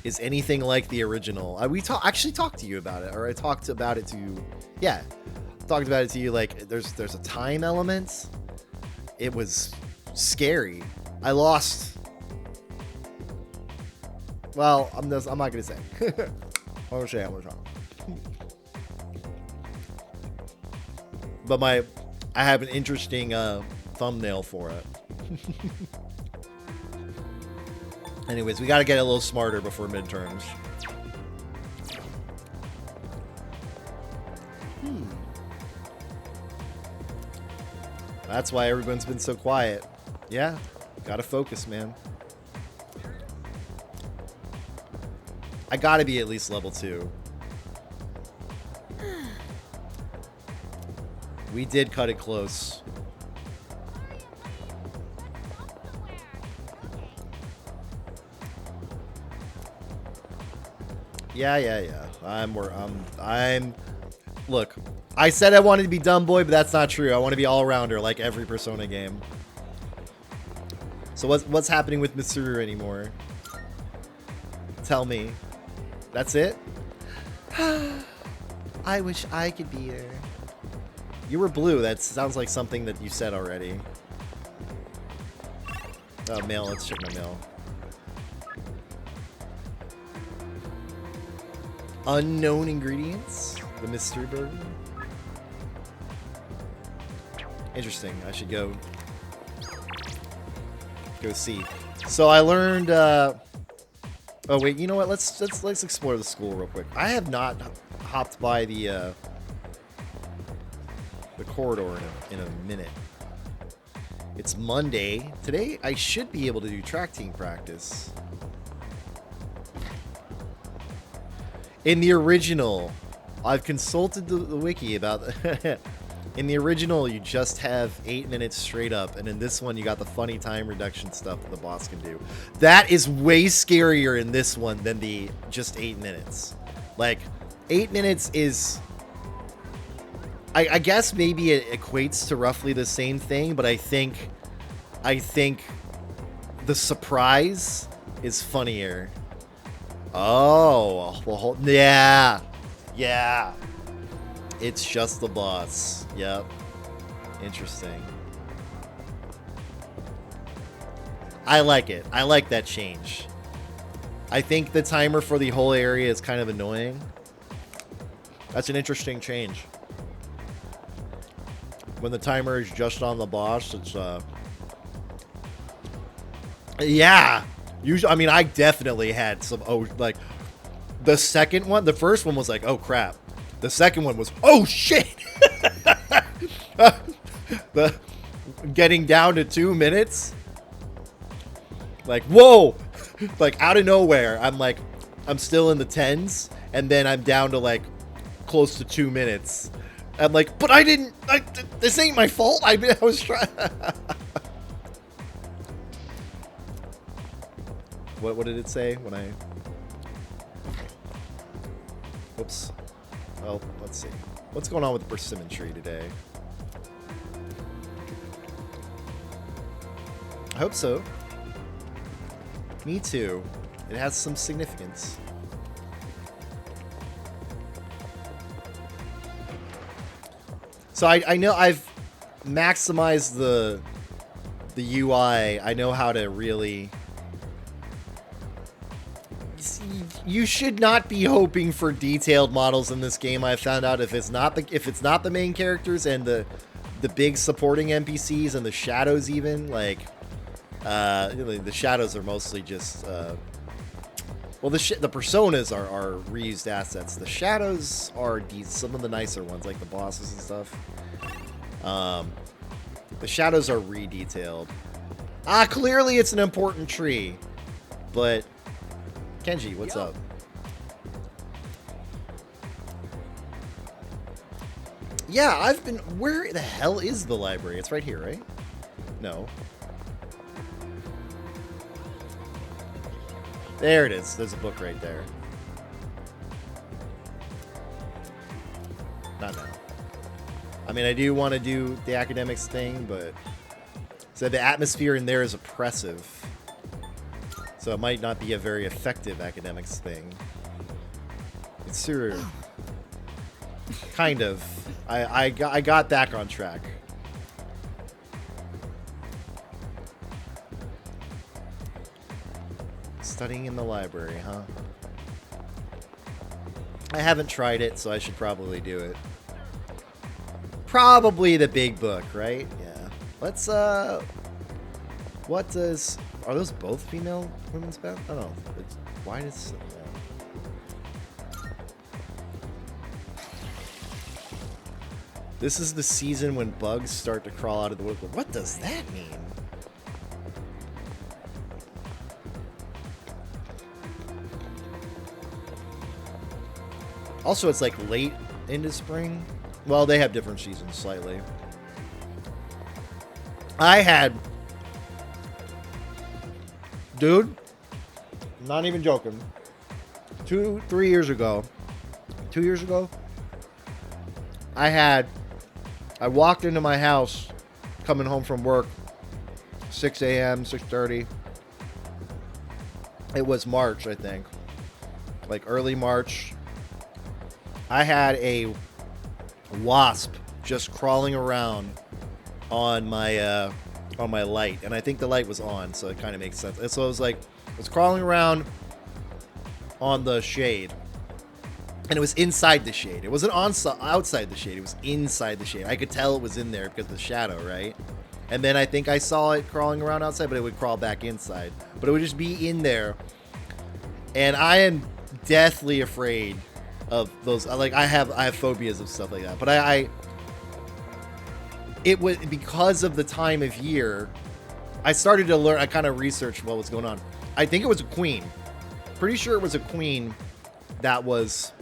is anything like the original, we actually talked to you about it, or I talked about it to you. Yeah, talked about it to you. Like there's a time element. It was scary. I lost. Well, I'm not gonna say. I'm gonna say I'm gonna talk. But I have an interesting thumbnail for it. Anyways, we got to get a little smarter before midterms. That's why everyone's been so quiet. Yeah, gotta focus, man. I gotta be at least level 2. We did cut it close. Yeah. Look, I said I wanted to be dumb boy, but that's not true. I want to be all-rounder like every Persona game. So what's happening with Mitsuru anymore? Tell me. That's it? I wish I could be there. You were blue. That sounds like something that you said already. Oh, mail. Let's check my mail. Unknown ingredients? The mystery burger? Interesting. I should go go see. So I learned. Oh wait, you know what? Let's explore the school real quick. I have not hopped by the corridor in a minute. It's Monday. Today I should be able to do track team practice. In the original, I've consulted the wiki about in the original, you just have 8 minutes straight up, and in this one, you got the funny time reduction stuff that the boss can do. That is way scarier in this one than the just 8 minutes. Like, 8 minutes is... I guess maybe it equates to roughly the same thing, but I think the surprise is funnier. Oh, well, yeah. Yeah. It's just the boss. Yep. Interesting. I like it. I like that change. I think the timer for the whole area is kind of annoying. That's an interesting change. When the timer is just on the boss, it's yeah. Usually, I mean, I definitely had some like the second one, the first one was like, oh crap. The second one was, oh shit. The getting down to 2 minutes. Like, whoa. Like out of nowhere, I'm still in the tens, and then I'm down to like close to 2 minutes. I'm like, but this ain't my fault. I was trying. What did it say when I... Whoops. Well, let's see. What's going on with the persimmon tree today? I hope so. Me too. It has some significance. So I know I've maximized the UI. I know how to really... You should not be hoping for detailed models in this game. I found out if it's not the main characters and the big supporting NPCs and the shadows, even like the shadows are mostly just well, the personas are reused assets. The shadows are some of the nicer ones, like the bosses and stuff. The shadows are re-detailed. Clearly it's an important tree, but Kenji, what's up? Yeah, I've been... Where the hell is the library? It's right here, right? No. There it is. There's a book right there. Not now. I mean, I do want to do the academics thing, but... So the atmosphere in there is oppressive. So it might not be a very effective academics thing. It's sort of... Kind of. I got back on track. Studying in the library, huh? I haven't tried it, so I should probably do it. Probably the big book, right? Yeah. Let's, what does... Are those both female women's bath? I don't know. Why does... This is the season when bugs start to crawl out of the woodwork. What does that mean? Also, it's like late into spring. Well, they have different seasons slightly. I had... Dude, not even joking. 3 years ago. 2 years ago? I walked into my house coming home from work, 6 a.m., 6:30. It was March, I think. Like early March. I had a wasp just crawling around on my light, and I think the light was on, so it kind of makes sense. And so it was crawling around on the shade. And it was inside the shade. It wasn't outside the shade. It was inside the shade. I could tell it was in there because of the shadow, right? And then I think I saw it crawling around outside, but it would crawl back inside. But it would just be in there. And I am deathly afraid of those. Like, I have phobias of stuff like that. But it was because of the time of year, I started to learn. I kind of researched what was going on. I think it was a queen. Pretty sure it was a queen that was,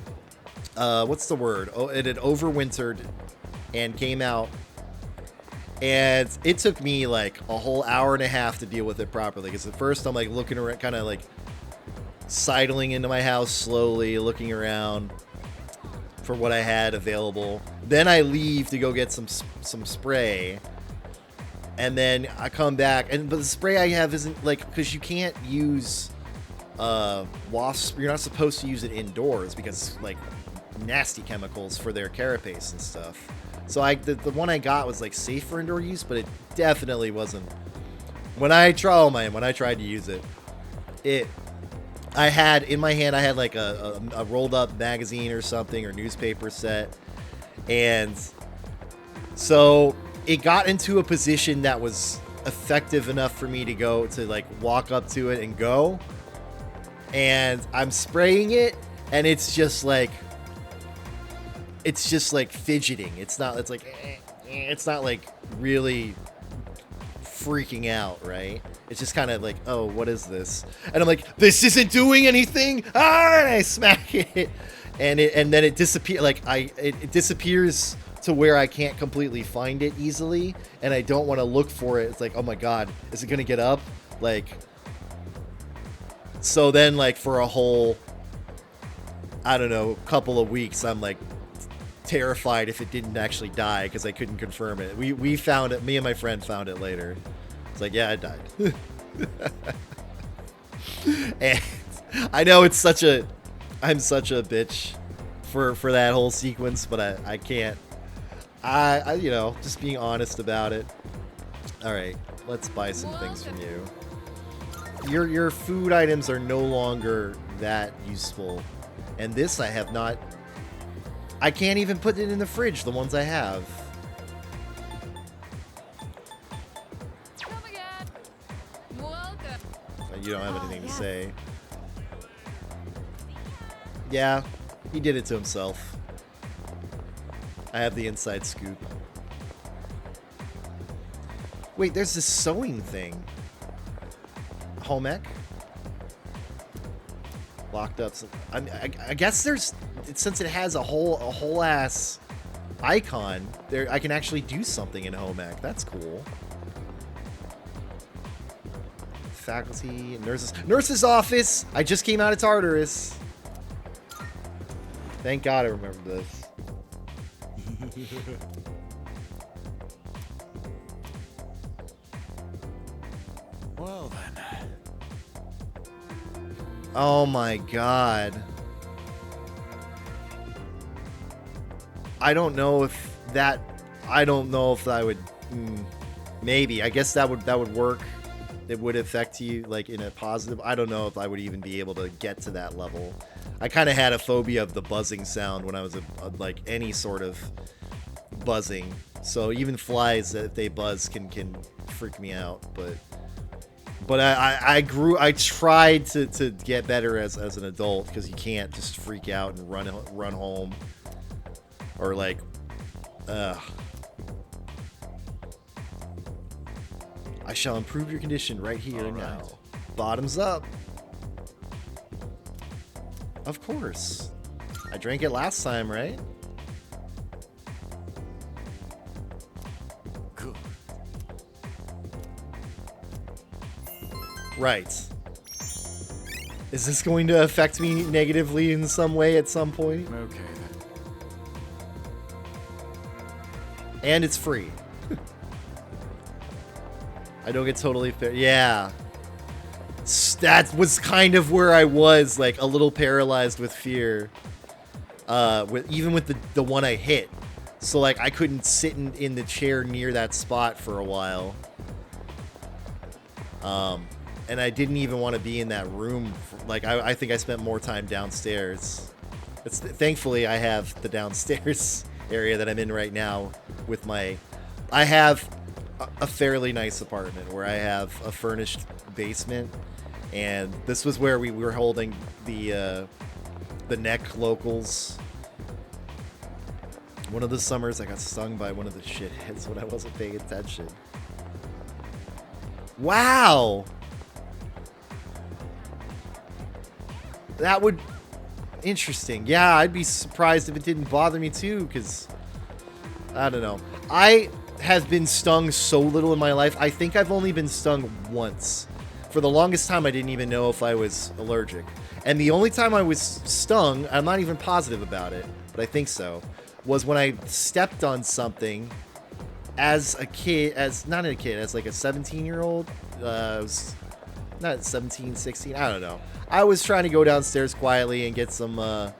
what's the word? Oh, it had overwintered and came out. And it took me like a whole hour and a half to deal with it properly. Because at first I'm like looking around, kind of like sidling into my house slowly, looking around for what I had available. Then I leave to go get some spray. And then I come back, but the spray I have isn't like, because you can't use wasp. You're not supposed to use it indoors because like nasty chemicals for their carapace and stuff. So the one I got was like safe for indoor use, but it definitely wasn't. When I tried to use it, I had in my hand, I had like a rolled up magazine or something, or newspaper set, and so it got into a position that was effective enough for me to go to like walk up to it and go, and I'm spraying it, and it's just like fidgeting. It's not like really freaking out, right? It's just kind of like, oh, what is this? And I'm like, this isn't doing anything. Ah, and I smack it, and then it disappears. Like it disappears to where I can't completely find it easily, and I don't want to look for it. It's like, oh my god, is it gonna get up? Like, so then like for a whole, I don't know, couple of weeks, I'm like terrified if it didn't actually die because I couldn't confirm it. We found it. Me and my friend found it later. It's like, yeah, it died. And I know I'm such a bitch for that whole sequence, but I can't. I you know, just being honest about it. All right, let's buy some things from you. Your food items are no longer that useful, and this I have not. I can't even put it in the fridge, the ones I have. Come again. Welcome. You don't have anything to say. Yeah, he did it to himself. I have the inside scoop. Wait, there's this sewing thing. Home ec? Locked up. I guess there's, since it has a whole ass icon there, I can actually do something in home ec. That's cool. Faculty, nurse's office. I just came out of Tartarus. Thank God I remember this. Well then. Oh my god. I don't know if I would maybe. I guess that would work. It would affect you like in a positive. I don't know if I would even be able to get to that level. I kind of had a phobia of the buzzing sound when I was like any sort of buzzing. So even flies, if they buzz, can freak me out, but I tried to get better as an adult, because you can't just freak out and run home or like I shall improve your condition right here and now. Bottoms up. Of course. I drank it last time, right? Good. Right. Is this going to affect me negatively in some way at some point? Okay then. And it's free. I don't get totally fair. Yeah. That was kind of where I was, like a little paralyzed with fear. Even with the one I hit. So like I couldn't sit in the chair near that spot for a while. And I didn't even want to be in that room. Like I think I spent more time downstairs. Thankfully I have the downstairs area that I'm in right now with my. I have a fairly nice apartment where I have a furnished basement, and this was where we were holding the neck locals. One of the summers, I got stung by one of the shitheads when I wasn't paying attention. Wow! That would... Interesting. Yeah, I'd be surprised if it didn't bother me too, because... I don't know. I have been stung so little in my life. I think I've only been stung once. For the longest time, I didn't even know if I was allergic. And the only time I was stung, I'm not even positive about it, but I think so, was when I stepped on something as a kid, as like a 17-year-old. Not 17, 16, I don't know. I was trying to go downstairs quietly and get some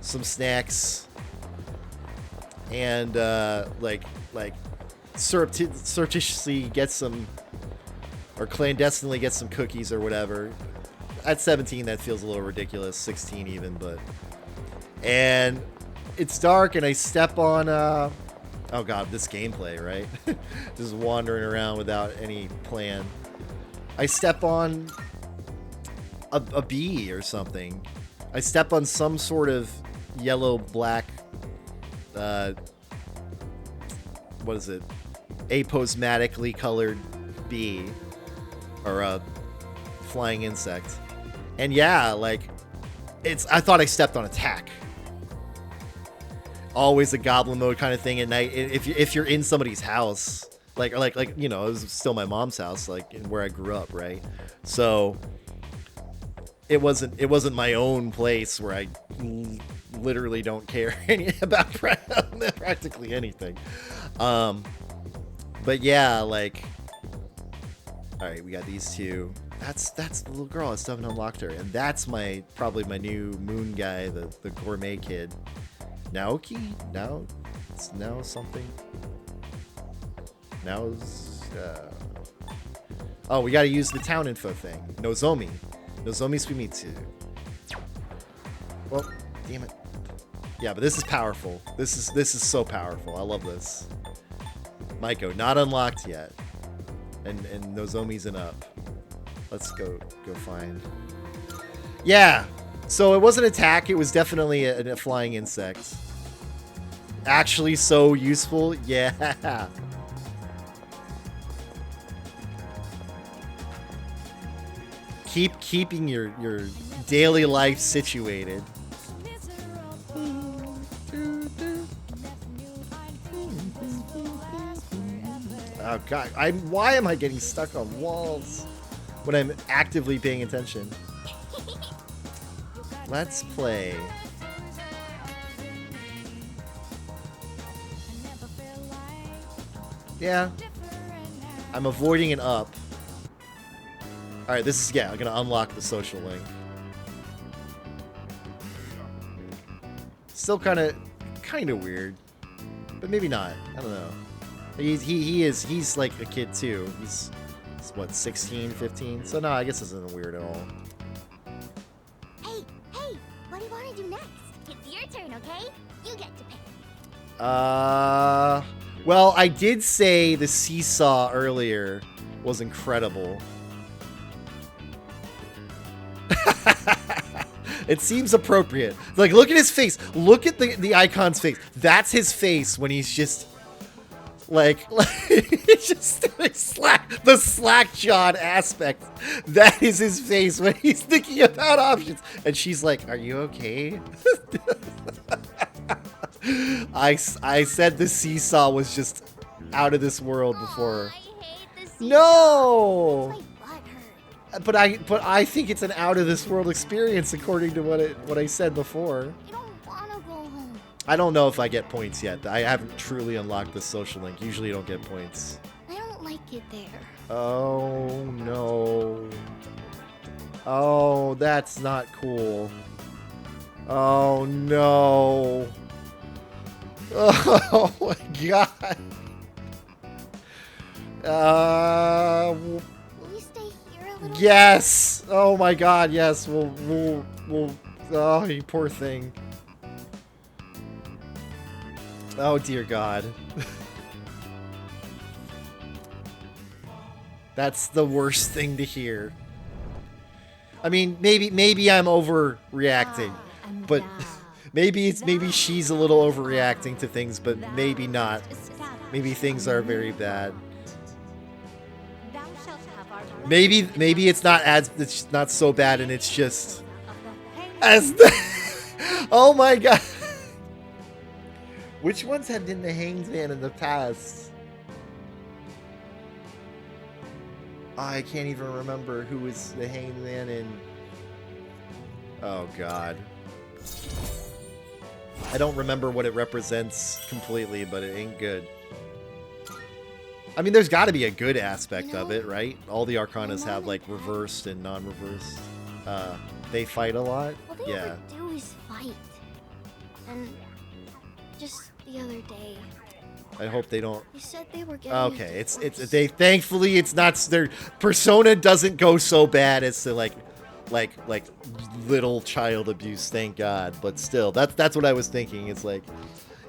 snacks, and like surreptitiously get some, or clandestinely get some cookies or whatever. At 17, that feels a little ridiculous. 16 even, but. And it's dark, and I step on. Oh god, this gameplay, right? Just wandering around without any plan. I step on a bee or something. I step on some sort of yellow-black, what is it? Aposematically colored bee. Or a flying insect. And yeah, like, I thought I stepped on a tack. Always a goblin mode kind of thing at night. If you're in somebody's house, like you know, it was still my mom's house, like where I grew up, right? So it wasn't my own place where I literally don't care about practically anything. But yeah, like, all right, we got these two. That's the little girl. I still haven't unlocked her, and that's probably my new moon guy, the gourmet kid. Naoki? Now something? Oh, we gotta use the town info thing. Nozomi Suimitsu. Well, damn it. Yeah, but this is powerful. This is so powerful. I love this. Maiko, not unlocked yet. And Nozomi's an up. Let's go find. Yeah. So it wasn't an attack, it was definitely a flying insect. Actually so useful, yeah. Keeping your daily life situated. Oh god, why am I getting stuck on walls when I'm actively paying attention? Let's play. Yeah. I'm avoiding an up. Alright, this is, yeah, I'm gonna unlock the social link. Still kinda weird. But maybe not. I don't know. He's like a kid too. He's what, 16, 15? So no, I guess this isn't weird at all. Hey, what do you want to do next? It's your turn, okay? You get to pick. Well, I did say the seesaw earlier was incredible. It seems appropriate. Like, look at his face. Look at the icon's face. That's his face when he's just like it's just the slack-jawed aspect. That is his face when he's thinking about options. And she's like, "Are you okay?" I said the seesaw was just out of this world before. I hate the seesaw. No. My butt hurt. But I think it's an out of this world experience according to what I said before. I don't want to go home. I don't know if I get points yet. I haven't truly unlocked the social link. Usually you don't get points. I don't like it there. Oh no. Oh, that's not cool. Oh no. Oh my god. Will you stay here a little? Yes. Oh my god, yes. We'll oh, you poor thing. Oh dear god. That's the worst thing to hear. I mean, maybe I'm overreacting, but maybe she's a little overreacting to things, but maybe not. Maybe things are very bad. Maybe it's not so bad, and it's just as oh my god. Which ones had been the Hanged Man in the past? I can't even remember who was the Hanged Man in. Oh god. I don't remember what it represents completely, but it ain't good. I mean, there's got to be a good aspect of it, right? All the Arcanas have like reversed and non-reversed. They fight a lot. All they ever do is fight. And just the other day, I hope they don't. they said they were getting Okay, it's they. Thankfully, it's not. Their Persona doesn't go so bad as to like little child abuse. Thank God. But still, that's what I was thinking. It's like,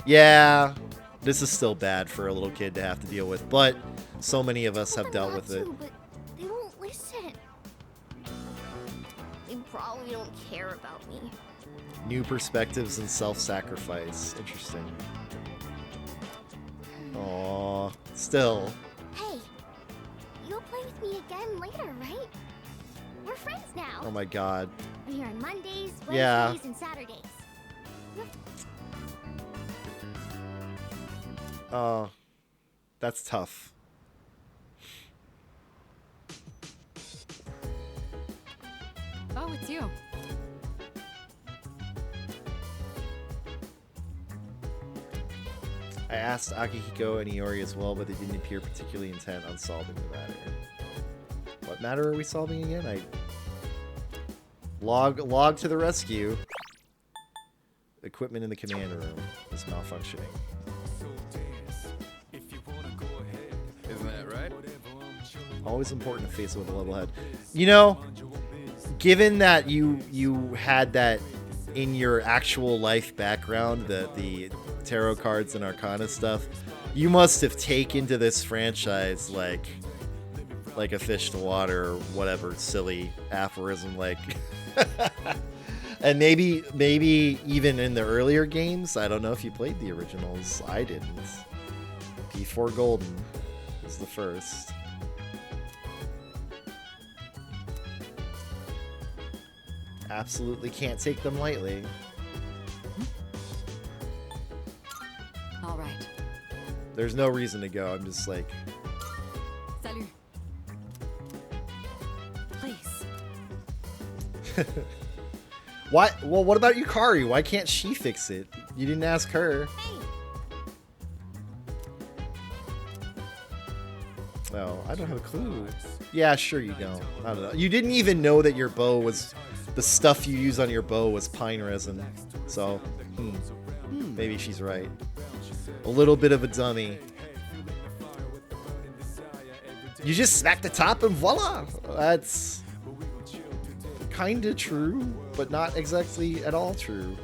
yeah, this is still bad for a little kid to have to deal with. But so many of us have dealt with it. But they won't listen. They probably don't care about me. New perspectives and self-sacrifice. Interesting. Aww. Still. Hey, you'll play with me again later, right? We're friends now. Oh my god. I'm here on Mondays, Wednesdays, Yeah. and Saturdays. Oh. That's tough. Oh, it's you. I asked Akihiko and Iori as well, but they didn't appear particularly intent on solving the matter. What matter are we solving again? I log to the rescue. Equipment in the command room is malfunctioning. Isn't that right? Always important to face it with a level head. You know, given that you had that in your actual life background, the tarot cards and arcana stuff, you must have taken to this franchise like a fish to water or whatever silly aphorism like. And maybe even in the earlier games, I don't know if you played the originals. I didn't. P4 Golden was the first. Absolutely can't take them lightly. All right. There's no reason to go. I'm just like, Salut. Please. why? Well, what about Yukari? Why can't she fix it? You didn't ask her. Oh, I don't have a clue. Yeah, sure you don't. I don't know. You didn't even know that your bow was, the stuff you use on your bow was pine resin. So, maybe she's right. A little bit of a dummy. You just smack the top and voila! That's kinda true, but not exactly at all true.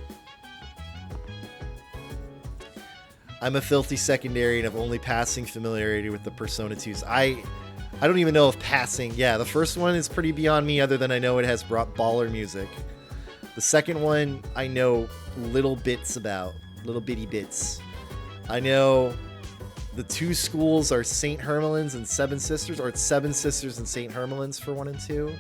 I'm a filthy secondary and have only passing familiarity with the Persona 2s. I don't even know if passing... Yeah, the first one is pretty beyond me, other than I know it has brought baller music. The second one, I know little bits about. Little bitty bits. I know the two schools are St. Hermelin's and Seven Sisters, or it's Seven Sisters and St. Hermelin's for 1 and 2.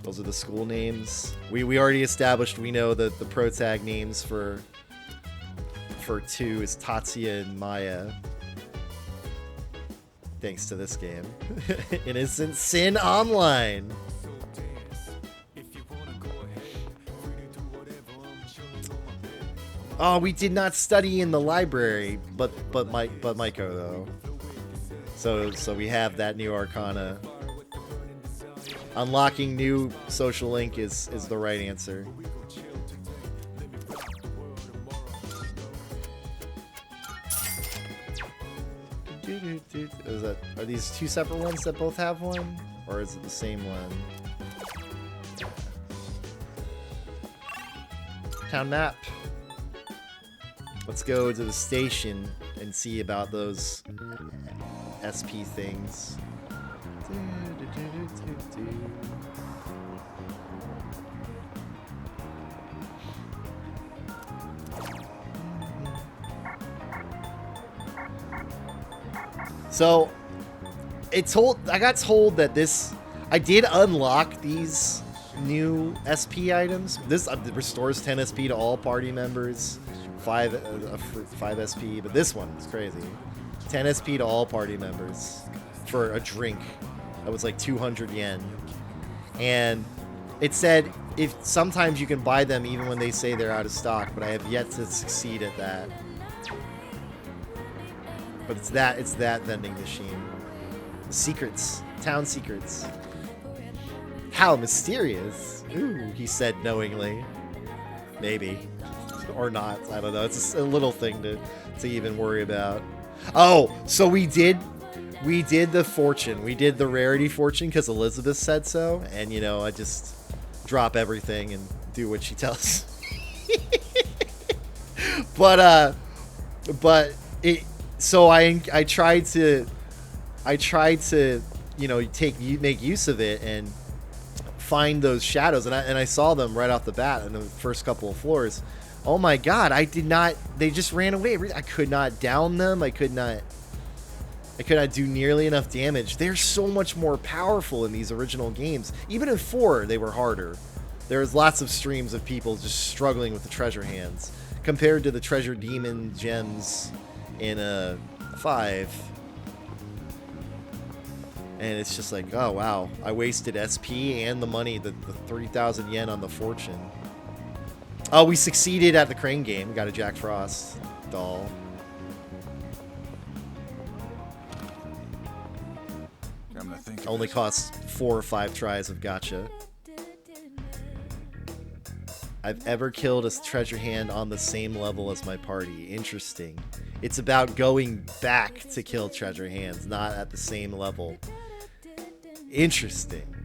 Those are the school names. We already established we know that the protag names for 2 is Tatsuya and Maya. Thanks to this game. Innocent Sin Online. Oh, we did not study in the library, but Maiko though. So we have that new arcana. Unlocking new social link is the right answer. Are these two separate ones that both have one? Or is it the same one? Town map. Let's go to the station and see about those SP things. So I got told that I did unlock these new SP items. This restores 10 SP to all party members, 5 SP, but this one is crazy. 10 SP to all party members for a drink that was like 200 yen. And it said if sometimes you can buy them even when they say they're out of stock, but I have yet to succeed at that. But it's that vending machine. Secrets. Town secrets. How mysterious. Ooh, he said knowingly. Maybe. Or not. I don't know. It's a little thing to even worry about. Oh, so we did the fortune. We did the rarity fortune because Elizabeth said so. And, you know, I just drop everything and do what she tells. But it... So I tried to you know make use of it and find those shadows, and I saw them right off the bat in the first couple of floors. Oh my god, they just ran away. I could not down them. I could not do nearly enough damage. They're so much more powerful in these original games. Even in 4 they were harder. There was lots of streams of people just struggling with the treasure hands compared to the treasure demon gems in a 5, and it's just like, oh wow, I wasted SP and the money, the 30,000 yen on the fortune. Oh, we succeeded at the crane game. We got a Jack Frost doll. Only costs 4 or 5 tries of gacha. I've ever killed a treasure hand on the same level as my party. Interesting. It's about going back to kill treasure hands, not at the same level. Interesting.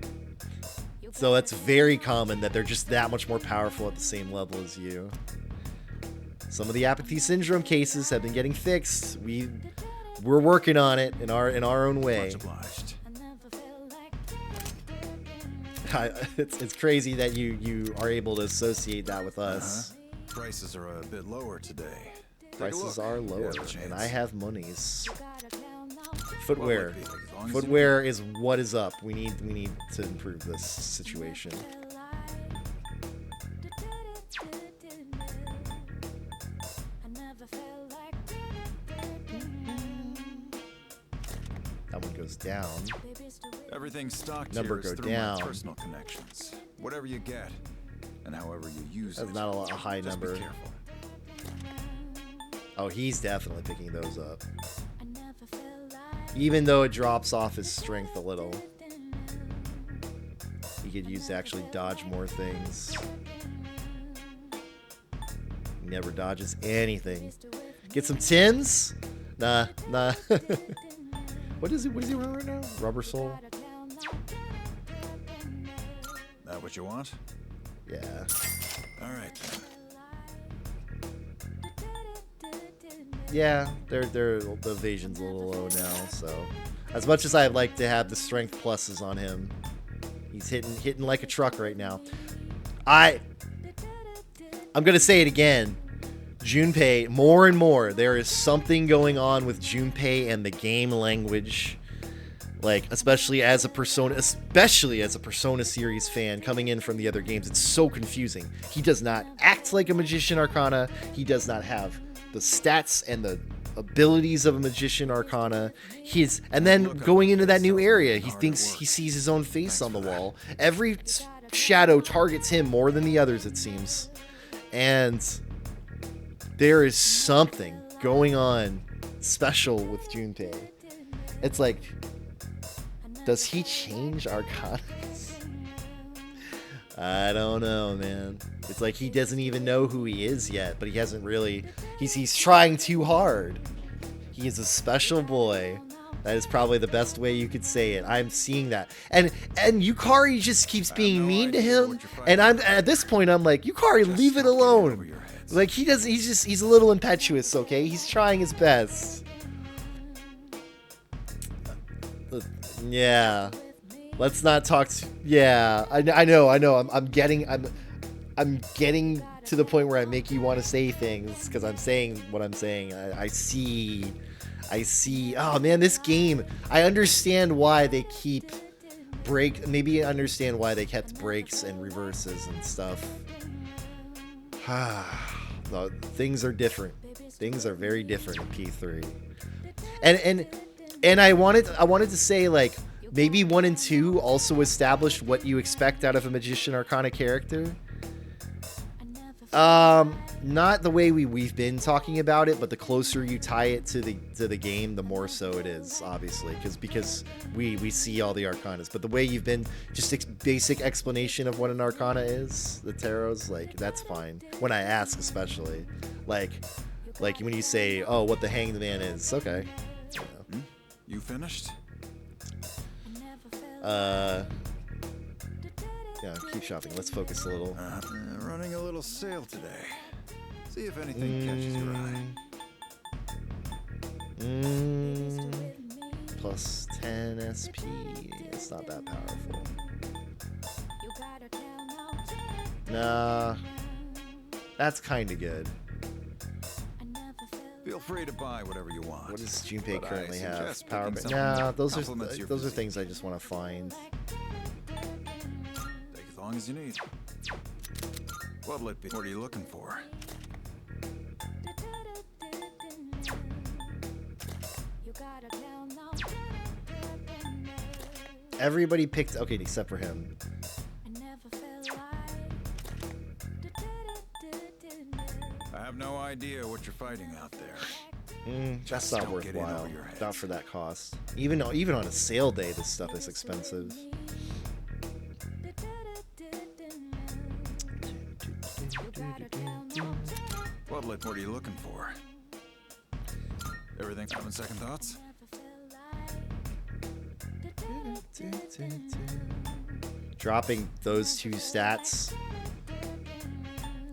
So it's very common that they're just that much more powerful at the same level as you. Some of the apathy syndrome cases have been getting fixed. We're working on it in our own way. Much obliged. It's crazy that you are able to associate that with us. Prices are a bit lower today. Prices are lower, and I have monies. Footwear. Footwear is what is up. We need to improve this situation. That one goes down. Everything's stocked Number here is go through down. my personal connections. Whatever you get, and however you use That's it. not a high just number. Be careful. Oh, he's definitely picking those up. Even though it drops off his strength a little. He could use to actually dodge more things. He never dodges anything. Get some Tims? Nah. What is he wearing right now? Rubber sole? That what you want? Yeah. Alright then. Yeah, the evasion's a little low now, so as much as I'd like to have the strength pluses on him, he's hitting like a truck right now. I'm gonna say it again. Junpei, more and more, there is something going on with Junpei and the game language. Like, especially as a Persona series fan coming in from the other games, it's so confusing. He does not act like a Magician Arcana. He does not have the stats and the abilities of a Magician Arcana. And then going into that new area, he thinks he sees his own face on the wall. Every shadow targets him more than the others, it seems. And there is something going on special with Junpei. It's like, does he change Arcanas? I don't know, man. It's like he doesn't even know who he is yet, but he hasn't really... He's trying too hard. He is a special boy. That is probably the best way you could say it. I'm seeing that. And Yukari just keeps being mean to him. And at this point, I'm like, Yukari, leave it alone. Like, he's a little impetuous, okay? He's trying his best. Yeah. Let's not talk. Yeah, I know. I'm getting to the point where I make you want to say things because I'm saying what I'm saying. I see. Oh man, this game. I understand why they keep Maybe I understand why they kept brakes and reverses and stuff. No, things are different. Things are very different in P3. And I wanted to say, like, maybe 1 and 2 also established what you expect out of a Magician Arcana character. Not the way we've been talking about it, but the closer you tie it to the game, the more so it is, obviously, because we see all the Arcanas. But the way you've been, just basic explanation of what an Arcana is, the tarots, like, that's fine. When I ask, especially, like when you say, oh, what the Hanged Man is, okay. You finished? Yeah, keep shopping. Let's focus a little. Running a little sale today. See if anything catches your eye. Plus 10 SP. It's not that powerful. Nah. That's kind of good. Feel free to buy whatever you want. What does Junpei But currently I have? suggest Power. picking something Nah, that those complements your are physique. things I just want to find. Take as long as you need. What'll it be? What are you looking for? Everybody picked. Okay, except for him. I have no idea what you're fighting out there. That's not don't get in worthwhile. over your head. Not for that cost. Even on a sale day, this stuff is expensive. What are you looking for? Everything having second thoughts? Dropping those 2 stats,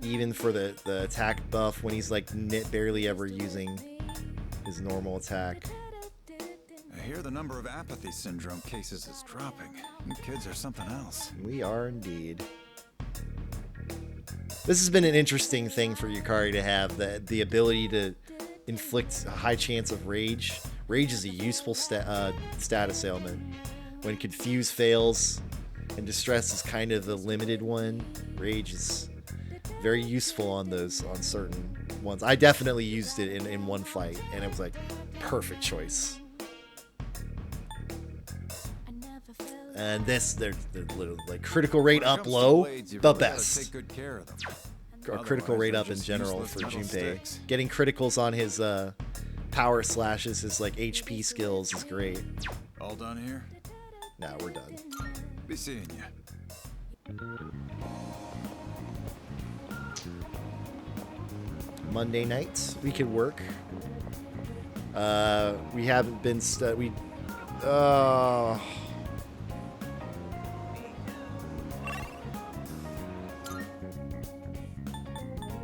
even for the attack buff when he's like barely ever using his normal attack. I hear the number of apathy syndrome cases is dropping. You kids are something else. We are indeed. This has been an interesting thing for Yukari to have, the ability to inflict a high chance of rage. Rage is a useful status ailment. When Confuse fails and Distress is kind of the limited one, Rage is very useful on certain ones. I definitely used it in one fight, and it was like perfect choice. And this, they're literally like critical rate up low, the best. Take good care of them. Or critical rate up in general for Junpei. Getting criticals on his power slashes, his like HP skills is great. All done here? Now we're done. Be seeing you. Monday nights we could work. We haven't been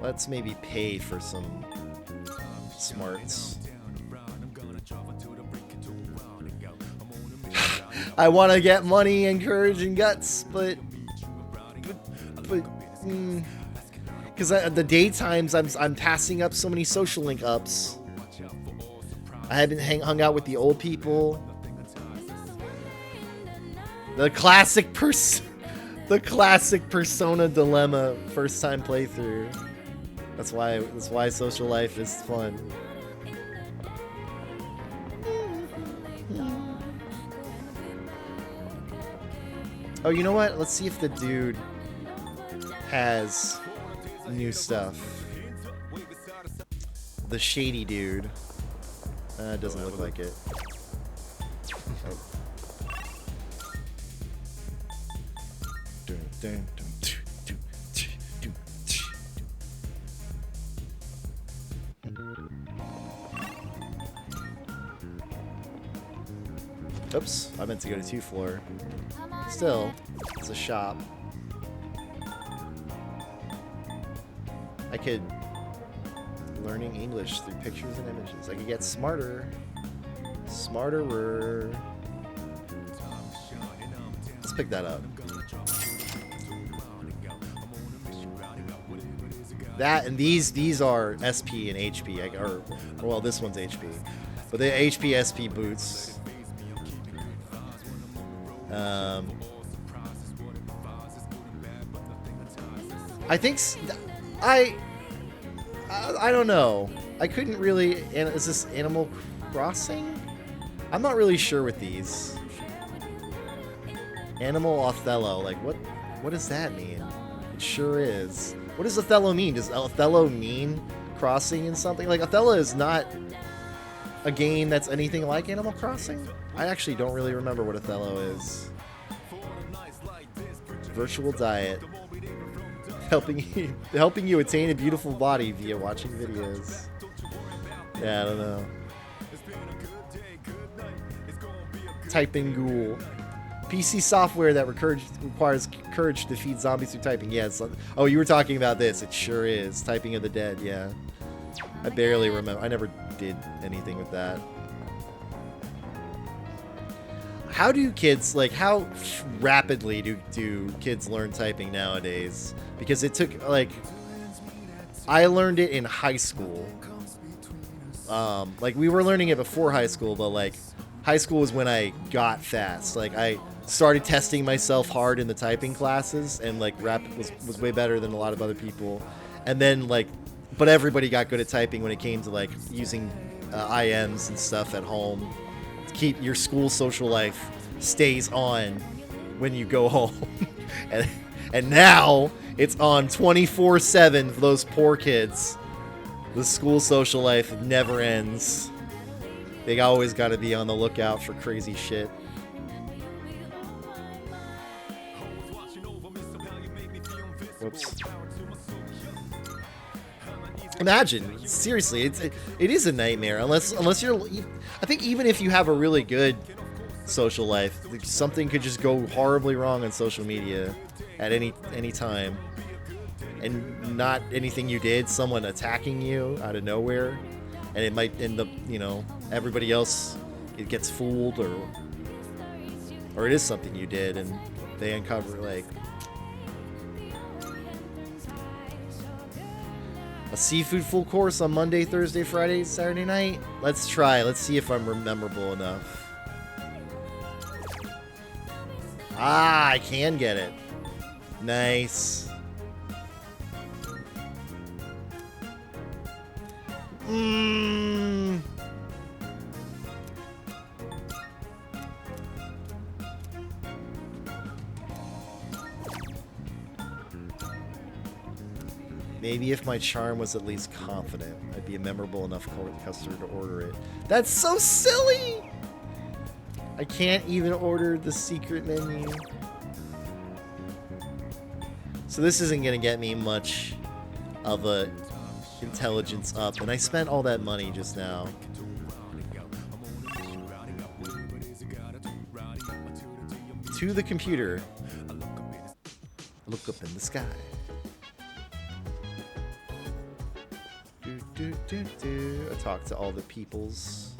let's maybe pay for some smarts. I want to get money and courage and guts, but because the daytimes I'm passing up so many social link ups. I haven't hung out with the old people. The classic Persona dilemma first time playthrough. That's why social life is fun. Oh, you know what? Let's see if the dude has new stuff. The shady dude. Doesn't look like it. Oops, I meant to go to 2 floor. Still, it's a shop. I could learning English through pictures and images. I could get smarter. Smarterer. pick that up. That and these are SP and HP, or well, this one's HP, but the HP SP boots. I think I don't know. I couldn't really. Is this Animal Crossing? I'm not really sure with these. Animal Othello, like what does that mean? It sure is. What does Othello mean? Does Othello mean crossing in something? Like, Othello is not a game that's anything like Animal Crossing. I actually don't really remember what Othello is. Virtual diet. Helping you attain a beautiful body via watching videos. Yeah, I don't know. Typing ghoul. PC software that requires courage to defeat zombies through typing. Yes. Oh, you were talking about this. It sure is. Typing of the Dead, yeah. I barely remember. I never did anything with that. How do kids, like, how rapidly do kids learn typing nowadays? Because it took, like, I learned it in high school. Like, we were learning it before high school, but, like, high school was when I got fast. Like, I started testing myself hard in the typing classes, and, like, rap was way better than a lot of other people. And then, like, but everybody got good at typing when it came to, like, using IMs and stuff at home. Keep your school social life stays on when you go home. and now it's on 24/7 for those poor kids. The school social life never ends. They always got to be on the lookout for crazy shit. Whoops. Imagine, seriously, it is a nightmare unless you're. I think even if you have a really good social life, something could just go horribly wrong on social media at any time, and not anything you did, someone attacking you out of nowhere, and it might end up, everybody else, it gets fooled, or it is something you did, and they uncover, like, a seafood full course on Monday, Thursday, Friday, Saturday night. Let's try. Let's see if I'm memorable enough. Ah, I can get it. Nice. Maybe if my charm was at least confident, I'd be a memorable enough customer to order it. That's so silly! I can't even order the secret menu. So this isn't gonna get me much of a intelligence up, and I spent all that money just now. To the computer. Look up in the sky. I talked to all the peoples.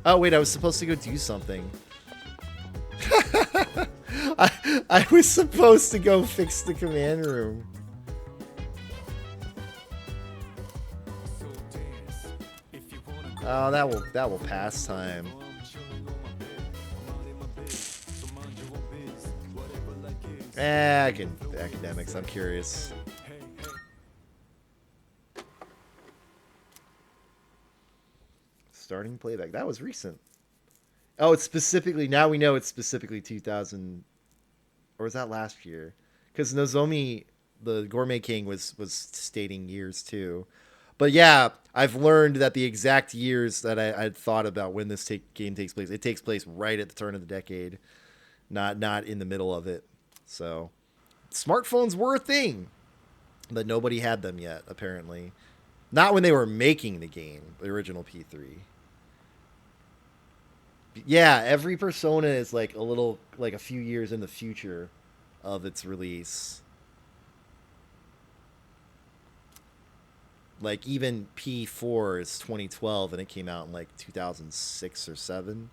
Oh wait, I was supposed to go do something. I was supposed to go fix the command room. Oh, that will pass time. Academics, I'm curious. Starting playback. That was recent. Oh, it's specifically, now we know it's specifically 2000, or was that last year? Because Nozomi, the Gourmet King, was stating years too. But yeah, I've learned that the exact years that I'd thought about when this game takes place, it takes place right at the turn of the decade, not in the middle of it. So, smartphones were a thing, but nobody had them yet, apparently. Not when they were making the game, the original P3. Yeah, every Persona is like a few years in the future of its release. Like, even P4 is 2012 and it came out in like 2006 or 7.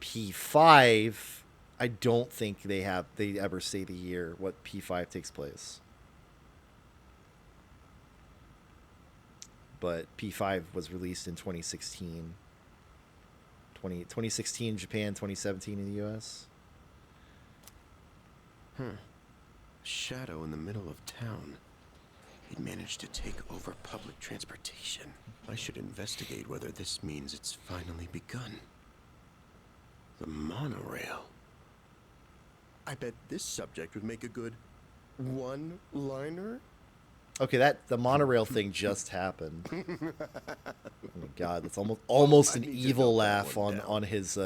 P5, I don't think they ever say the year what P5 takes place. But P5 was released in 2016. 2016 in Japan, 2017 in the US. Shadow in the middle of town. He'd managed to take over public transportation. I should investigate whether this means it's finally begun. The monorail. I bet this subject would make a good one-liner. Okay, the monorail thing just happened. Oh my god, that's almost an evil laugh on his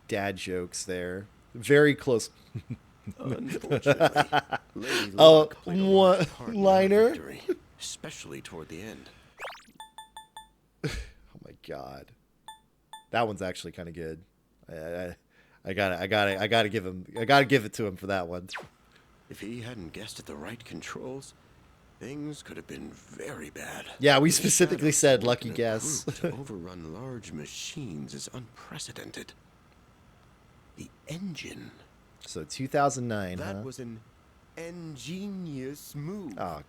dad jokes there. Very close. Unfortunately, Lady Luck played a large part in our victory, especially toward the end. Oh my god, that one's actually kind of good. I gotta give it to him for that one. If he hadn't guessed at the right controls, things could have been very bad. Yeah, we specifically said lucky guess. To overrun large machines is unprecedented. The engine. So 2009, That was an ingenious move. Oh.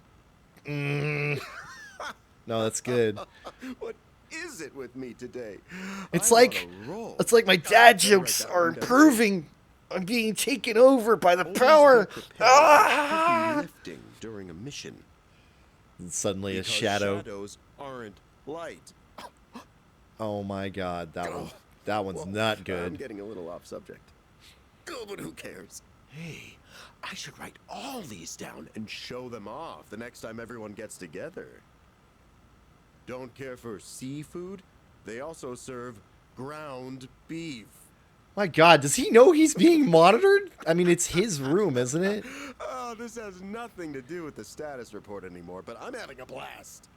No, that's good. What is it with me today? It's like my dad jokes are improving. I'm being taken over by the power. Lifting during a mission. And suddenly a shadow. Shadows aren't light. Oh my god, that one's not good. I'm getting a little off subject. Oh, but who cares? Hey, I should write all these down and show them off the next time everyone gets together. Don't care for seafood? They also serve ground beef. My god, does he know he's being monitored? I mean, it's his room, isn't it? Oh, this has nothing to do with the status report anymore, but I'm having a blast.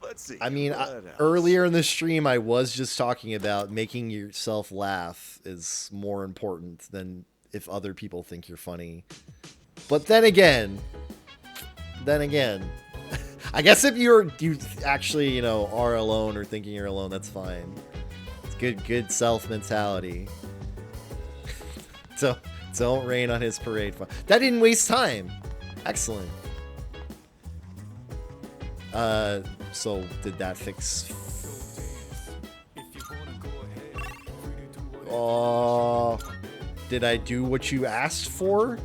Let's see. I mean, earlier in the stream, I was just talking about making yourself laugh is more important than if other people think you're funny. But then again, I guess if you actually, are alone or thinking you're alone, that's fine. It's good self mentality. So don't rain on his parade. That didn't waste time. Excellent. So did that fix? Oh, did I do what you asked for?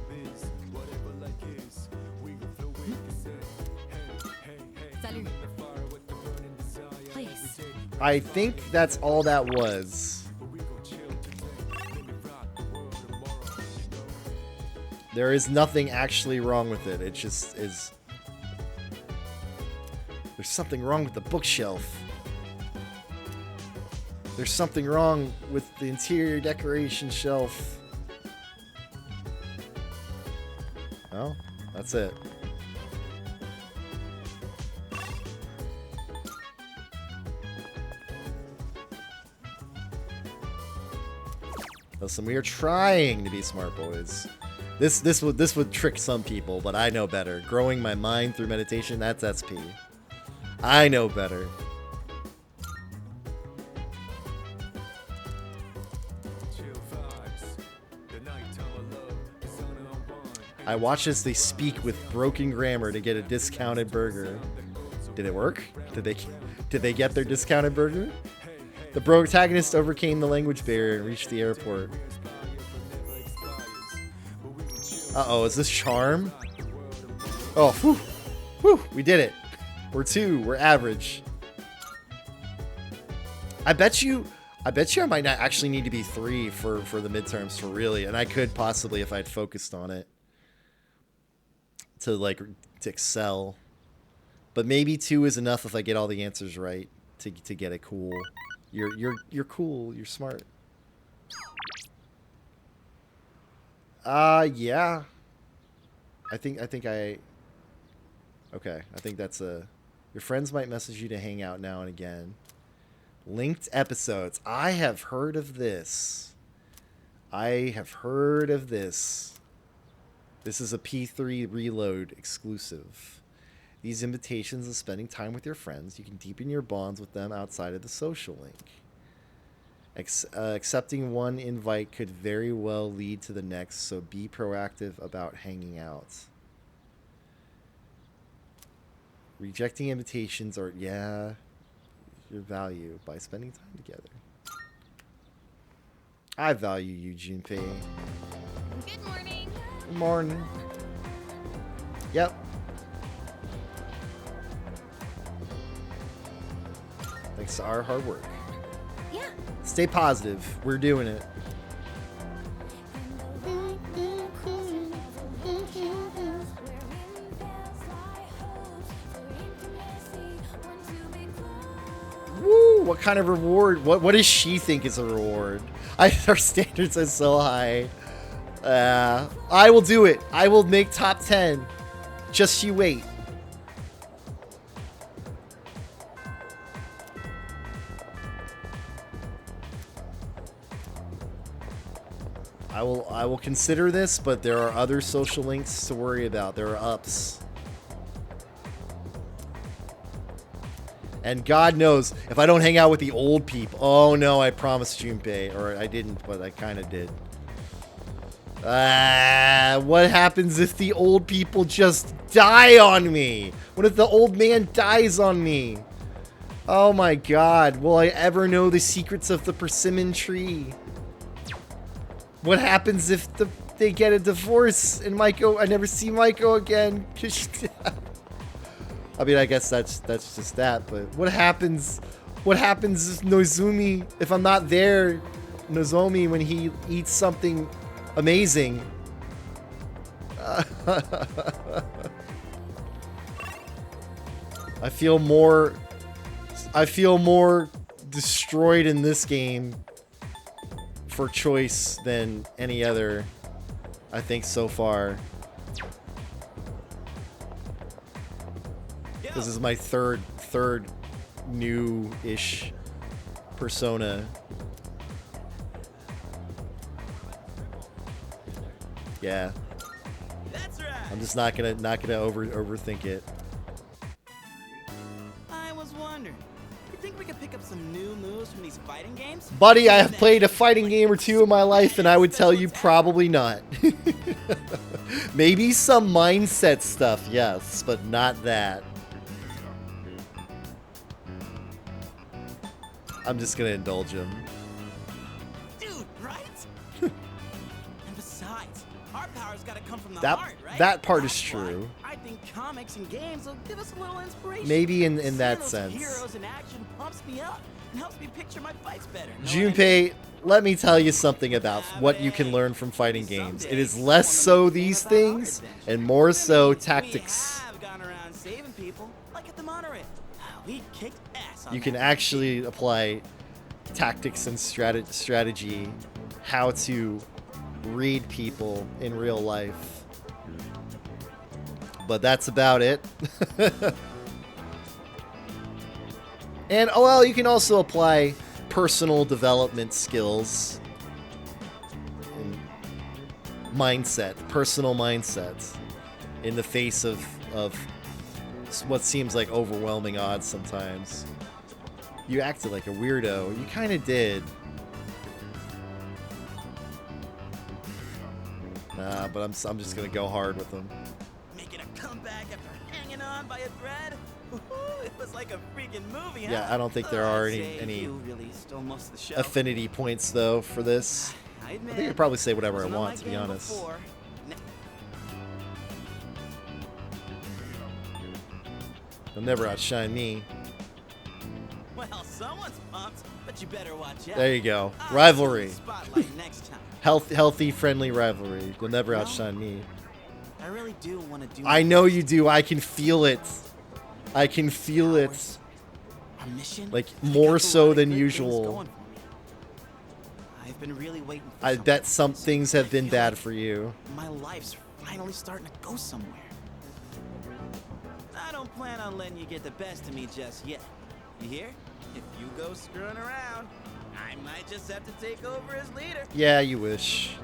Salut. Please. I think that's all that was. There is nothing actually wrong with it. It just is. There's something wrong with the bookshelf. There's something wrong with the interior decoration shelf. Oh, that's it. Listen, we are trying to be smart boys. This would trick some people, but I know better. Growing my mind through meditation, that's SP. I know better. I watch as they speak with broken grammar to get a discounted burger. Did it work? Did they get their discounted burger? The protagonist overcame the language barrier and reached the airport. Uh-oh, is this charm? Oh, whew, whew, we did it. We're 2, we're average. I bet you I might not actually need to be 3 for the midterms for really, and I could possibly if I'd focused on it to excel. But maybe 2 is enough if I get all the answers right to get it cool. You're cool, you're smart. Yeah. I think that's your friends might message you to hang out now and again. Linked episodes. I have heard of this. This is a P3 Reload exclusive. These invitations of spending time with your friends, you can deepen your bonds with them outside of the social link. Accepting one invite could very well lead to the next, so be proactive about hanging out. Rejecting invitations or your value by spending time together. I value you, Junpei. Good morning. Good morning. Yep. Thanks to our hard work. Yeah. Stay positive. We're doing it. Woo! What kind of reward? What does she think is a reward? Our standards are so high. I will do it. I will make top 10. Just you wait. I will consider this, but there are other social links to worry about. There are ups. And God knows, if I don't hang out with the old people... Oh no, I promised Junpei. Or I didn't, but I kind of did. What happens if the old people just die on me? What if the old man dies on me? Oh my God, will I ever know the secrets of the persimmon tree? What happens if they get a divorce and I never see Maiko again? I mean, I guess that's just that. But what happens? What happens if Nozomi? If I'm not there, Nozomi, when he eats something amazing? I feel more destroyed in this game for choice than any other, I think, so far. This is my third new-ish persona. Yeah. That's right. I'm just not gonna overthink it. I was wondering, you think we could pick up some new moves from these fighting games? Buddy, I have played a fighting game or two in my life, and I would tell you probably not. Maybe some mindset stuff, yes, but not that. I'm just gonna indulge him. Dude, right? And besides, our power's gotta come from the heart, right? That part is That's true. why I think comics and games will give us a little inspiration. Maybe in that Seeing sense. those heroes in action pumps me up and helps me picture my fights better. Know what I Junpei, mean? let me tell you something about what you can learn from fighting games. It is less so these things, and more so tactics. We have gone around saving people, like at the monorail. We kicked ass on You can that. actually apply tactics and strategy, how to read people in real life. But that's about it. And, oh well, you can also apply personal development skills. And personal mindset in the face of what seems like overwhelming odds sometimes. You acted like a weirdo. You kind of did. Nah, but I'm just gonna go hard with them. Making a comeback after hanging on by a thread. It was like a freaking movie, huh? Yeah, I don't think there are I'd say any you really stole most of the show. affinity points though for this. I I admit, think I could probably say whatever I wasn't on want, my to be game honest. before. They'll never outshine me. Well, someone's pumped, but you better watch out. There you go. I'll Rivalry. see the spotlight next time. Healthy, friendly rivalry. You'll never No. outshine me. I really do want to do. I know you do. I can feel it. I can feel it. Our mission. Like, I more got a so lot of than good things usual. going for me. I've been really waiting for I something bet like some this. things have I been feel bad like for you. My life's finally starting to go somewhere. I don't plan on letting you get the best of me just yet. You hear? If you go screwing around, I might just have to take over as leader. Yeah, you wish.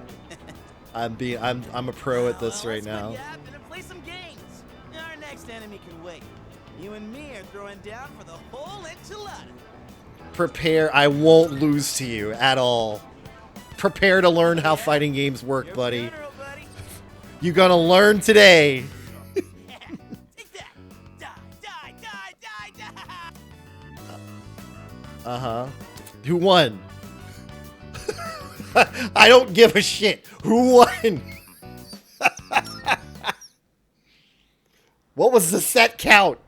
I'm a pro at this Well, right let's now. get yapping and play some games. Our next enemy can wait. You and me are throwing down for the whole enchilada. Prepare. I won't lose to you at all. Prepare to learn how fighting games work, buddy. General, buddy. You're gonna learn today. Yeah, take that. Die, die, die, die, die. Uh-huh. Who won? I don't give a shit. Who won? What was the set count?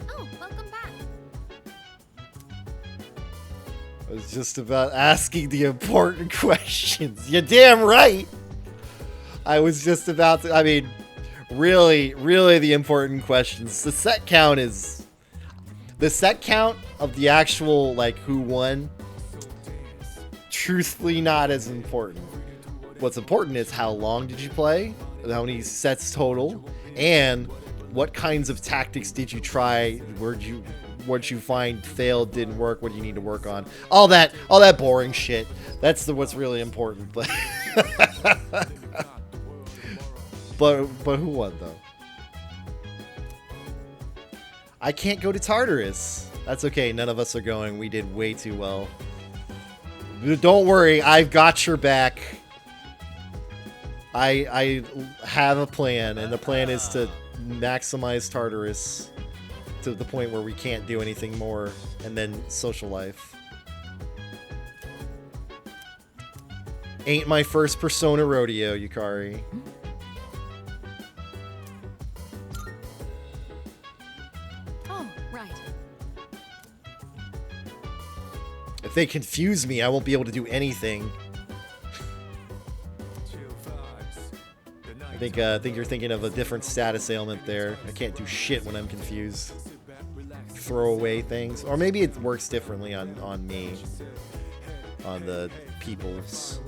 Oh, welcome back. I was just about asking the important questions. You're damn right. I was just about to, I mean, really the important questions. The set count is, the set count of the actual, like, who won, truthfully not as important. What's important is how long did you play, how many sets total, and what kinds of tactics did you try, what you find failed, didn't work, what do you need to work on, all that boring shit. That's what's really important. But but who won though? I can't go to Tartarus. That's okay, none of us are going. We did way too well. Don't worry, I've got your back. I have a plan, and the plan is to maximize Tartarus to the point where we can't do anything more, and then social life. Ain't my first Persona rodeo, Yukari. Oh, right. If they confuse me, I won't be able to do anything. I think you're thinking of a different status ailment there. I can't do shit when I'm confused. Throw away things. Or maybe it works differently on me. On the peoples.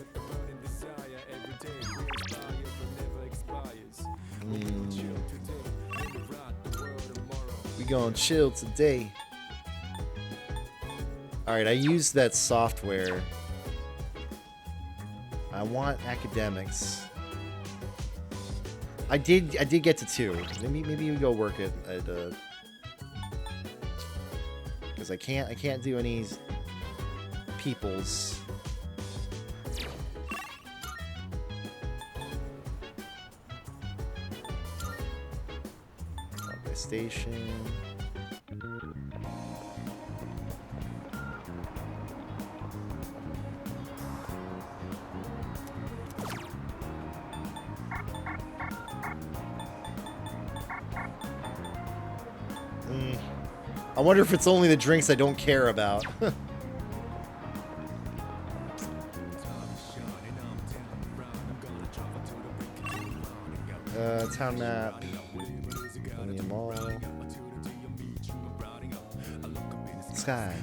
We gonna chill today. Alright, I used that software. I want academics. I did get to 2. Maybe we go work at because I can't do any peoples. Subway station. I wonder if it's only the drinks I don't care about. Town map. Millennium Mall. Sky.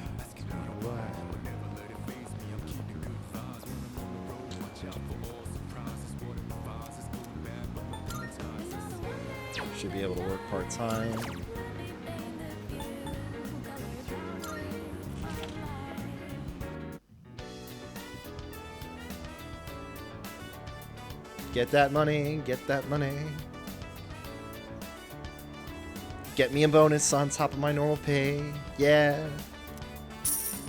Should be able to work part-time. Get that money, get that money. Get me a bonus on top of my normal pay. Yeah.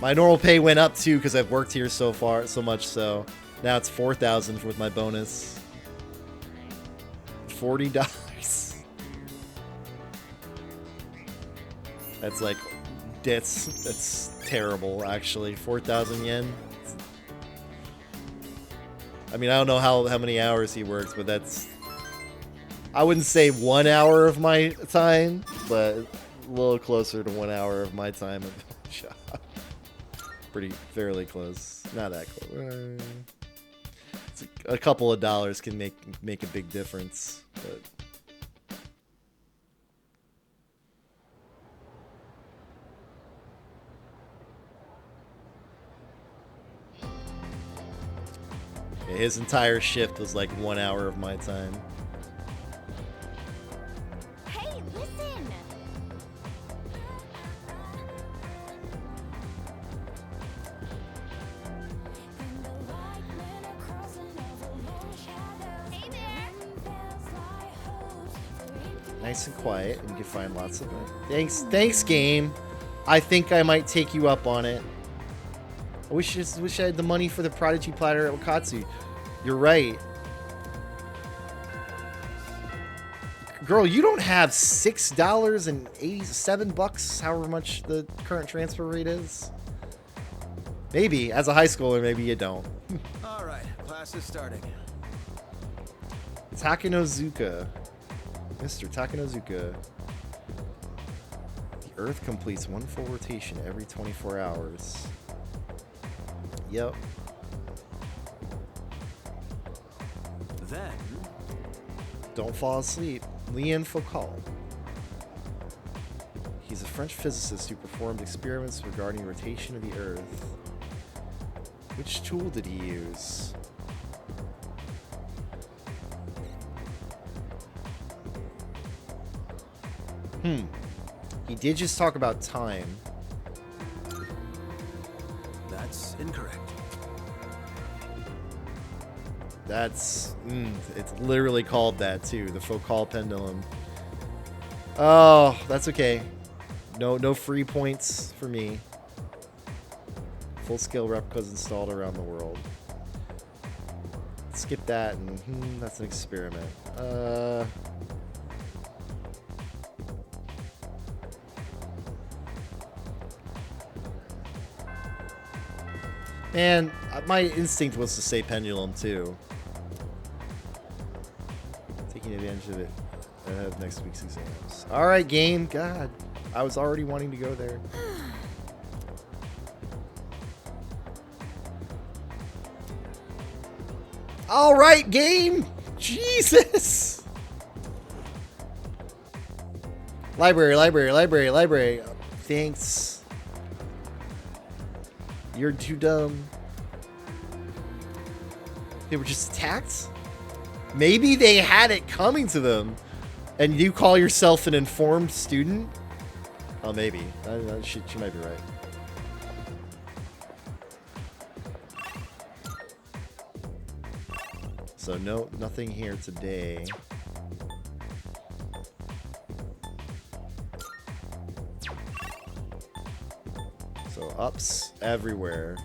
My normal pay went up too because I've worked here so much, so now it's 4,000 with my bonus. $40. That's like, that's terrible actually. 4,000 yen. I mean, I don't know how many hours he works, but that's, I wouldn't say 1 hour of my time, but a little closer to 1 hour of my time at the job. Fairly close. Not that close. It's a couple of dollars can make a big difference, but. His entire shift was like 1 hour of my time. Hey, listen! Hey nice and quiet, and you can find lots of it. Thanks, game. I think I might take you up on it. I wish I had the money for the Prodigy platter at Wakatsu. You're right. Girl, you don't have $6.87, however much the current transfer rate is. Maybe, as a high schooler, maybe you don't. All right, class is starting. Takanozuka. Mr. Takanozuka. The Earth completes one full rotation every 24 hours. Yep. Then... Don't fall asleep. Leon Foucault. He's a French physicist who performed experiments regarding rotation of the Earth. Which tool did he use? He did just talk about time. That's incorrect. That's... it's literally called that, too. The Foucault pendulum. Oh, that's okay. No free points for me. Full-scale replicas installed around the world. Skip that, and that's an experiment. Man, my instinct was to say pendulum, too. Taking advantage of it ahead of next week's exams. Alright, game. God, I was already wanting to go there. Alright, game! Jesus! Library. Thanks. You're too dumb. They were just attacked? Maybe they had it coming to them, and you call yourself an informed student? Oh, maybe. She might be right. So nothing here today. So ups everywhere.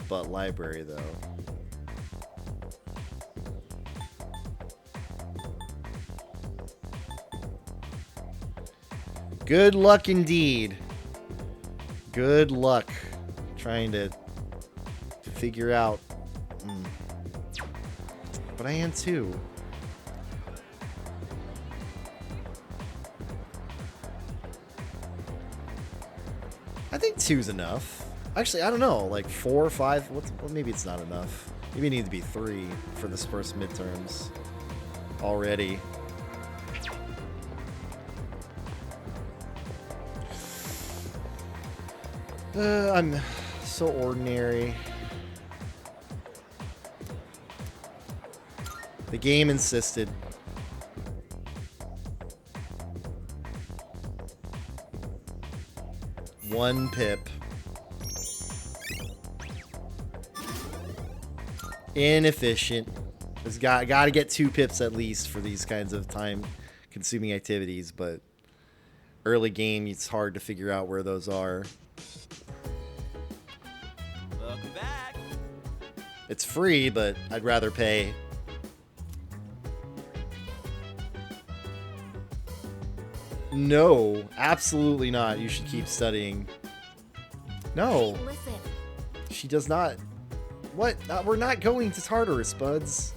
But library, though. Good luck indeed. Good luck trying to figure out. But I am too. I think 2's enough. Actually, I don't know. Like 4 or 5. Well, maybe it's not enough. Maybe it needs to be 3 for this first midterms. Already. I'm so ordinary. The game insisted. One pip. Inefficient. There's got to get 2 pips at least for these kinds of time-consuming activities, but early game, it's hard to figure out where those are. Welcome back. It's free, but I'd rather pay. No, absolutely not. You should keep studying. No. Hey, listen. She does not. What? We're not going to Tartarus, buds.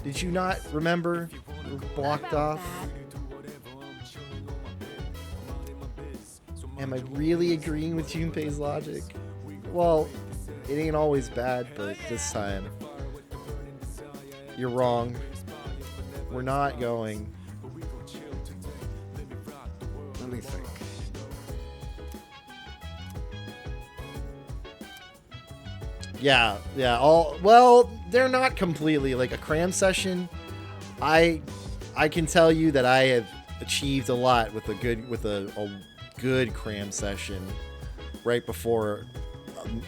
Did you not remember? We're blocked off. Am I really agreeing with Junpei's logic? Well, it ain't always bad, but this time you're wrong. We're not going. Let me think. Yeah. Well, they're not completely like a cram session. I can tell you that I have achieved a lot with a good cram session right before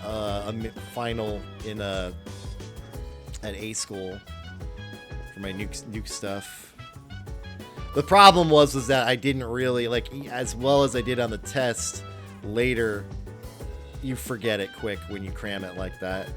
a final in at A school for my nuke stuff. The problem was that I didn't really, like, as well as I did on the test, later, you forget it quick when you cram it like that.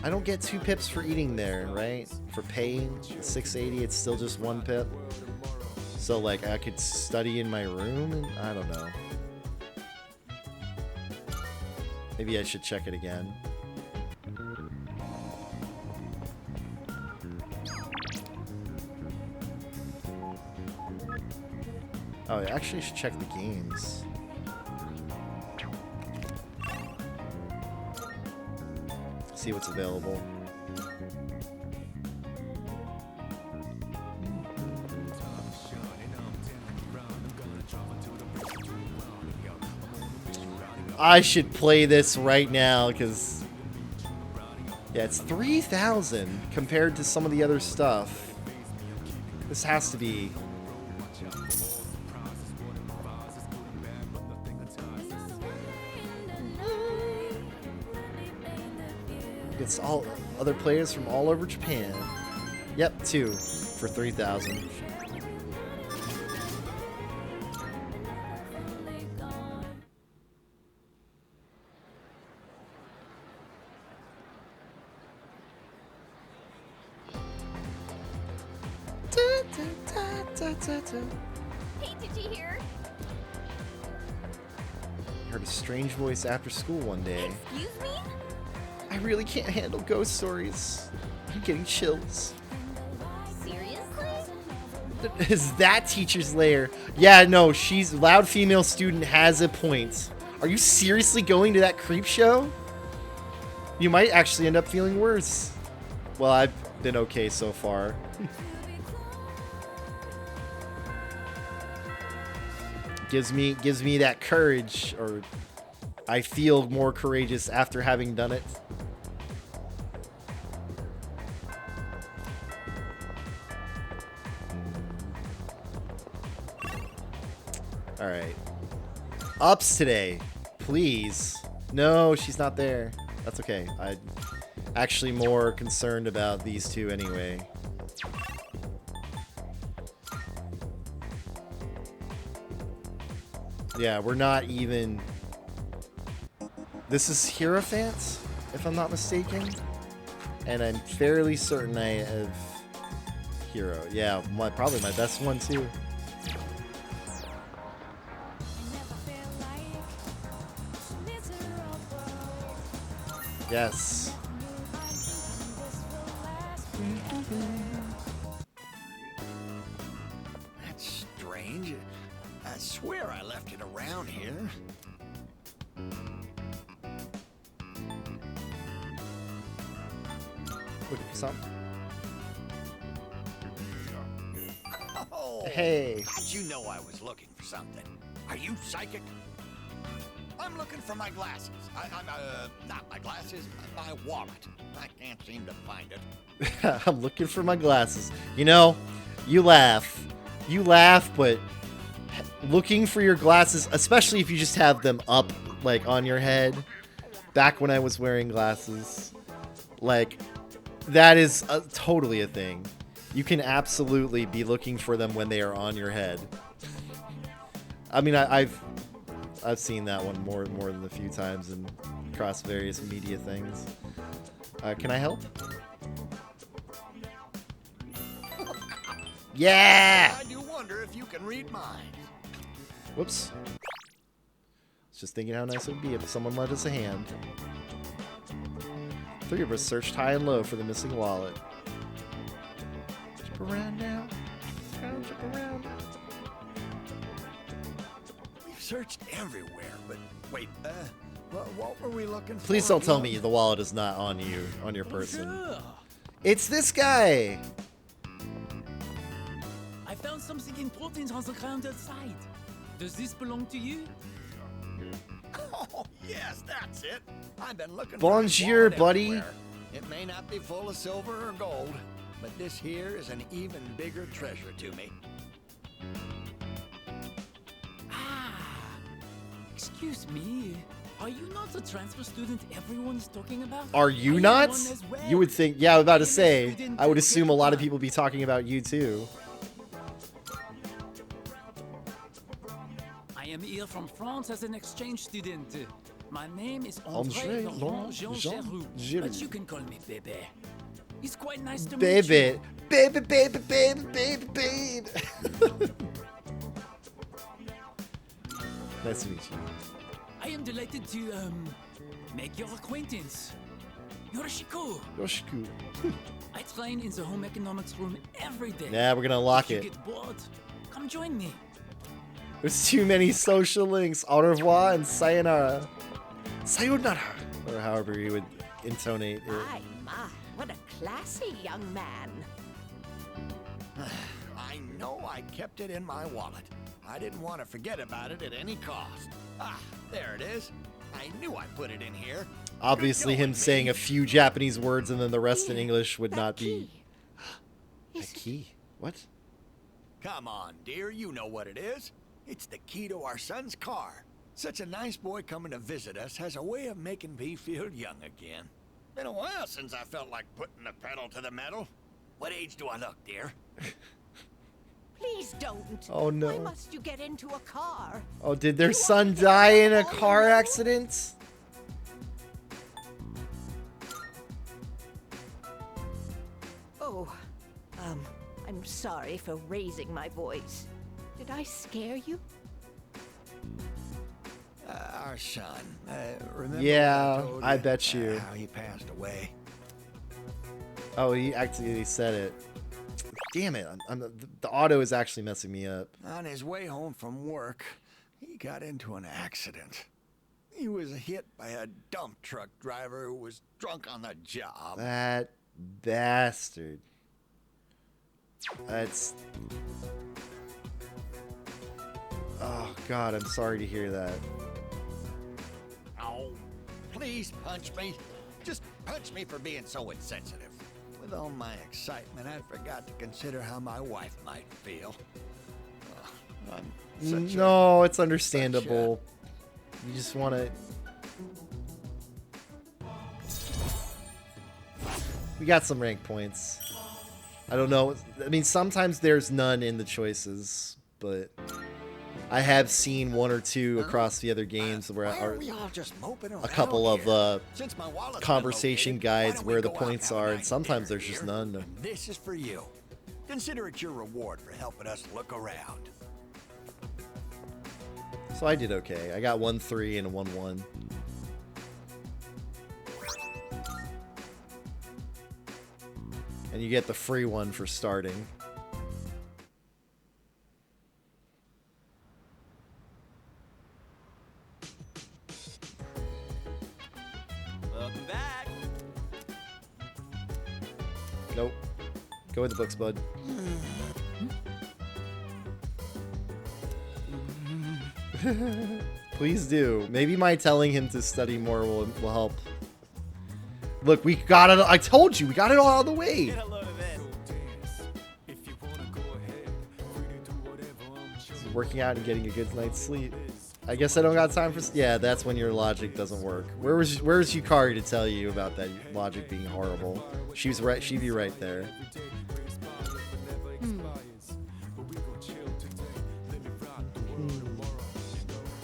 I don't get 2 pips for eating there, right? For paying 680, it's still just 1 pip. So like I could study in my room, and I don't know. Maybe I should check it again. Oh, I actually should check the games. See what's available. I should play this right now because yeah, it's 3,000 compared to some of the other stuff. This has to be. It's all other players from all over Japan. Yep, 2 for 3,000. Hey, did you hear? Heard a strange voice after school one day. Excuse me? I really can't handle ghost stories. I'm getting chills. Seriously? Is that teacher's lair? Yeah, no, she's loud female student has a point. Are you seriously going to that creep show? You might actually end up feeling worse. Well, I've been okay so far. gives me that courage, or I feel more courageous after having done it. All right. Ups today, please. No, she's not there. That's okay. I'm actually more concerned about these two anyway. Yeah, we're not even... This is Hierophant, if I'm not mistaken. And I'm fairly certain I have Hero. Yeah, probably my best one too. Yes. That's strange. I swear I left it around here. Looking for something? Oh, hey. How'd you know I was looking for something? Are you psychic? I'm looking for my glasses. Not my glasses, my wallet. I can't seem to find it. I'm looking for my glasses. You know, you laugh. You laugh, but looking for your glasses, especially if you just have them up, like, on your head, back when I was wearing glasses, like, that is totally a thing. You can absolutely be looking for them when they are on your head. I mean, I've seen that one more than a few times and across various media things. Can I help? Yeah! I do wonder if you can read mine. Whoops. Just thinking how nice it would be if someone lent us a hand. 3 of us searched high and low for the missing wallet. Jump around now. Jump around. We've searched everywhere, but wait, what were we looking for? Please don't tell me the wallet is not on you, on your person. It's this guy! I found something important on the ground outside. Does this belong to you? Oh, yes, that's it. I've been looking Bonjour, for this wallet buddy. everywhere. It may not be full of silver or gold, but this here is an even bigger treasure to me. Excuse me. Are you not the transfer student everyone's talking about? Are you not? You would think, yeah, I was about to say, I would assume a lot of people be talking about you too. I am here from France as an exchange student. My name is André André Laurent Jean Jean Giroux, Giroux. but you can call me Bebe. It's quite nice to meet you. Baby. Baby, baby, baby, baby, baby. Nice to meet you. I am delighted to make your acquaintance. Yoshiko. Yoshiko. I train in the home economics room every day. Yeah, we're gonna unlock If it. you get bored, come join me. There's too many social links. Au revoir and sayonara. Sayonara. Or however you would intonate it. My, what a classy young man. I know I kept it in my wallet. I didn't want to forget about it at any cost. Ah, there it is. I knew I put it in here. Obviously, him saying a few Japanese words and then the rest in English would not be. A key? What? Come on, dear. You know what it is. It's the key to our son's car. Such a nice boy coming to visit us has a way of making me feel young again. Been a while since I felt like putting the pedal to the metal. What age do I look, dear? Please don't. Oh, no. Why must you get into a car? Oh, did their son die in a car accident? Oh, I'm sorry for raising my voice. Did I scare you? Our son. Remember Yeah, when I told I you, bet you. how he passed away. Oh, he actually said it. Damn it. The auto is actually messing me up. On his way home from work, he got into an accident. He was hit by a dump truck driver who was drunk on the job. That bastard. That's... Oh, God, I'm sorry to hear that. Oh, please punch me. Just punch me for being so insensitive. With all my excitement, I forgot to consider how my wife might feel. No, it's understandable. You just want to... We got some rank points. I don't know. I mean, sometimes there's none in the choices, but I have seen one or two across the other games where are a couple of conversation guides where the points are, and sometimes there's just none. This is for you. Consider it your reward for helping us look around. So I did okay. I got 1-3 and a 1-1. And you get the free one for starting. Welcome back. Nope. Go with the books, bud. Please do. Maybe my telling him to study more will help. Look, we got it. I told you, we got it all out of the way. Get a load of this. Working out and getting a good night's sleep. I guess I don't got time for... Yeah, that's when your logic doesn't work. Where's Yukari to tell you about that logic being horrible? She's right. She'd be right there.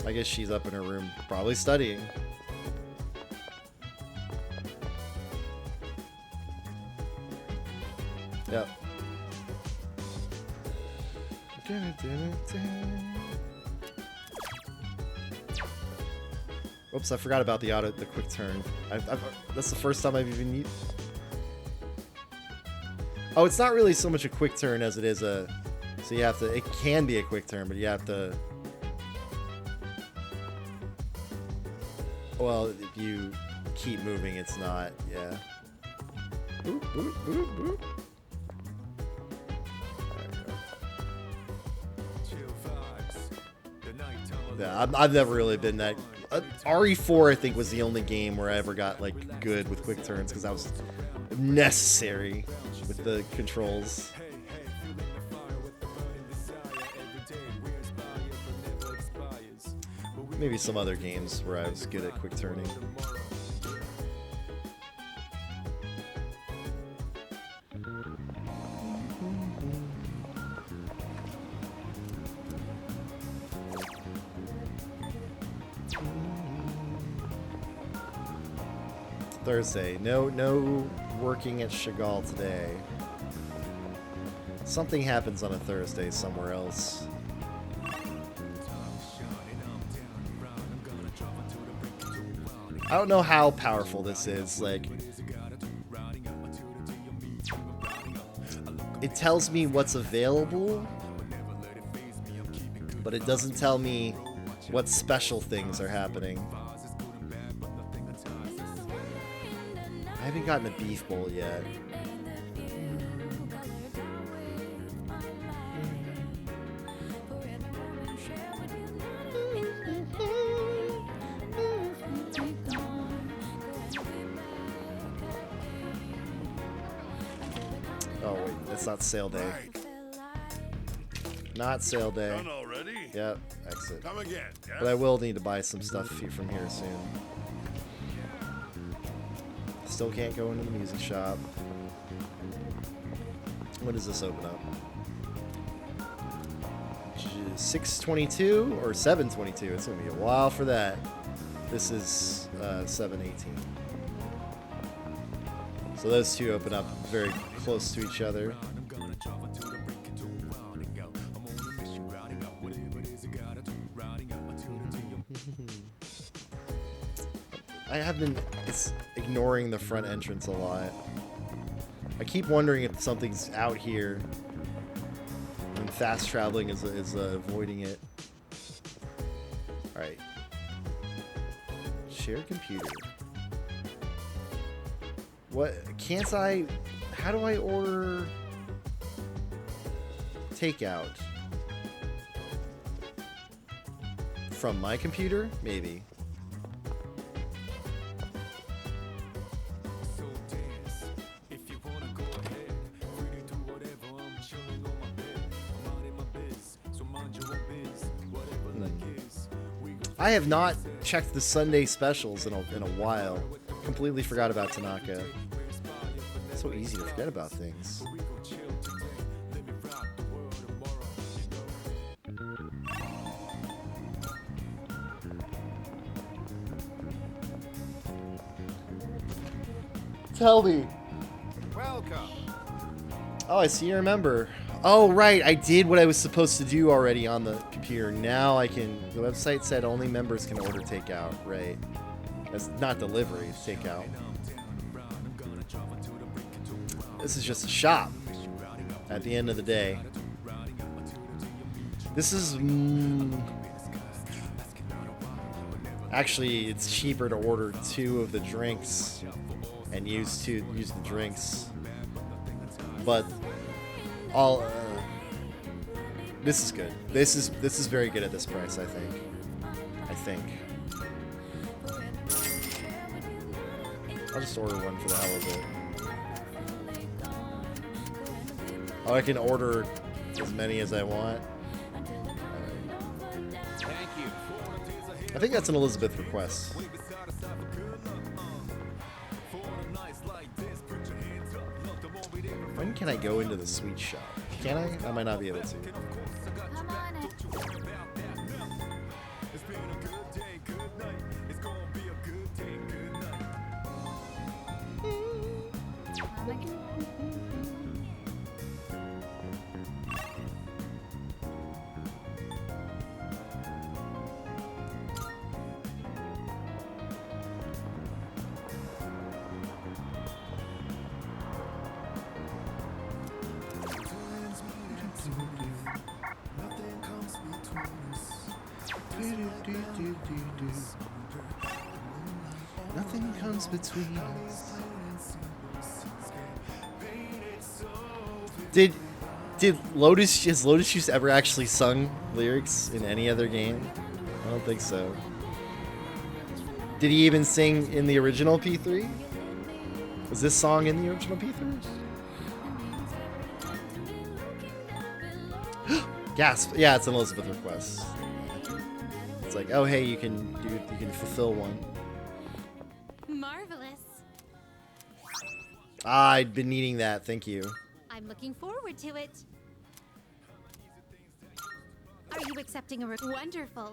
I guess she's up in her room, probably studying. Yep. Oops, I forgot about the quick turn. That's the first time I've even used... Oh, it's not really so much a quick turn as it is a... So you have to... It can be a quick turn, but you have to... Well, if you keep moving, it's not. Yeah. Boop, boop, boop, boop. Yeah, I've never really been that RE4 I think was the only game where I ever got like good with quick turns because that was necessary with the controls. Maybe some other games where I was good at quick turning. Thursday. No working at Chagall today. Something happens on a Thursday somewhere else. I don't know how powerful this is. Like, it tells me what's available, but it doesn't tell me what special things are happening. I haven't gotten a beef bowl yet. Oh wait, it's not sale day. Not sale day. Done already? Yep, exit. Come again, yes? But I will need to buy some stuff from here soon. Still can't go into the music shop. When does this open up? 6:22 or 7:22? It's gonna be a while for that. This is 7:18. So those two open up very close to each other. I have been ignoring the front entrance a lot. I keep wondering if something's out here and fast traveling is avoiding it. Alright. Share computer. What? Can't I? How do I order takeout? From my computer? Maybe. I have not checked the Sunday specials in a while. Completely forgot about Tanaka. It's so easy to forget about things. Tell me. Welcome. Oh, I see you remember. Oh, right. I did what I was supposed to do already on the computer. Now I can... The website said only members can order takeout. Right. That's not delivery. It's takeout. This is just a shop. At the end of the day. This is... Actually, it's cheaper to order 2 of the drinks and use the drinks. But... this is good. This is very good at this price, I think. I'll just order one for the hell of it. Oh, I can order as many as I want. Thank you. I think that's an Elizabeth request. When can I go into the sweet shop? Can I? I might not be able to. Come on in. Nothing comes between us. Has Lotus Juice ever actually sung lyrics in any other game? I don't think so. Did he even sing in the original P3? Was this song in the original P3? Gasp! Yeah, it's an Elizabeth request. It's like, oh hey, you can fulfill one. Marvelous. Ah, I'd been needing that. Thank you. I'm looking forward to it. Are you accepting a wonderful?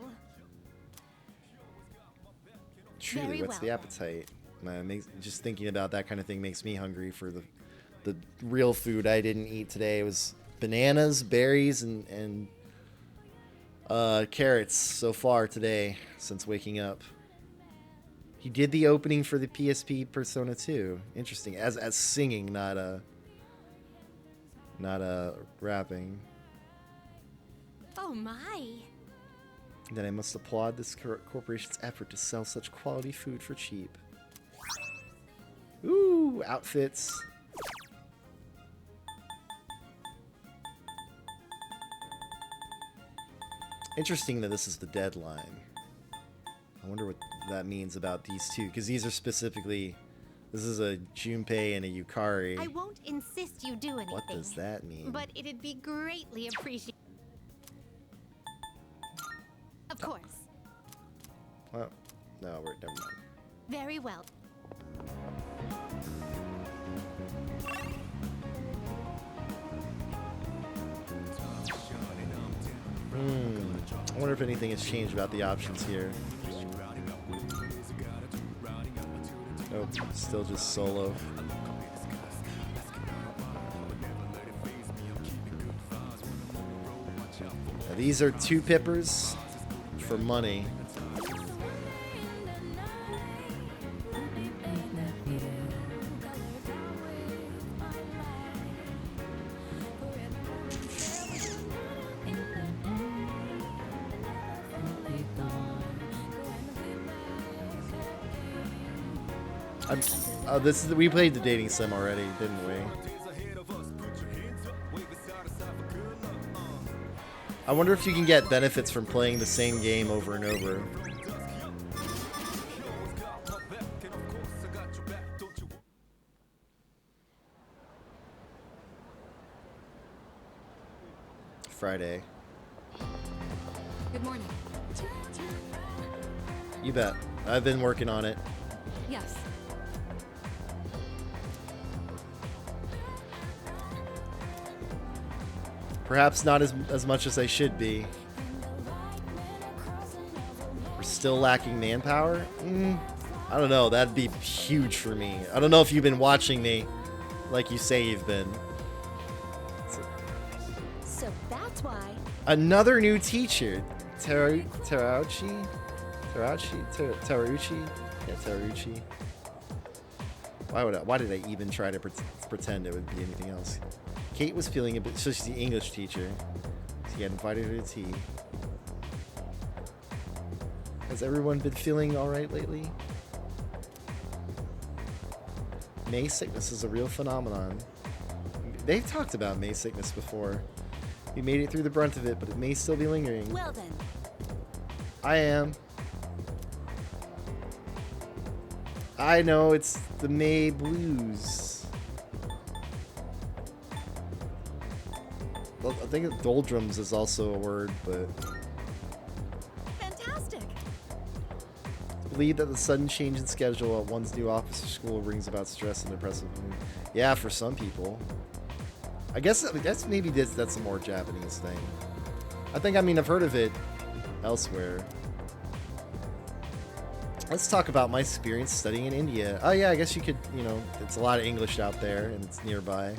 Truly, Very what's well, the appetite? Just thinking about that kind of thing makes me hungry for the real food I didn't eat today. It was bananas, berries, and carrots so far today since waking up. He did the opening for the PSP Persona 2. Interesting, as singing, not rapping. Oh my! Then I must applaud this corporation's effort to sell such quality food for cheap. Ooh, outfits. Interesting that this is the deadline. I wonder what that means about these two, because these are specifically... This is a Junpei and a Yukari. I won't insist you do anything. What does that mean? But it'd be greatly appreciated. Of course. Well, no, never mind. Very well. I wonder if anything has changed about the options here. Oh, still just solo. Now, these are 2 pippers for money. We played the dating sim already, didn't we? I wonder if you can get benefits from playing the same game over and over. Friday. Good morning. You bet. I've been working on it. Yes. Perhaps not as much as I should be. We're still lacking manpower? I don't know. That'd be huge for me. I don't know if you've been watching me like you say you've been. So that's why. Another new teacher. Taruchi? Yeah, Taruchi. Why did I even try to pretend it would be anything else? Kate was feeling a bit... So she's the English teacher. She had invited her to tea. Has everyone been feeling alright lately? May sickness is a real phenomenon. They've talked about May sickness before. We made it through the brunt of it, but it may still be lingering. Well then. I am. I know, it's the May blues. I think doldrums is also a word, but... Fantastic. Believe that the sudden change in schedule at one's new office or school brings about stress and depressive mood. Yeah, for some people. I guess maybe that's a more Japanese thing. I mean, I've heard of it elsewhere. Let's talk about my experience studying in India. Oh yeah, I guess you could, it's a lot of English out there and it's nearby.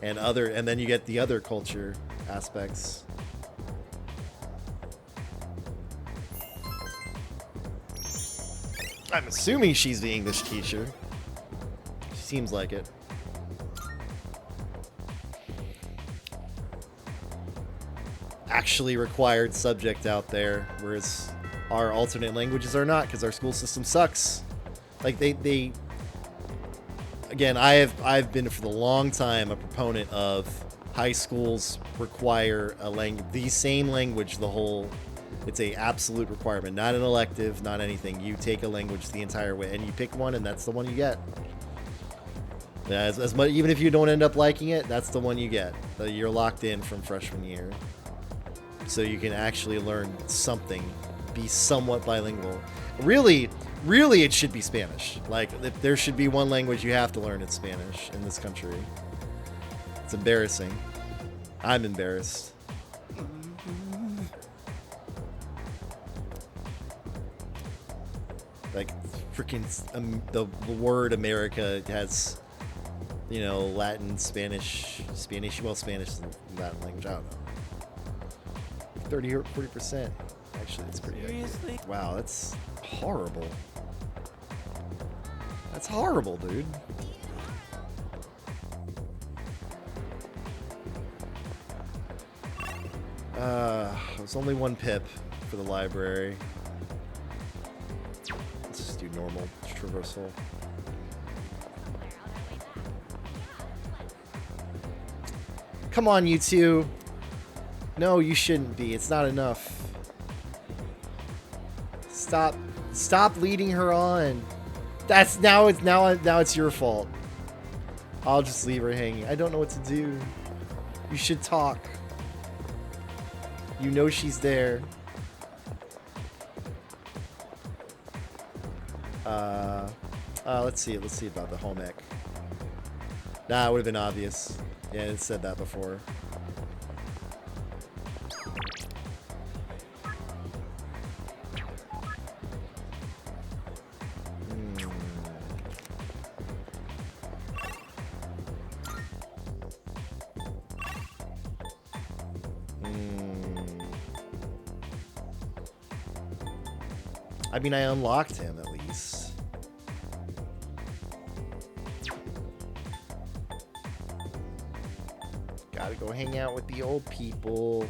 And then you get the other culture aspects. I'm assuming she's the English teacher. She seems like it. Actually required subject out there, whereas our alternate languages are not, because our school system sucks. Like they again, I've been for the long time a proponent of high schools require the same language the whole It's a absolute requirement, not an elective, not anything. You take a language the entire way, and you pick one, and that's the one you get. Yeah, as much, even if you don't end up liking it, that's the one you get. You're locked in from freshman year, so you can actually learn something, be somewhat bilingual. Really, it should be Spanish. Like, if there should be one language you have to learn, it's Spanish in this country. It's embarrassing. I'm embarrassed. Like, freaking the word America has, you know, Latin, Spanish, well, Spanish is Latin language, I don't know. 30 or 40%. Actually, it's pretty accurate. Wow, that's horrible. That's horrible, dude. It's only one pip for the library. Let's just do normal traversal. Come on, you two. No, you shouldn't be. It's not enough. Stop leading her on. That's now it's your fault. I'll just leave her hanging. I don't know what to do. You should talk. You know she's there. Let's see about the home ec. Nah, it would have been obvious. Yeah, it said that before. I mean, I unlocked him at least. Gotta go hang out with the old people.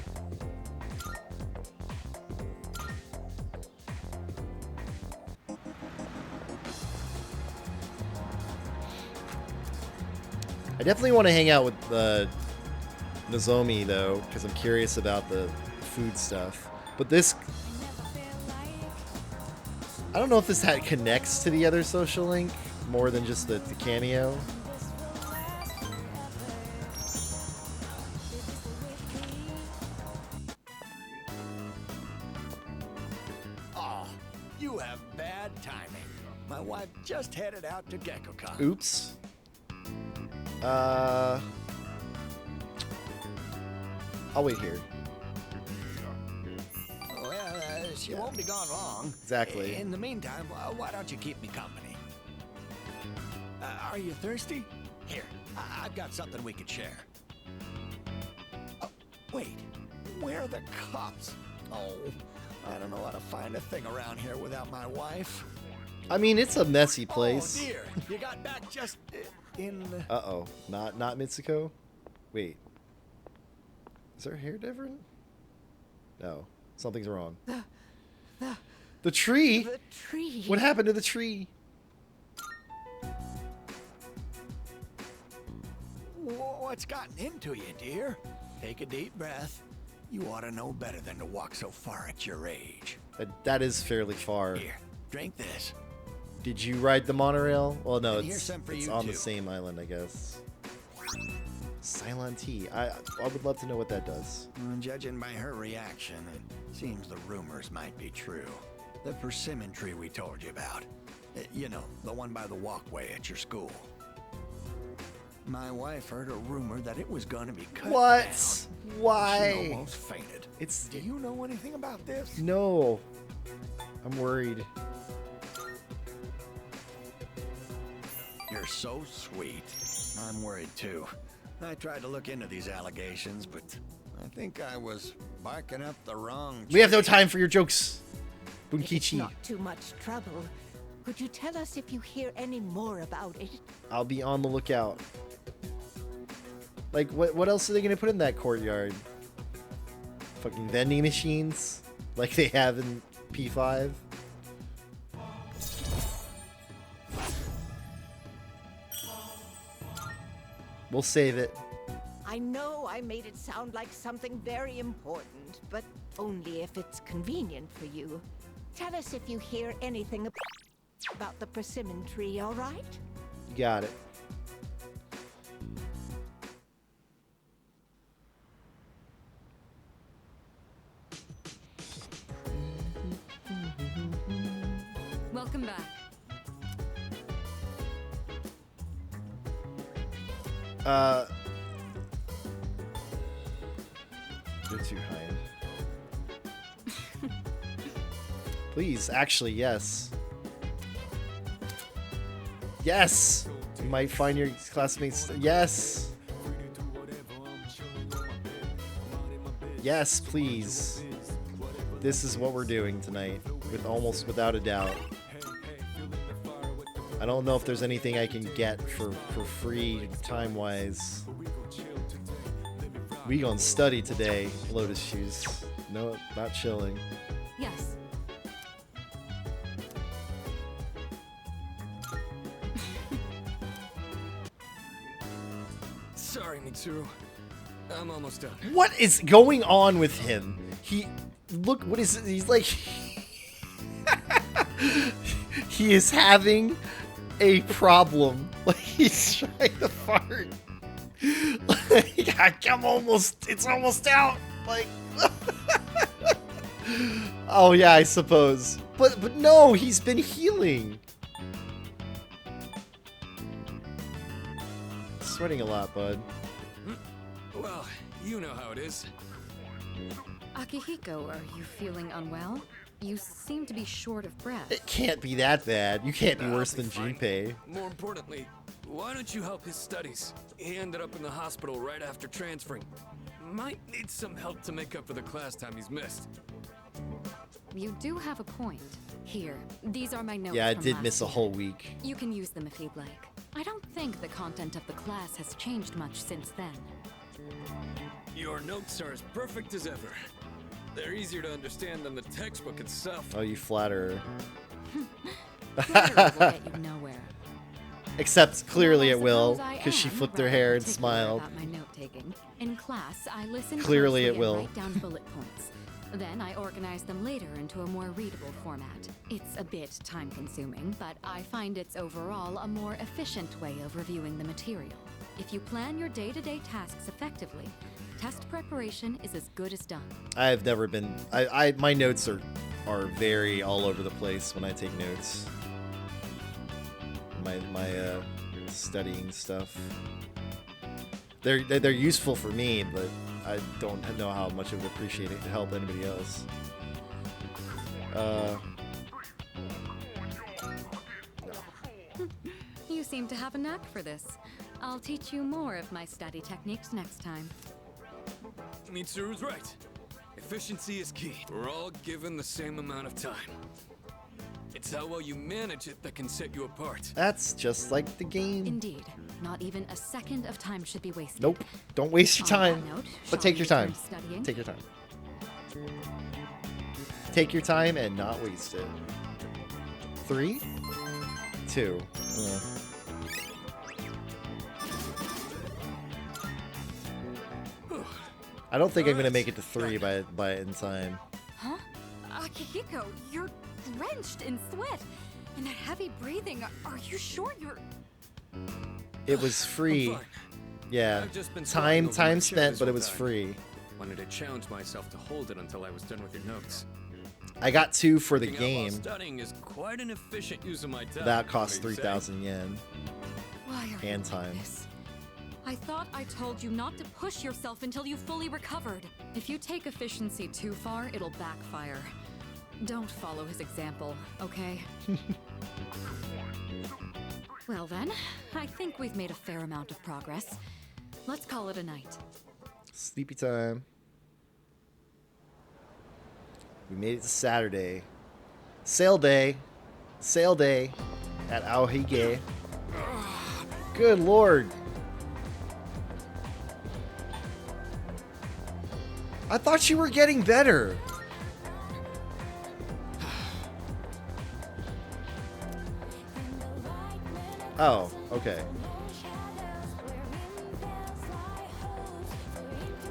I definitely want to hang out with Nozomi though, because I'm curious about the food stuff. But this, I don't know if this connects to the other social link more than just the cameo. Oh, you have bad timing. My wife just headed out to GeckoCon. Oops. I'll wait here. Well, she won't be gone long. Exactly. In the meantime, why don't you keep me company? Are you thirsty? Here, I've got something we could share. Oh, wait, where are the cups? Oh, I don't know how to find a thing around here without my wife. I mean, it's a messy place. Oh dear, you got back just in. Uh-oh, not Mitsuko? Wait. Is her hair different? No, something's wrong. The tree? The tree. What happened to the tree? What's gotten into you, dear? Take a deep breath. You ought to know better than to walk so far at your age. That is fairly far. Here, drink this. Did you ride the monorail? Well, no, And here's it's some for it's you, on too. the same island, I guess. Cylon tea. I would love to know what that does. Judging by her reaction, it seems the rumors might be true. The persimmon tree we told you about. You know, the one by the walkway at your school. My wife heard a rumor that it was going to be cut What? down. Why? She almost fainted. Do you know anything about this? No. I'm worried. You're so sweet. I'm worried too. I tried to look into these allegations, but I think I was barking up the wrong tree. We have no time for your jokes. If it's Bunkichi. not too much trouble, could you tell us if you hear any more about it? I'll be on the lookout. Like, what else are they going to put in that courtyard? Fucking vending machines? Like they have in P5? We'll save it. I know I made it sound like something very important, but only if it's convenient for you. Tell us if you hear anything about the persimmon tree, all right? You got it. Welcome back. You're too high. Please, actually, yes. Yes! You might find your classmates. Yes! Yes, please. This is what we're doing tonight, with almost without a doubt. I don't know if there's anything I can get for free time-wise. We gonna study today, Lotus Shoes. No, not chilling. Yes. Sorry, Mitsuru. I'm almost done. What is going on with him? Look, what is it? He's like... he is having a problem. Like, he's trying to fart. Like, it's almost out. Like... oh, yeah, I suppose. But no, he's been healing. Sweating a lot, bud. Well, you know how it is. Akihiko, are you feeling unwell? You seem to be short of breath. It can't be that bad. You can't be worse I'll than fine. Junpei. More importantly, why don't you help his studies? He ended up in the hospital right after transferring. Might need some help to make up for the class time he's missed. You do have a point. Here, these are my notes. Yeah, I from did last miss a year. whole week. You can use them if you'd like. I don't think the content of the class has changed much since then. Your notes are as perfect as ever. They're easier to understand than the textbook itself. Oh, you flatter. Flattery will get you nowhere. Except clearly Well, it will, suppose I because she am flipped her rather hair and particular smiled. about my note-taking. In class, I listen Clearly closely it and will. write down bullet points. Then I organize them later into a more readable format. It's a bit time-consuming, but I find it's overall a more efficient way of reviewing the material. If you plan your day-to-day tasks effectively, test preparation is as good as done. I've never been... my notes are very all over the place when I take notes. My studying stuff. They're useful for me, but I don't know how much I would appreciate it to help anybody else. You seem to have a knack for this. I'll teach you more of my study techniques next time. Mitsuru's right. Efficiency is key. We're all given the same amount of time. It's how well you manage it that can set you apart. That's just like the game. Indeed. Not even a second of time should be wasted. Nope. Don't waste your On that time. note, But shall take we your time. return to studying? Take your time. Take your time and not waste it. 3, 2. I don't think I'm gonna make it to 3 by in time. Huh? Akihiko, you're drenched in sweat. And that heavy breathing, are you sure you're... It was free. I'm fine. Yeah. I've just been Time sweating over my chair spent, this but it whole was time. free. Wanted to challenge myself to hold it until I was done with your notes. I got 2 for the Working out while game. studying is quite an efficient use of my time. That cost what do you say? 3,000 yen. Why are you And like time. this? I thought I told you not to push yourself until you fully recovered. If you take efficiency too far, it'll backfire. Don't follow his example, okay? Well then, I think we've made a fair amount of progress. Let's call it a night. Sleepy time. We made it to Saturday. Sale day. Sale day at Aohige. Good lord. I thought you were getting better. Oh, okay.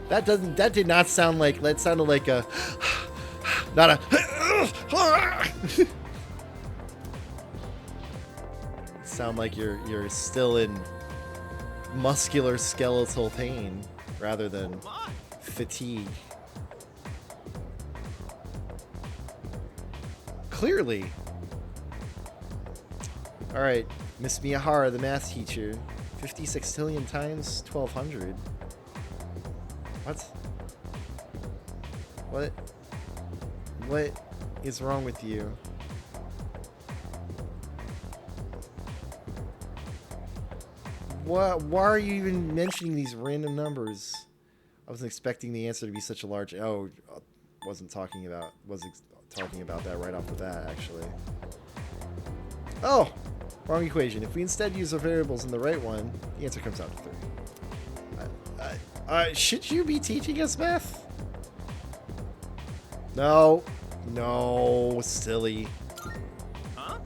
That did not sound like, that sounded like a, not a, sound like you're still in muscular skeletal pain rather than fatigue. Clearly. All right, Miss Miyahara, the math teacher. 50 sextillion times 1200. What is wrong with you? Why are you even mentioning these random numbers? I wasn't expecting the answer to be such a large. Oh, wasn't talking about that right off the bat, actually. Oh, wrong equation. If we instead use our variables in the right one, the answer comes out to 3. Should you be teaching us math? No, silly. Huh?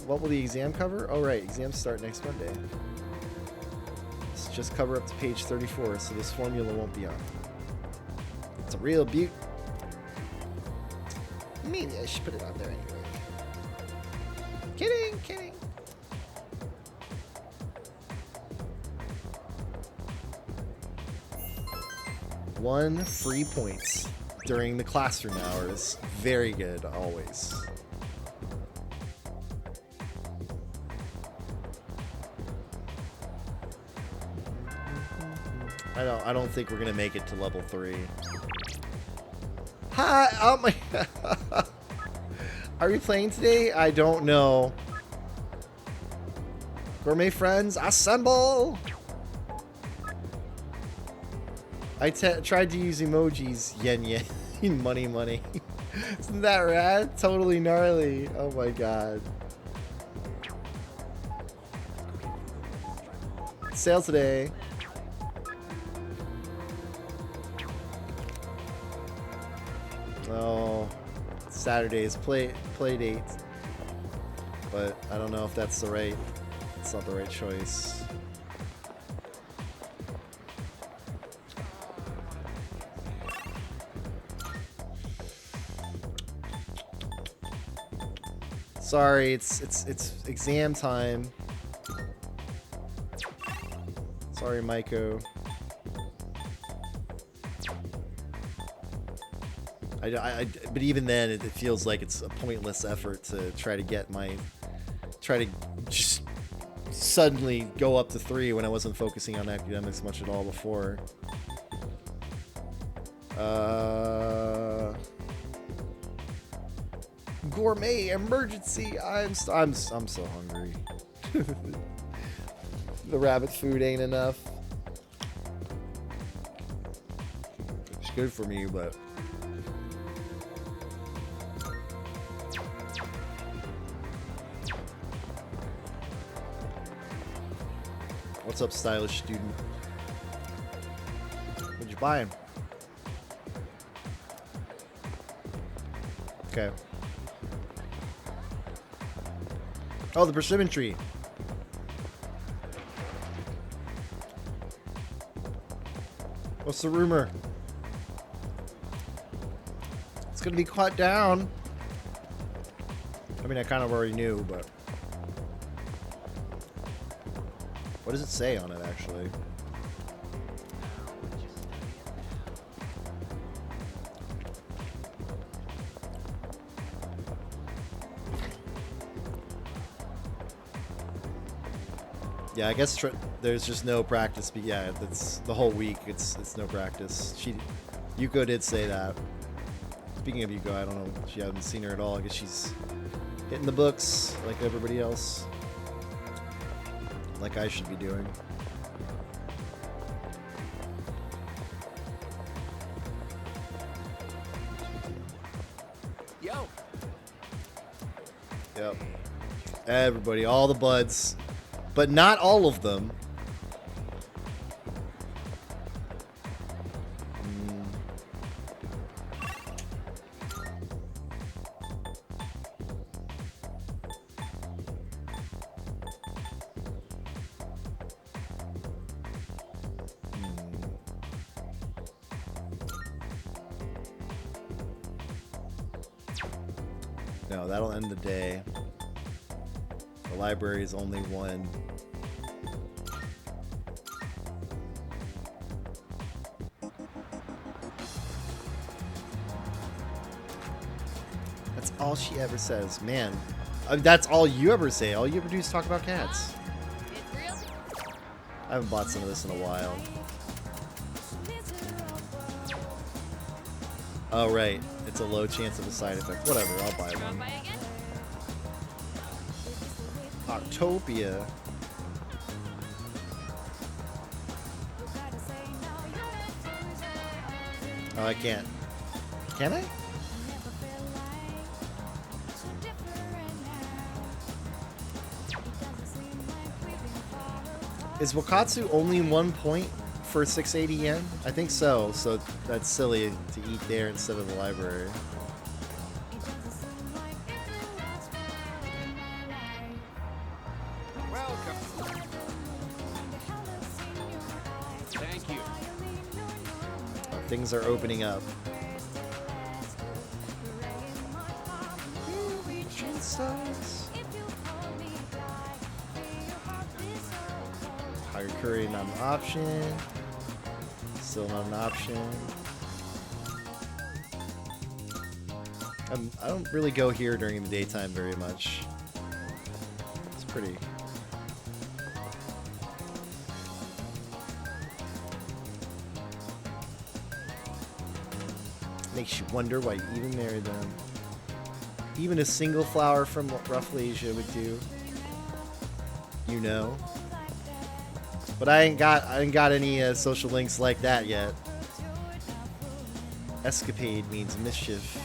What will the exam cover? Oh, right, exams start next Monday. Let's just cover up to page 34, so this formula won't be on. It's a real beaut. Maybe I should put it on there anyway. Kidding. 1 free points during the classroom hours. Very good, always. I don't think we're gonna make it to level 3. Hi, oh my. Are we playing today? I don't know. Gourmet friends, assemble! I tried to use emojis. Yen. Money. Isn't that rad? Totally gnarly. Oh my god. Sale today. Oh, Saturday's play date. But I don't know if that's the right. It's not the right choice. Sorry, it's exam time. Sorry, Maiko. But even then, it feels like it's a pointless effort to try to just suddenly go up to 3 when I wasn't focusing on academics much at all before. Gourmet emergency! I'm so hungry. The rabbit food ain't enough. It's good for me, but what's up, stylish student? What'd you buy him? Okay. Oh, the persimmon tree. What's the rumor? It's gonna be cut down. I mean, I kind of already knew, but what does it say on it, actually? Yeah, I guess there's just no practice. But yeah, that's the whole week. It's no practice. Yuko did say that. Speaking of Yuko, I don't know. I haven't seen her at all. I guess she's hitting the books like everybody else, like I should be doing. Yo. Yep. Everybody, all the buds. But not all of them. No, that'll end the day. The library is only one. That's all she ever says. Man, that's all you ever say. All you ever do is talk about cats. I haven't bought some of this in a while. Oh, right. It's a low chance of a side effect. Whatever, I'll buy one. Octopia. Oh, I can't. Can I? Is Wakatsu only 1 point for 680 yen? I think so. So that's silly to eat there instead of the library. Welcome. Thank you. Things are opening up. Higher curry, not an option. Still not an option. I don't really go here during the daytime very much. It's pretty. Makes you wonder why you even married them. Even a single flower from roughly Asia would do. You know. But I ain't got any social links like that yet. Escapade means mischief.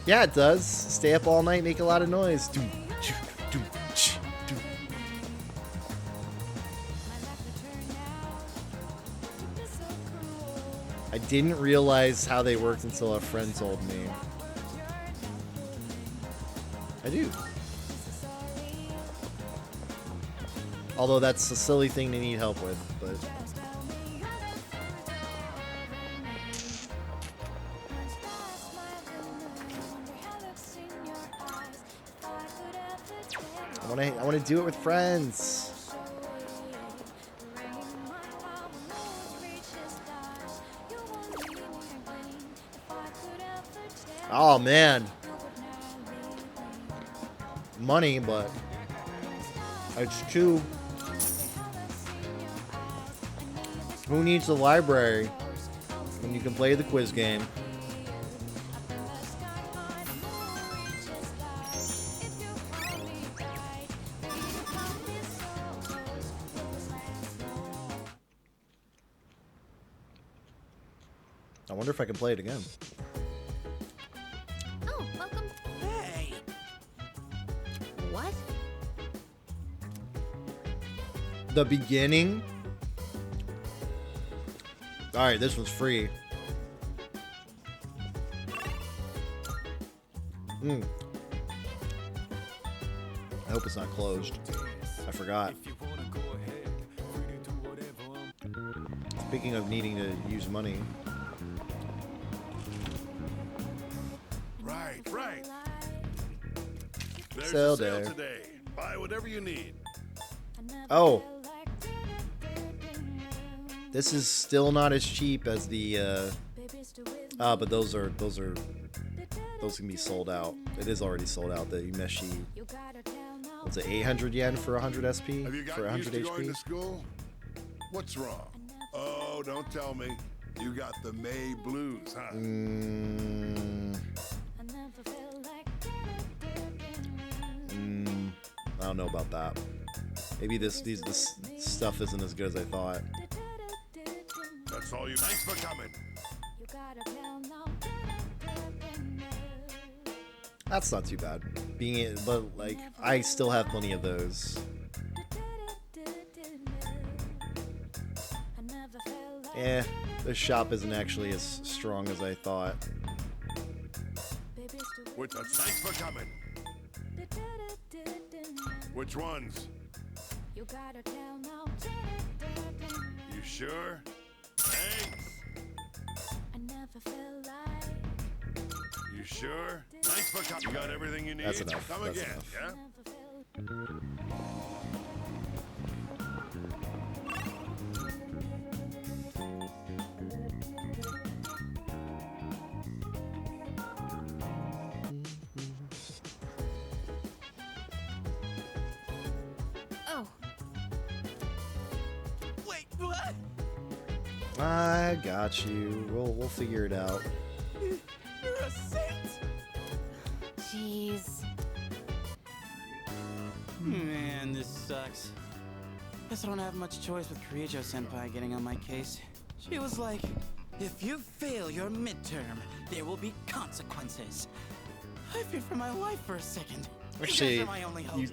Yeah, it does. Stay up all night, make a lot of noise. I didn't realize how they worked until a friend told me. I do. Although that's a silly thing to need help with, but... I want to do it with friends. Oh man, money, but it's too. Who needs the library when you can play the quiz game? I wonder if I can play it again. Oh, welcome. Hey! What? The beginning? Alright, this one's free. I hope it's not closed. I forgot. Speaking of needing to use money. Right. There's Sale a sale day. today. Buy whatever you need. Oh. This is still not as cheap as the but those can be sold out. It is already sold out. The Umeshi. What's it, 800 yen for 100 SP? Have you For gotten 100 used to going to HP? school? What's wrong? Oh, don't tell me. You got the May blues, huh? I don't know about that. Maybe this stuff isn't as good as I thought. That's all you. Thanks for coming. That's not too bad. But like, I still have plenty of those. This shop isn't actually as strong as I thought. Thanks for coming. Which ones? You sure? Thanks. sure? Thanks for coming. You got everything you need? That's enough. Come That's again, enough. yeah? Oh, Wait, what? I got you. We'll figure it out. You're a saint? jeez. Man, this sucks. Guess I don't have much choice with Kirijo-senpai getting on my case. She was like, if you fail your midterm, there will be consequences. I feared for my life for a second. Actually, you guys are my only hope.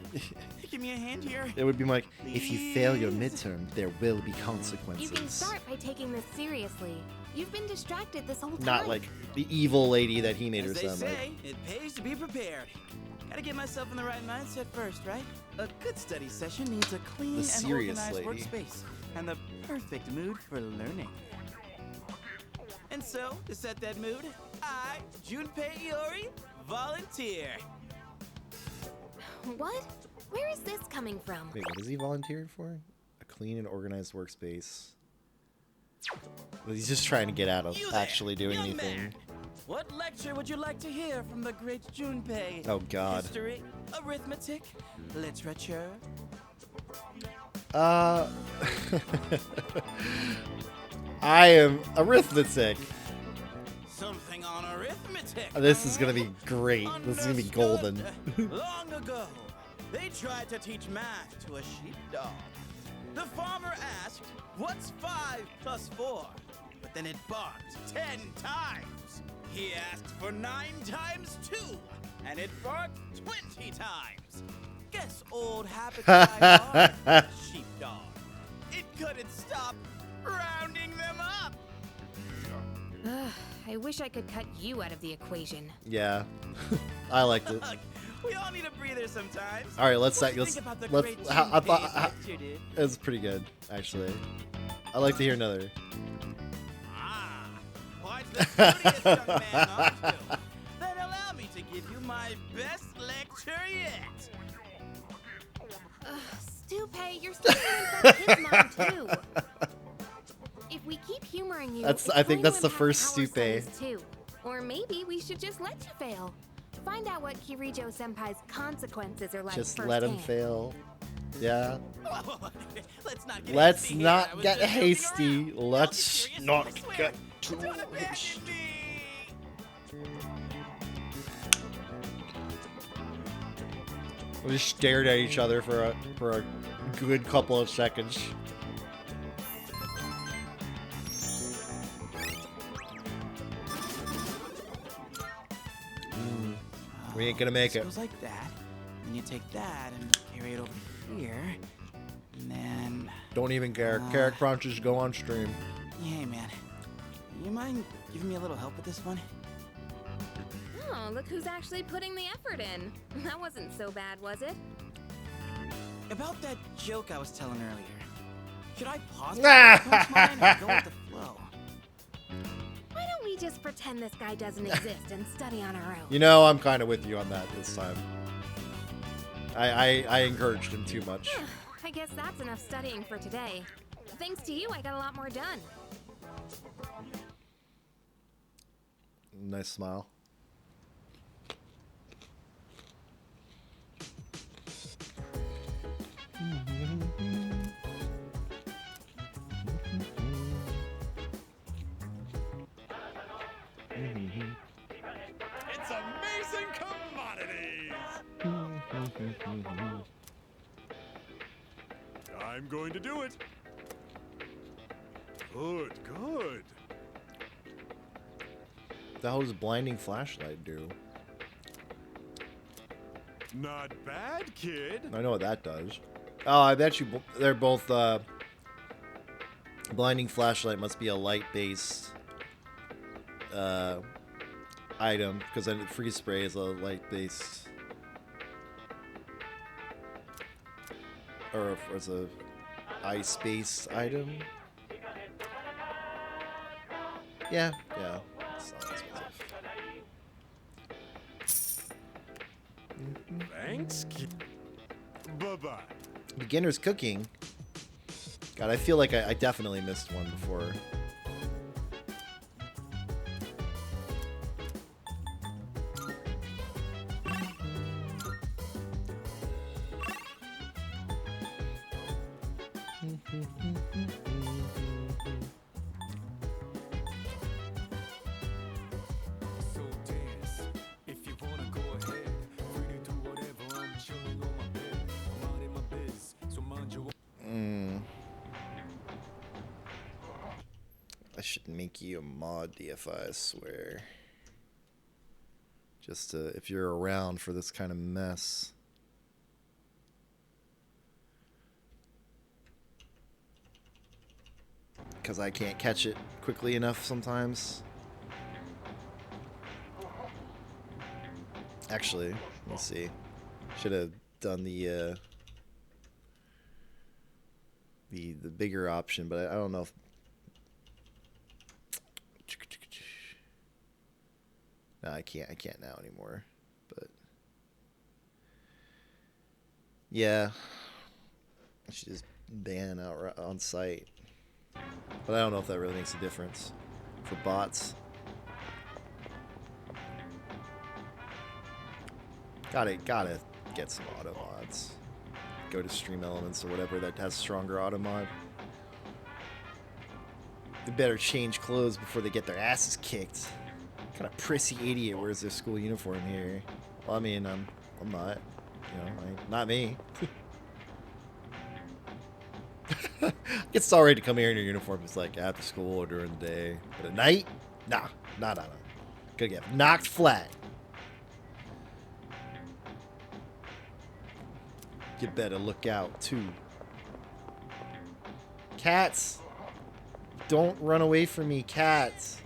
Give me a hand here. It would be like, if you fail your midterm, there will be You can consequences. start by taking this seriously. You've been distracted this whole time. Not like the evil lady that he made her As they sound like. say, it pays to be prepared. Gotta get myself in the right mindset first, right? A good study session needs a clean The and serious organized lady. workspace and the perfect mood for learning. And so, to set that mood, I, Junpei Iori, volunteer. What? Where is this coming from? Wait, what is he volunteering for? A clean and organized workspace. Well, he's just trying to get out of You there, actually doing young anything. man. What lecture would you like to hear from the great Junpei? Oh, God. History, arithmetic, literature. I am arithmetic. Something on arithmetic. This is gonna be great. This is gonna be golden. Long ago, they tried to teach math to a sheepdog. The farmer asked, "What's 5 plus 4?" But then it barked 10 times. He asked for 9 times 2, and it barked 20 times. Guess old habits die hard, with a sheepdog. It couldn't stop rounding them up. Ugh, I wish I could cut you out of the equation. Yeah, I liked it. Look, we all need a breather sometimes. All right, let's What do you let's think about the let's. great I thought Junpei's lecture, dude? it was pretty good actually. I'd like to hear another. Ah, quite the studious young man, aren't you? Then allow me to give you my best lecture yet. Stupay, you're still inside his mind too. If we keep humoring you, That's- it's I think going that's to the first impact our Stupay. studies, too. Or maybe we should just let you fail. Find out what Kirijo-senpai's consequences are like Just firsthand. let him fail. Yeah. Let's not get Let's hasty here. not I was get just joking hasty. around. I'll be Let's serious, not I swear. get too Don't abandon hasty. me. We just stared at each other for a good couple of seconds. We ain't gonna make It it. goes like that, and you take that and carry it over here, and then. Don't even care. Carrot crunches go on stream. Hey, man, you mind giving me a little help with this one? Oh, look who's actually putting the effort in. That wasn't so bad, was it? About that joke I was telling earlier. Should I pause my punchline or go with the flow? Why don't we just pretend this guy doesn't exist and study on our own? You know, I'm kind of with you on that this time. I encouraged him too much. I guess that's enough studying for today. Thanks to you, I got a lot more done. Nice smile. It's amazing commodities! I'm going to do it. Good, good. The hell does blinding flashlight do? Not bad, kid. I know what that does. Oh, I bet you they're both. Blinding flashlight must be a light-based item because then freeze spray is a light-based, or it's a ice-based item. Yeah, yeah. It's not expensive. Thanks. Bye-bye. Beginner's cooking. God, I feel like I definitely missed one before. I should make you a mod DFI, I swear. Just to, if you're around for this kind of mess. Because I can't catch it quickly enough sometimes. Actually, let's see. Should have done the bigger option, but I don't know if... No, I can't now anymore. But yeah, I should just ban out on site. But I don't know if that really makes a difference for bots. Gotta get some auto mods. Go to Stream Elements or whatever that has stronger auto mod. They better change clothes before they get their asses kicked. Kind of prissy idiot wears their school uniform here. Well, I mean, I'm not. You know, not me. It's alright to come here in your uniform. It's like after school or during the day, but at night, nah. Gonna get knocked flat. You better look out too. Cats, don't run away from me, cats.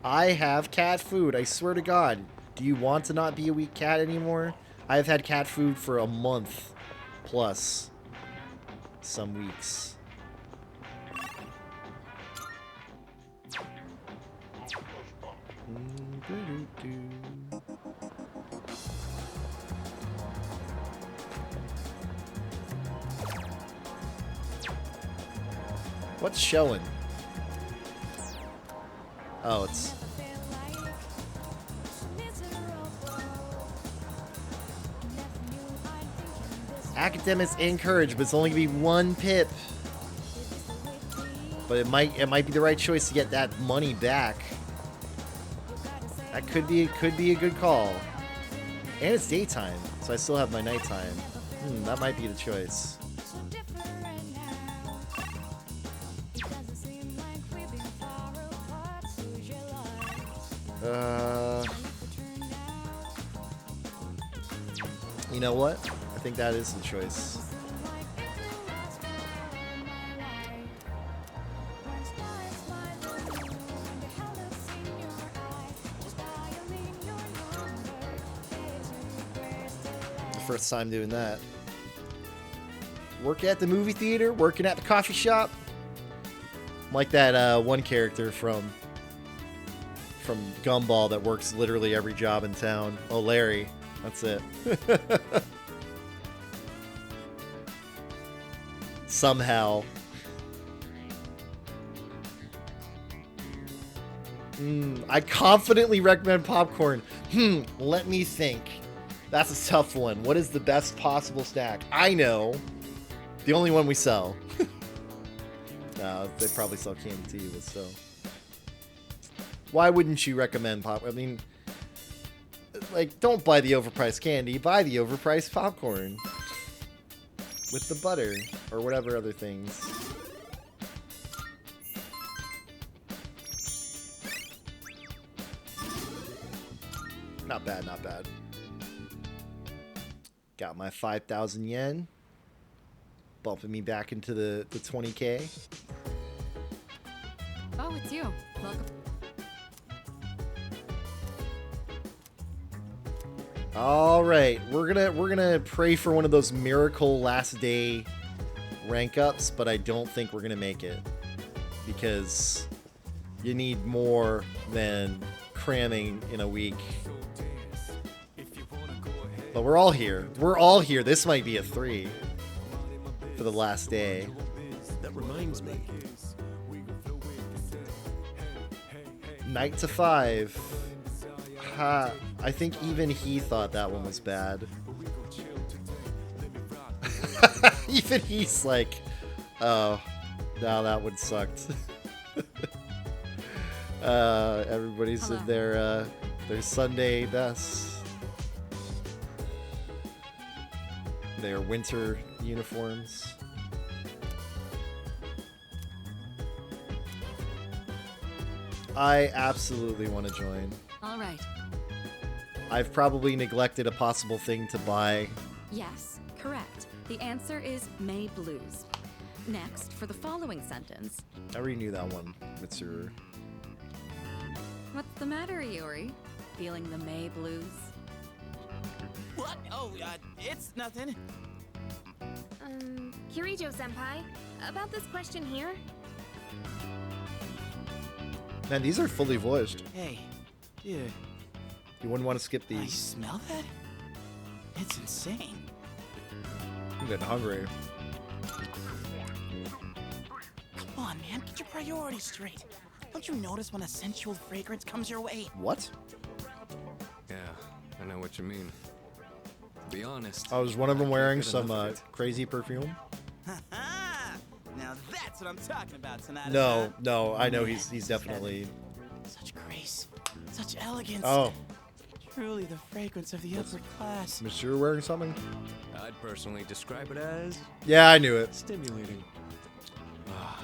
I have cat food, I swear to God. Do you want to not be a weak cat anymore? I have had cat food for a month plus some weeks. What's showing? Oh, it's... Academics encouraged, but it's only gonna be 1 pip. But it might be the right choice to get that money back. That could be a good call. And it's daytime, so I still have my nighttime. That might be the choice. You know what? I think that is the choice. First time doing that. Working at the movie theater, working at the coffee shop. I'm like that one character from Gumball that works literally every job in town. Oh, Larry. That's it. Somehow. I confidently recommend popcorn. Let me think. That's a tough one. What is the best possible snack? I know. The only one we sell. No, they probably sell candy too, but still. Why wouldn't you recommend popcorn? I mean, like, don't buy the overpriced candy. Buy the overpriced popcorn. With the butter. Or whatever other things. Not bad, not bad. Got my 5,000 yen. Bumping me back into the 20K. Oh, it's you. Welcome. All right, we're gonna pray for one of those miracle last day rank ups, but I don't think we're gonna make it because you need more than cramming in a week. But we're all here. We're all here. This might be a 3 for the last day. That reminds me. Knight to 5. Ha. I think even he thought that one was bad. Even he's like, oh, no, that one sucked. Everybody's in their Sunday best. Their winter uniforms. I absolutely want to join. All right. I've probably neglected a possible thing to buy. Yes, correct. The answer is May Blues. Next, for the following sentence. I already knew that one, Mitsuru. What's the matter, Iori? Feeling the May Blues? What? Oh, it's nothing. Kirijo-senpai, about this question here. Man, these are fully voiced. Hey, dude. You wouldn't want to skip You these. smell that? It's insane. I'm getting hungry. Come on, man. Get your priorities straight. Don't you notice when a sensual fragrance comes your way? What? Yeah, I know what you mean. To be honest. Oh, is one of them wearing some enough of it. crazy perfume? Now that's what I'm talking about tonight. No, I know he's definitely. Such grace, such elegance. Oh, Truly the fragrance of the upper class. Mitsuru wearing something? I'd personally describe it as Yeah, I knew it. stimulating.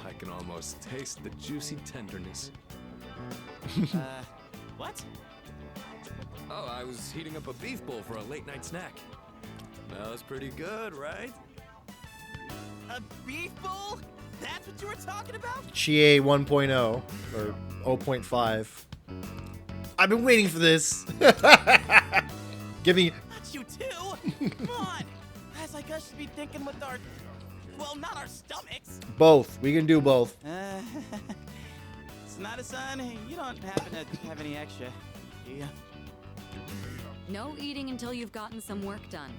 I can almost taste the juicy tenderness. What? Oh, I was heating up a beef bowl for a late night snack. That was pretty good, right? A beef bowl? That's what you were talking about? Chie 1.0 or 0.5. I've been waiting for this. Give me. Not you too. Come on. Guys like us should be thinking with our, well, not our stomachs. Both. We can do both. Sonata-san, you don't happen to have any extra, do you? No eating until you've gotten some work done.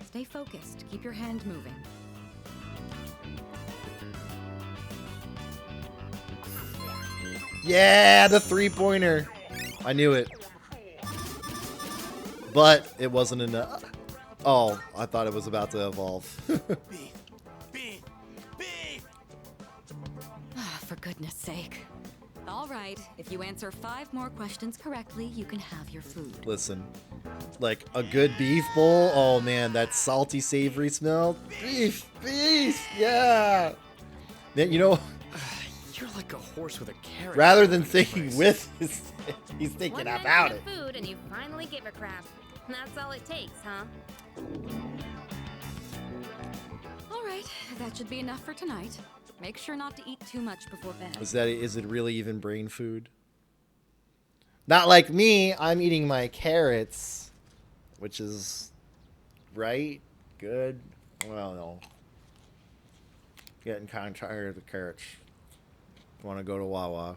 Stay focused. Keep your hand moving. Yeah, the 3-pointer. I knew it. But it wasn't enough. Oh, I thought it was about to evolve. Beef. For goodness sake. All right, if you answer 5 more questions correctly, you can have your food. Listen, like a good beef bowl. Oh man, that salty, savory smell. Beef, yeah. Man, you know, You're like a horse with a carrot. rather than thinking with, he's thinking One about mention it. of food and you finally give a crap. That's all it takes, huh? All right, that should be enough for tonight. Make sure not to eat too much before bed. Is it really even brain food? Not like me. I'm eating my carrots, which is right, good. Well, no. Getting kind of tired of the carrots. Want to go to Wawa.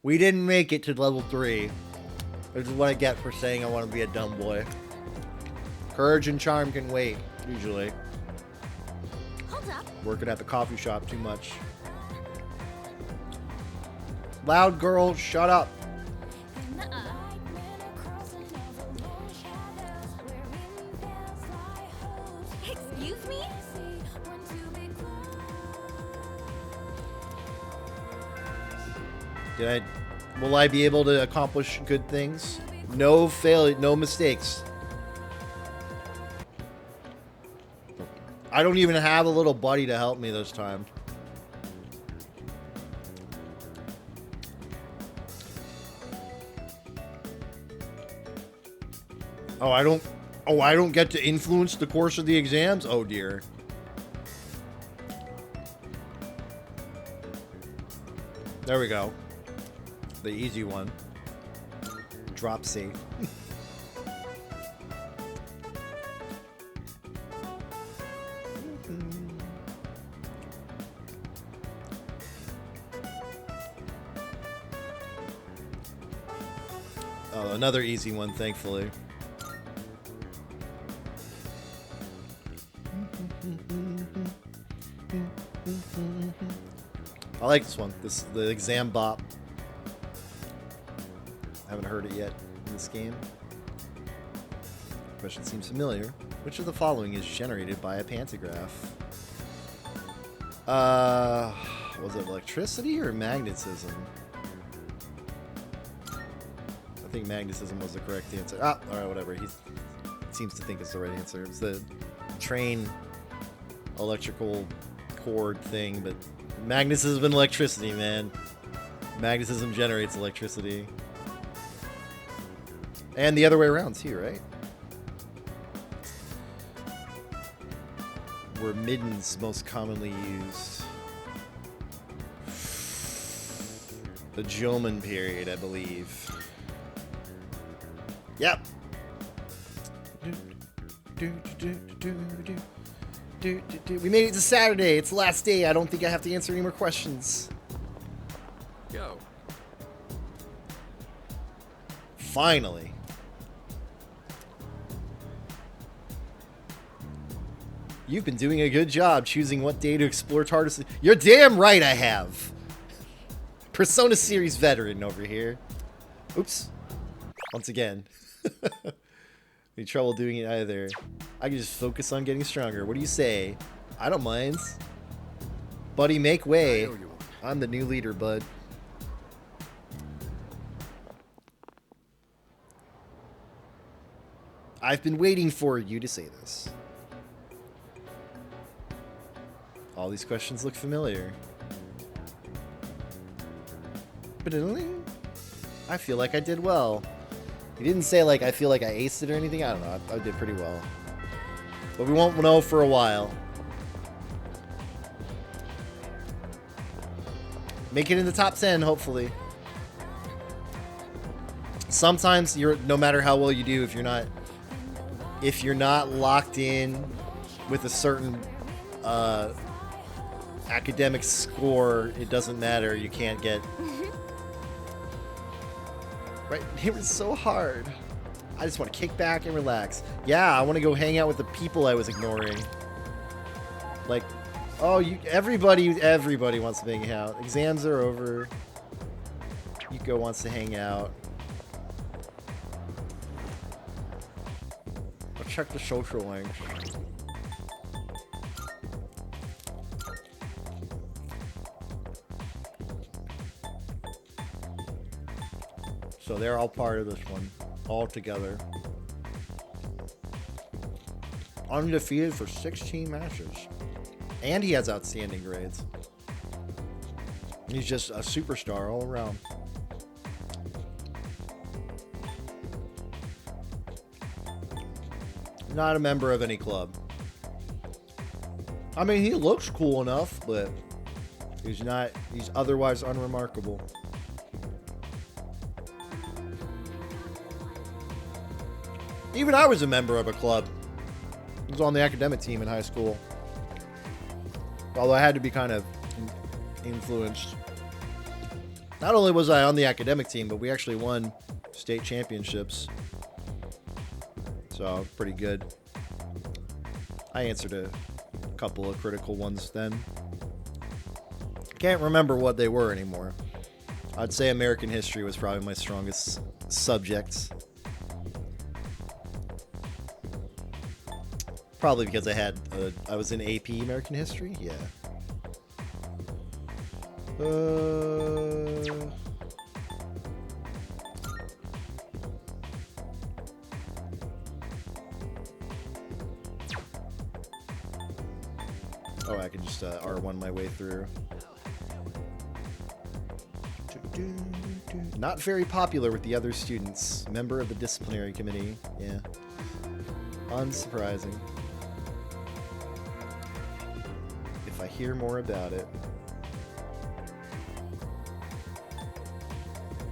We didn't make it to level 3. This is what I get for saying I want to be a dumb boy. Courage and charm can wait, usually. Hold up. Working at the coffee shop too much. Loud girl, shut up. Excuse me? Will I be able to accomplish good things? No failure, no mistakes. I don't even have a little buddy to help me this time. I don't get to influence the course of the exams? Oh dear. There we go. The easy one. Drop C. Oh, another easy one, thankfully. I like this one. The exam bop. I haven't heard it yet in this game. Question seems familiar. Which of the following is generated by a pantograph? Was it electricity or magnetism? I think magnetism was the correct answer. Ah, alright, whatever. He seems to think it's the right answer. It's the train electrical cord thing, but magnetism and electricity, man. Magnetism generates electricity. And the other way around too, right? Were middens most commonly used? The Jomon period, I believe. Yep. We made it to Saturday. It's the last day. I don't think I have to answer any more questions. Go. Finally. You've been doing a good job choosing what day to explore Tartarus. You're damn right I have. Persona series veteran over here. Oops. Once again. Any trouble doing it either. I can just focus on getting stronger. What do you say? I don't mind. Buddy, make way. I'm the new leader, bud. I've been waiting for you to say this. All these questions look familiar. But I feel like I did well. He didn't say, like, I feel like I aced it or anything. I don't know. I did pretty well. But we won't know for a while. Make it in the top 10, hopefully. Sometimes no matter how well you do, if you're not locked in with a certain academic score, it doesn't matter. You can't get... Right? It was so hard. I just want to kick back and relax. Yeah, I want to go hang out with the people I was ignoring. Like, oh, everybody wants to hang out. Exams are over. Yuko wants to hang out. Let's check the social links. So they're all part of this one, all together. Undefeated for 16 matches. And he has outstanding grades. He's just a superstar all around. Not a member of any club. I mean, he looks cool enough, but he's otherwise unremarkable. Even I was a member of a club. I was on the academic team in high school. Although I had to be kind of influenced. Not only was I on the academic team, but we actually won state championships. So, pretty good. I answered a couple of critical ones then. Can't remember what they were anymore. I'd say American history was probably my strongest subject. Probably because I was in AP American History? Yeah. Oh, I can just R1 my way through. Not very popular with the other students. Member of the disciplinary committee. Yeah. Unsurprising. I hear more about it.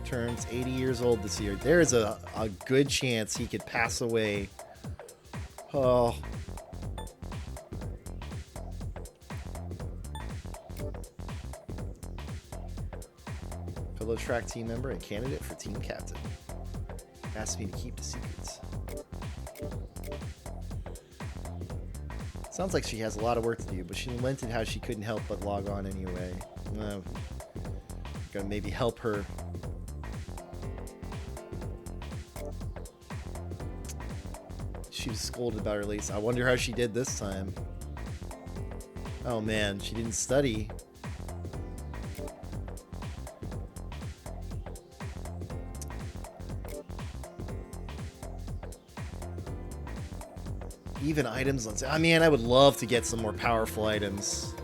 Turns 80 years old this year. There's a good chance he could pass away. Oh. Fellow track team member and candidate for team captain. Asked me to keep the secrets. Sounds like she has a lot of work to do, but she lamented how she couldn't help but log on anyway. Gonna maybe help her. She was scolded about her lace. I wonder how she did this time. Oh man, she didn't study. Even items on sale. I mean, I would love to get some more powerful items.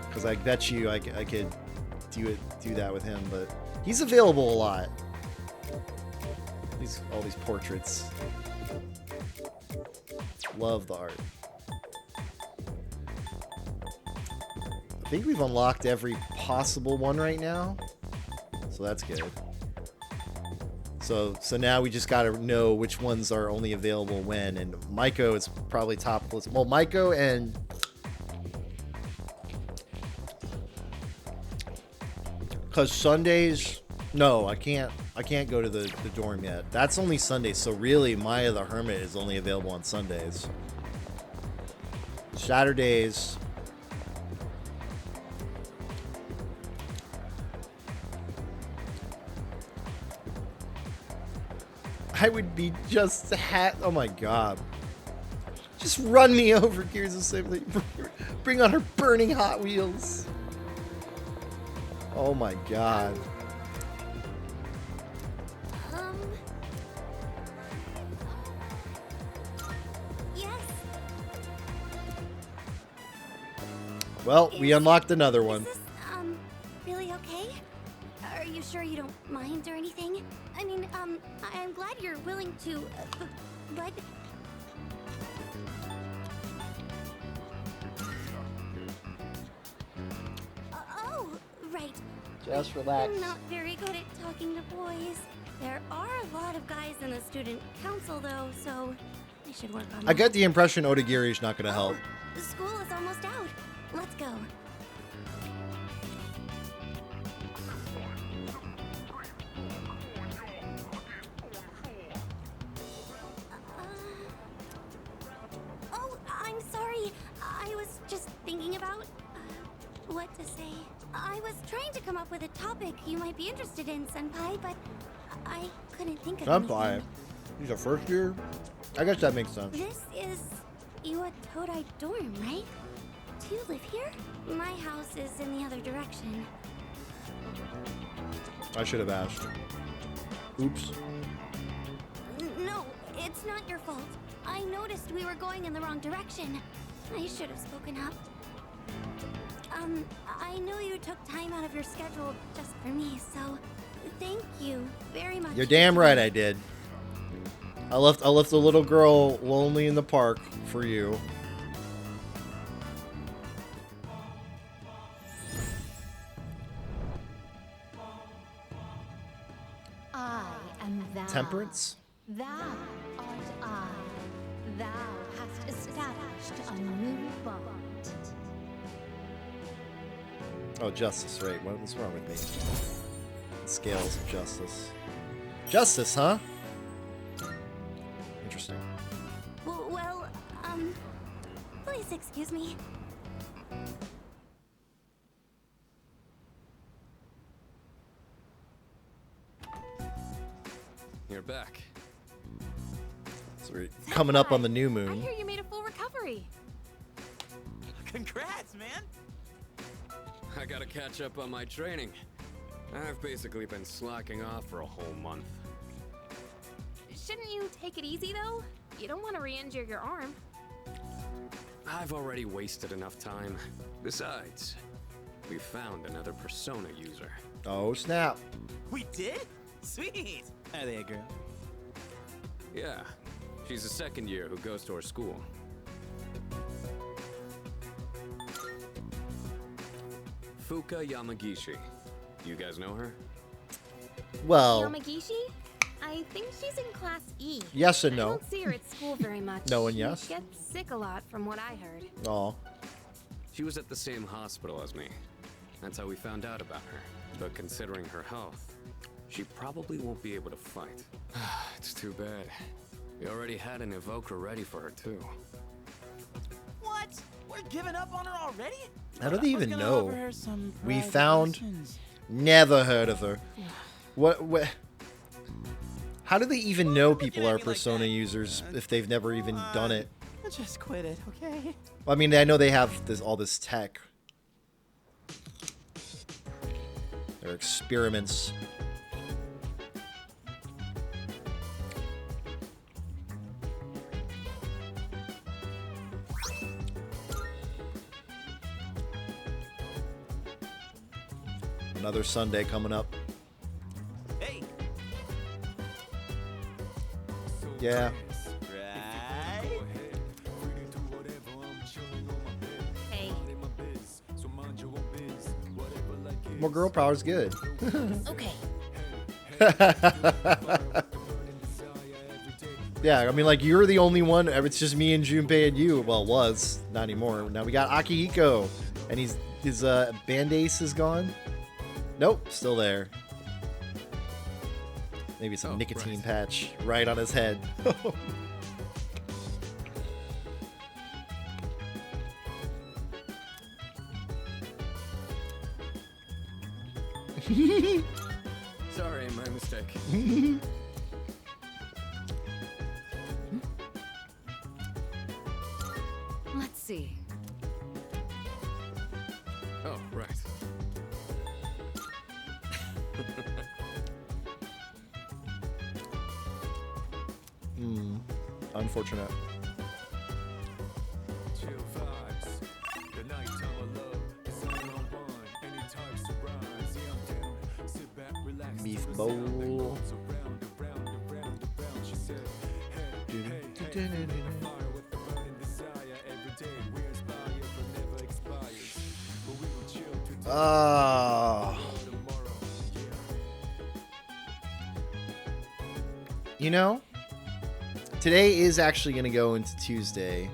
Because I bet you I could do that with him, but he's available a lot. All these portraits. Love the art. I think we've unlocked every possible one right now. So that's good. So now we just gotta know which ones are only available when, and Maiko is probably top of the list. Well, Maiko and because Sundays, no, I can't go to the dorm yet. That's only Sundays, so really Maya the Hermit is only available on Sundays. Saturdays. I would be just oh my god. Just run me over, Gears of Safety. Bring on her burning Hot Wheels. Oh my god. Yes. Well, we unlocked another one. Is this, really okay? Are you sure you don't mind or anything? I mean, I'm glad you're willing to, but... Oh, right. Just relax. I'm not very good at talking to boys. There are a lot of guys in the student council, though, so I should work on that. I get the impression Odagiri's not going to help. The school is almost out. Let's go. Oh, I'm sorry. I was just thinking about what to say. I was trying to come up with a topic you might be interested in, Senpai, but I couldn't think of anything. Senpai? He's a first year? I guess that makes sense. This is Iwa Todai dorm, right? Do you live here? My house is in the other direction. I should have asked. Oops. No, it's not your fault. I noticed we were going in the wrong direction. I should have spoken up. I know you took time out of your schedule just for me, so thank you very much. You're damn right I did. I left a little girl lonely in the park for you. I am thou. Temperance? Thou art I. Thou hast established a new bond. Oh, justice, right. What's wrong with me? Scales of justice. Justice, huh? Interesting. Well, please excuse me. You're back. So we're coming up on the new I moon. hear you made a full recovery. Congrats, man! I gotta catch up on my training. I've basically been slacking off for a whole month. Shouldn't you take it easy, though? You don't want to re-injure your arm. I've already wasted enough time. Besides, we found another Persona user. Oh, snap. We did? Sweet! Are they a girl? Yeah, she's a second year who goes to our school. Fuka Yamagishi. You guys know her? Well, Yamagishi? I think she's in Class E. Yes and no. I don't see her at school very much. No and yes. She gets sick a lot, from what I heard. oh. She was at the same hospital as me. That's how we found out about her. But considering her health, She probably won't be able to fight. It's too bad. We already had an evoker ready for her, too. What? We're giving up on her already? How do they even know? We private found. lessons. Never heard of her. What? How do they even know people are Persona users if they've never even done it? Just quit it, okay? I mean, I know they have all this tech. Their experiments. Another Sunday coming up. Hey. Yeah. Right. Hey. More girl power is good. Okay. Yeah, I mean, like, you're the only one. It's just me and Junpei and you. Well, it was. Not anymore. Now we got Akihiko. And his band-ace is gone. Nope, still there. Maybe some nicotine patch right on his head. Sorry, my mistake. Let's see. Oh, right. Unfortunate. Chill vibes. The nighttime of love. It's on one. Any type surprise. Yeah, I'm down. Sit back, relax. Beef to the bowl. sound that goes around, around, around, around. She said, hey, hey, hey. Fire with the burning desire. Every day we inspire, but never expires. But we will chill today. Tomorrow. You know, today is actually going to go into Tuesday.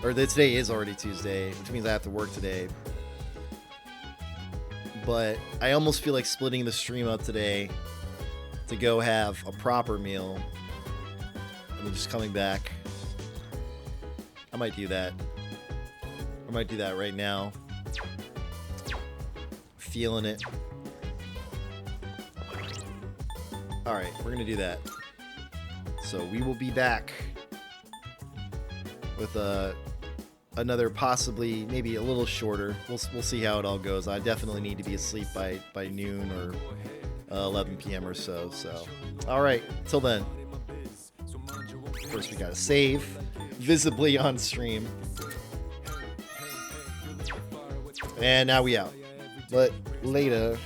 Or today is already Tuesday, which means I have to work today. But I almost feel like splitting the stream up today to go have a proper meal. And then just coming back. I might do that. I might do that right now. Feeling it. Alright, we're going to do that. So we will be back with another possibly maybe a little shorter. We'll see how it all goes. I definitely need to be asleep by noon or 11 p.m. or so. So, all right. Till then. First, we gotta save visibly on stream, and now we out. But later.